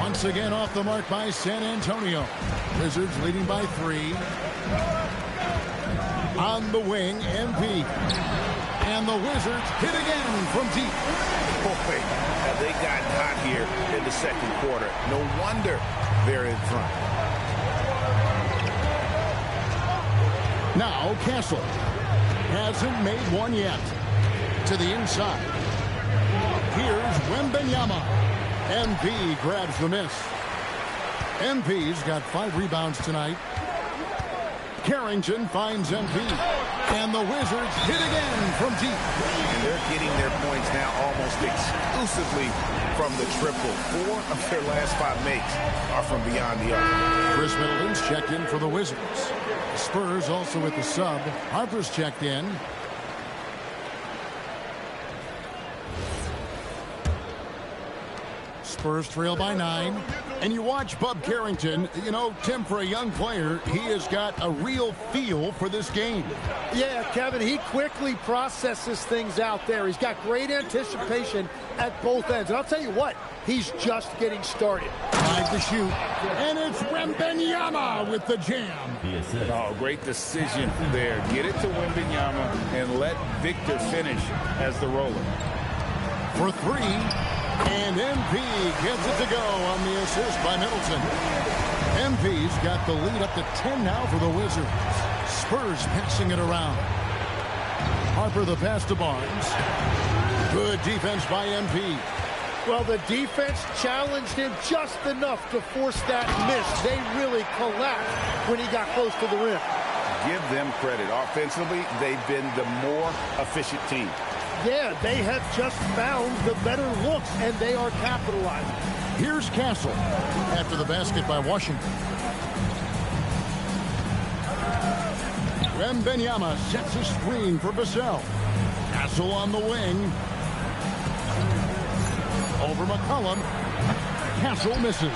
Once again off the mark by San Antonio. Wizards leading by 3. On the wing, MP. And the Wizards hit again from deep. Boy, have they gotten hot here in the second quarter. No wonder they're in front. Now Castle hasn't made one yet. To the inside. Here's Wembanyama. MP grabs the miss. MP's got 5 rebounds tonight. Carrington finds MP. And the Wizards hit again from deep. And they're getting their points now almost exclusively from the triple. 4 of their last 5 makes are from beyond the arc. Chris Middleton's checked in for the Wizards. Spurs also with the sub. Harper's checked in. Spurs trail by 9. And you watch Bub Carrington. You know, Tim, for a young player, he has got a real feel for this game. Yeah, Kevin, he quickly processes things out there. He's got great anticipation at both ends. And I'll tell you what, he's just getting started. 5 to shoot. And it's Wembanyama with the jam. Oh, great decision there. Get it to Wembanyama and let Victor finish as the roller. For 3. And MP gets it to go on the assist by Middleton. MP's got the lead up to 10 now for the Wizards. Spurs passing it around. Harper the pass to Barnes. Good defense by MP. Well, the defense challenged him just enough to force that miss. They really collapsed when he got close to the rim. Give them credit. Offensively, they've been the more efficient team. Yeah, they have just found the better looks, and they are capitalizing. Here's Castle after the basket by Washington. Wembanyama sets a screen for Vassell. Castle on the wing. Over McCollum. Castle misses.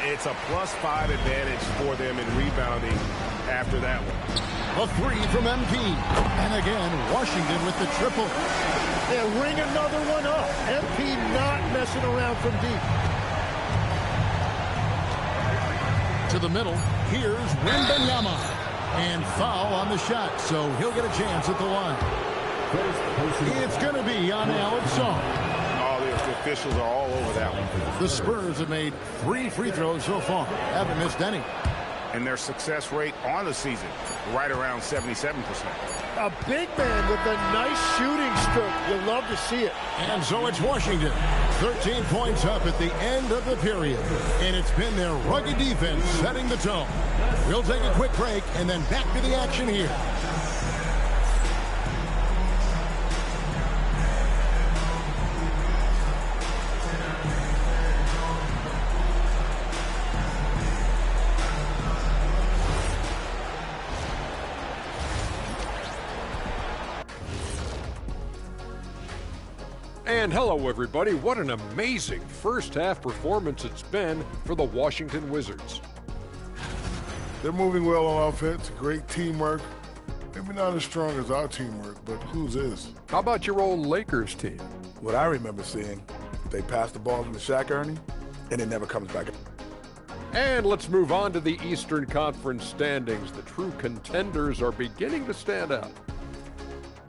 It's a +5 advantage for them in rebounding after that one. A 3 from MP. And again, Washington with the triple. Yeah, ring another one up. MP not messing around from deep. To the middle. Here's Wembanyama. And foul on the shot, so he'll get a chance at the line. It's going to be on Alex Song. Oh, the officials are all over that one. The Spurs have made 3 free throws so far. Haven't missed any. And their success rate on the season, right around 77%. A big man with a nice shooting stroke. You'll love to see it. And so it's Washington. 13 points up at the end of the period. And it's been their rugged defense setting the tone. We'll take a quick break and then back to the action here. And hello, everybody. What an amazing first-half performance it's been for the Washington Wizards. They're moving well on offense. Great teamwork. Maybe not as strong as our teamwork, but whose is? How about your old Lakers team? What I remember seeing, they pass the ball to Shaq Ernie, and it never comes back. And let's move on to the Eastern Conference standings. The true contenders are beginning to stand out.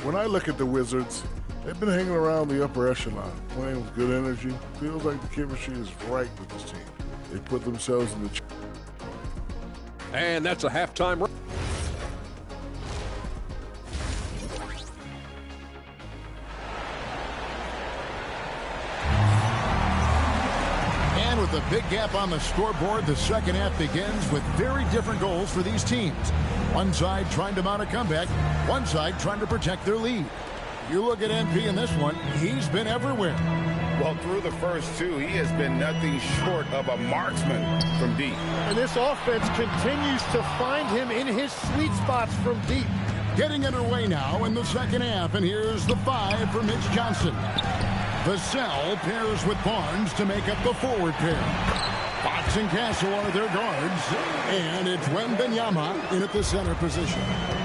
When I look at the Wizards, they've been hanging around the upper echelon, playing with good energy. Feels like the chemistry is right with this team. They put themselves in the... And that's a halftime. And with a big gap on the scoreboard, the second half begins with very different goals for these teams. One side trying to mount a comeback, one side trying to protect their lead. You look at MP in this one, he's been everywhere. Well, through the first 2, he has been nothing short of a marksman from deep. And this offense continues to find him in his sweet spots from deep. Getting underway now in the second half, and here's the 5 for Mitch Johnson. Vassell pairs with Barnes to make up the forward pair. Fox and Castle are their guards, and it's Wembanyama in at the center position.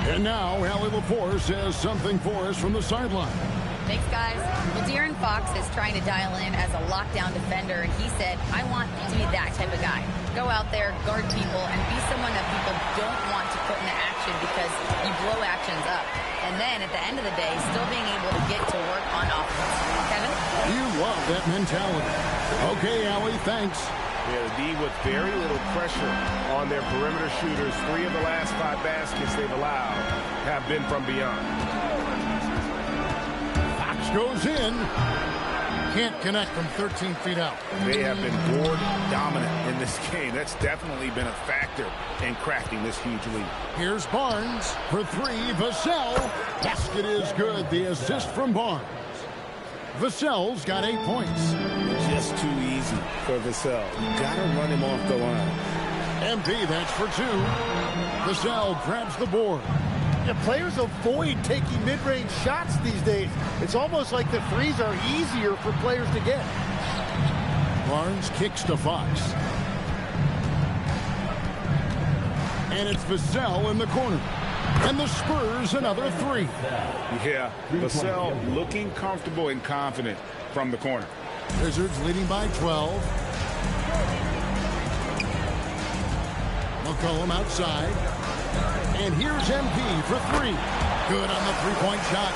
And now Allie LaForce has something for us from the sideline. Thanks, guys. Well, De'Aaron Fox is trying to dial in as a lockdown defender, and he said, I want to be that type of guy. Go out there, guard people, and be someone that people don't want to put into action because you blow actions up. And then at the end of the day, still being able to get to work on offense. Kevin? You love that mentality. Okay, Allie, thanks. Yeah, the D with very little pressure on their perimeter shooters. 3 of the last 5 baskets they've allowed have been from beyond. Fox goes in. Can't connect from 13 feet out. They have been board dominant in this game. That's definitely been a factor in crafting this huge lead. Here's Barnes for 3. Vassell. Basket is good. The assist from Barnes. Vassell's got 8 points. Just too easy for Vassell. You got to run him off the line. MP, that's for 2. Vassell grabs the board. Yeah, players avoid taking mid-range shots these days. It's almost like the threes are easier for players to get. Barnes kicks to Fox. And it's Vassell in the corner. And the Spurs another 3. Yeah, Vassell looking comfortable and confident from the corner. Wizards leading by 12. McCollum outside. And here's MP for 3. Good on the three-point shot.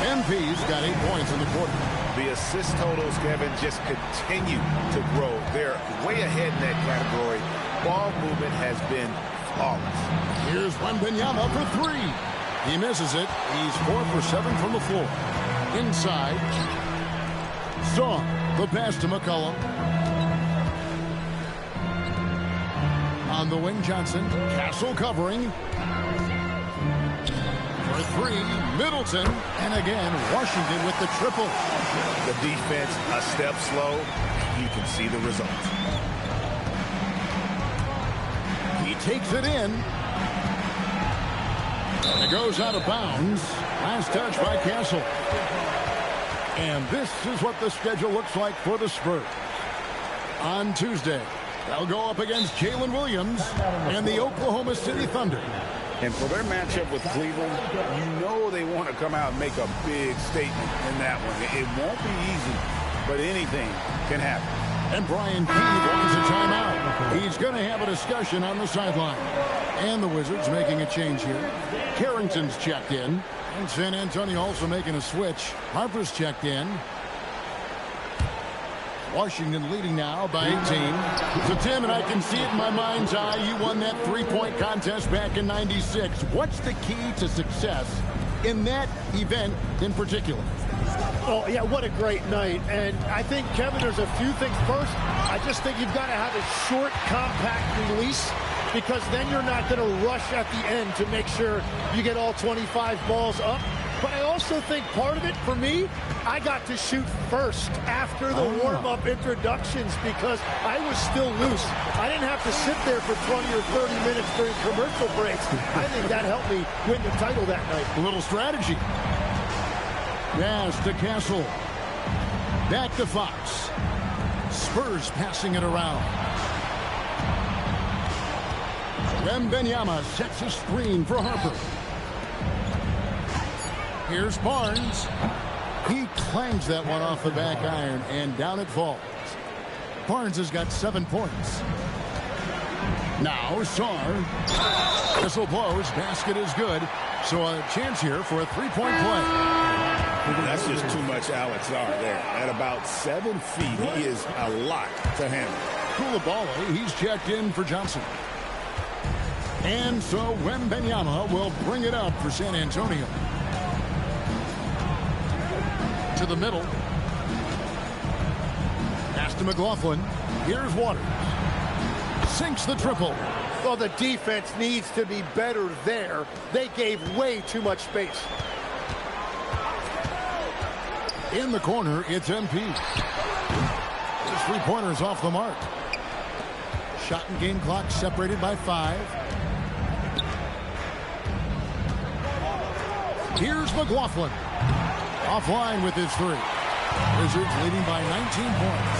MP's got 8 points in the quarter. The assist totals, Kevin, just continue to grow. They're way ahead in that category. Ball movement has been flawless. Here's Wembanyama for 3. He misses it. He's 4 for 7 from the floor. Inside. Song. The pass to McCollum. On the wing, Johnson. Castle covering. For 3, Middleton. And again, Washington with the triple. The defense a step slow. You can see the result. He takes it in. And it goes out of bounds. Last touch by Castle. And this is what the schedule looks like for the Spurs. On Tuesday, they'll go up against Jalen Williams and the Oklahoma City Thunder. And for their matchup with Cleveland, you know they want to come out and make a big statement in that one. It won't be easy, but anything can happen. And Brian King wants a timeout. He's going to have a discussion on the sideline. And the Wizards making a change here. Carrington's checked in. And San Antonio also making a switch. Harper's checked in. Washington leading now by 18. So, Tim, and I can see it in my mind's eye, you won that three-point contest back in '96. What's the key to success in that event in particular? Oh, yeah, what a great night. And I think, Kevin, there's a few things. First, I just think you've got to have a short, compact release, because then you're not going to rush at the end to make sure you get all 25 balls up. But I also think part of it, for me, I got to shoot first after the warm-up introductions because I was still loose. I didn't have to sit there for 20 or 30 minutes during commercial breaks. I think that helped me win the title that night. A little strategy. Pass to Castle. Back to Fox. Spurs passing it around. Wembanyama sets a screen for Harper. Here's Barnes. He clangs that one off the back iron, and down it falls. Barnes has got 7 points. Now Sarr. Whistle blows. Basket is good. So a chance here for a three-point play. That's just too much Alex Sarr there. At about 7 feet, he is a lot to handle. Coulibaly, he's checked in for Johnson. And so Wembanyama will bring it up for San Antonio. To the middle. Pass to McLaughlin. Here's Waters. Sinks the triple. Well, the defense needs to be better there. They gave way too much space. In the corner, it's MP. His three-pointer's off the mark. Shot and game clock separated by 5. Here's McLaughlin. Offline with his 3. Wizards leading by 19 points.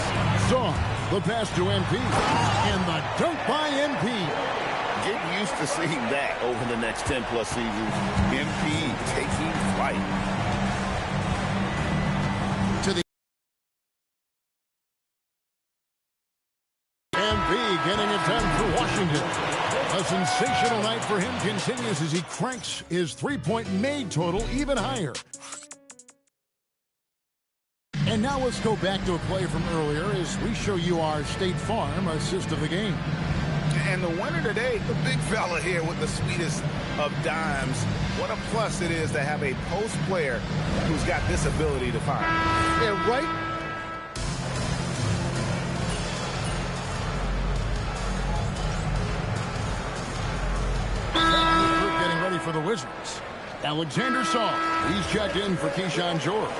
Song, the pass to MP. And the dunk by MP. Get used to seeing that over the next 10-plus seasons. MP taking flight. MB getting it done for Washington. A sensational night for him continues as he cranks his three-point made total even higher. And now let's go back to a play from earlier as we show you our State Farm assist of the game. And the winner today, the big fella here with the sweetest of dimes. What a plus it is to have a post player who's got this ability to find. Yeah, right. Getting ready for the Wizards. Alexander Saw. He's checked in for Keyshawn George.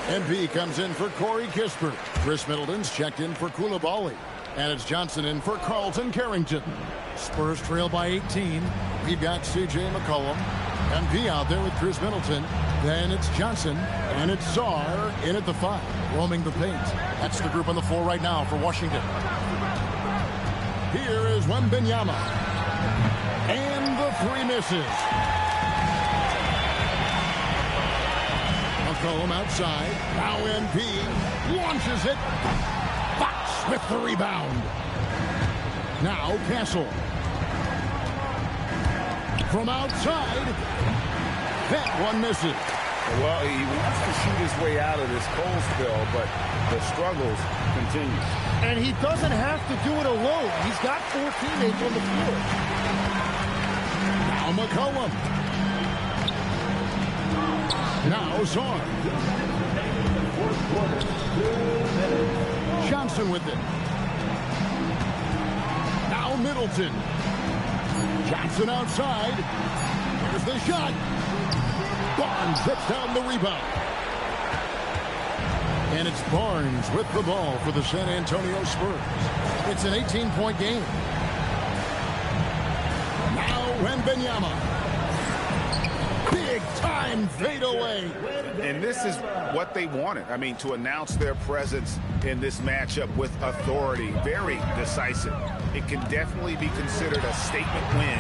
MP comes in for Corey Kispert. Chris Middleton's checked in for Koulibaly. And it's Johnson in for Carlton Carrington. Spurs trail by 18. We've got C.J. McCollum. MP out there with Chris Middleton. Then it's Johnson. And it's Czar in at the 5. Roaming the paint. That's the group on the floor right now for Washington. Here is Wembanyama. And the 3 misses. McCollum outside. Now MP launches it. Fox with the rebound. Now Castle. From outside. That one misses. Well, he wants to shoot his way out of this cold spell, but the struggles continue. And he doesn't have to do it alone. He's got 4 teammates on the floor. Now McCollum. Now Zorn. Johnson with it. Now Middleton. Johnson outside. Here's the shot. Barnes trips down the rebound. And it's Barnes with the ball for the San Antonio Spurs. It's an 18-point game. Now Wembanyama. Big time fadeaway. And this is what they wanted. I mean, to announce their presence in this matchup with authority. Very decisive. It can definitely be considered a statement win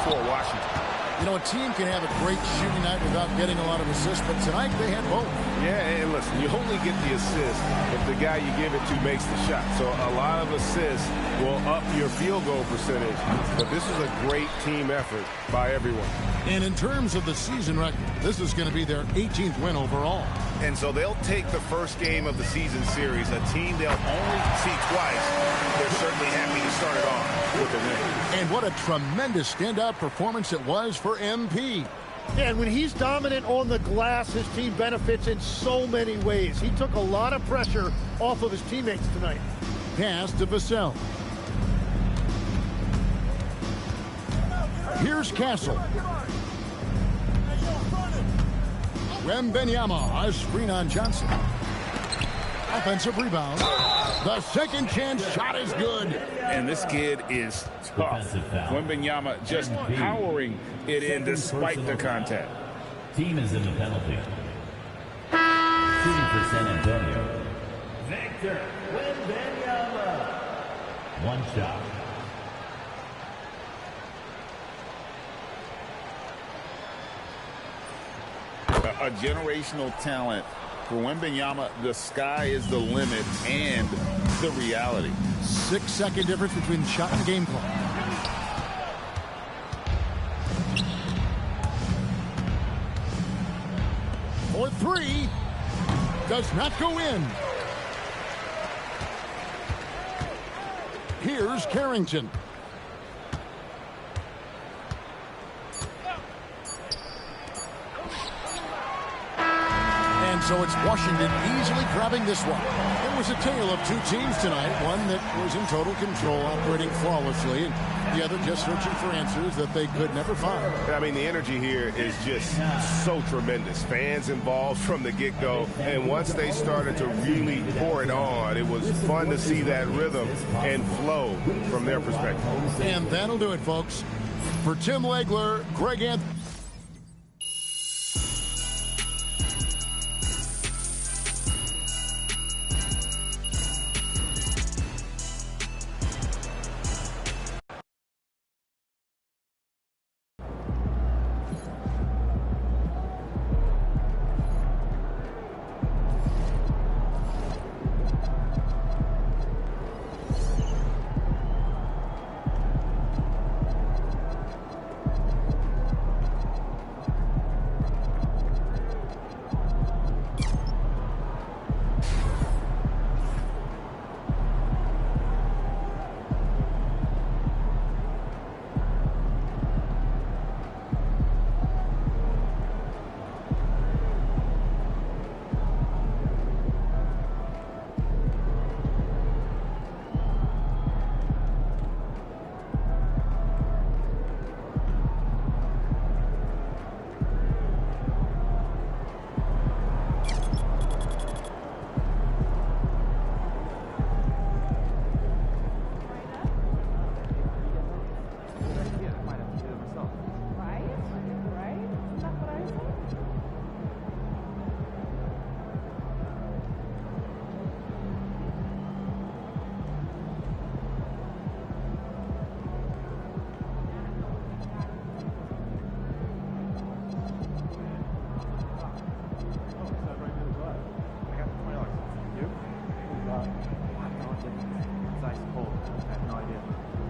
for Washington. You know, a team can have a great shooting night without getting a lot of assists, but tonight they had both. Yeah, and listen, you only get the assist if the guy you give it to makes the shot. So a lot of assists will up your field goal percentage, but this is a great team effort by everyone. And in terms of the season record, this is going to be their 18th win overall. And so they'll take the first game of the season series, a team they'll only see twice. They're certainly happy to start it off with a win. And what a tremendous standout performance it was for MP. Yeah, and when he's dominant on the glass, his team benefits in so many ways. He took a lot of pressure off of his teammates tonight. Pass to Vassell. Here's Castle. Wembanyama, a screen on Johnson. Offensive rebound. The second chance shot is good. And this kid is tough. Wembanyama just powering it in despite the contact. Team is in the penalty. Shooting for San Antonio. Victor Wembanyama. 1 shot. A generational talent. For Wembanyama, the sky is the limit and the reality. 6-second difference between shot and game clock. For 3. Does not go in. Here's Carrington. So it's Washington easily grabbing this one. It was a tale of 2 teams tonight. One that was in total control, operating flawlessly, and the other just searching for answers that they could never find. I mean, the energy here is just so tremendous. Fans involved from the get-go, and once they started to really pour it on, it was fun to see that rhythm and flow from their perspective. And that'll do it, folks. For Tim Legler, Greg Anthony. I have no idea.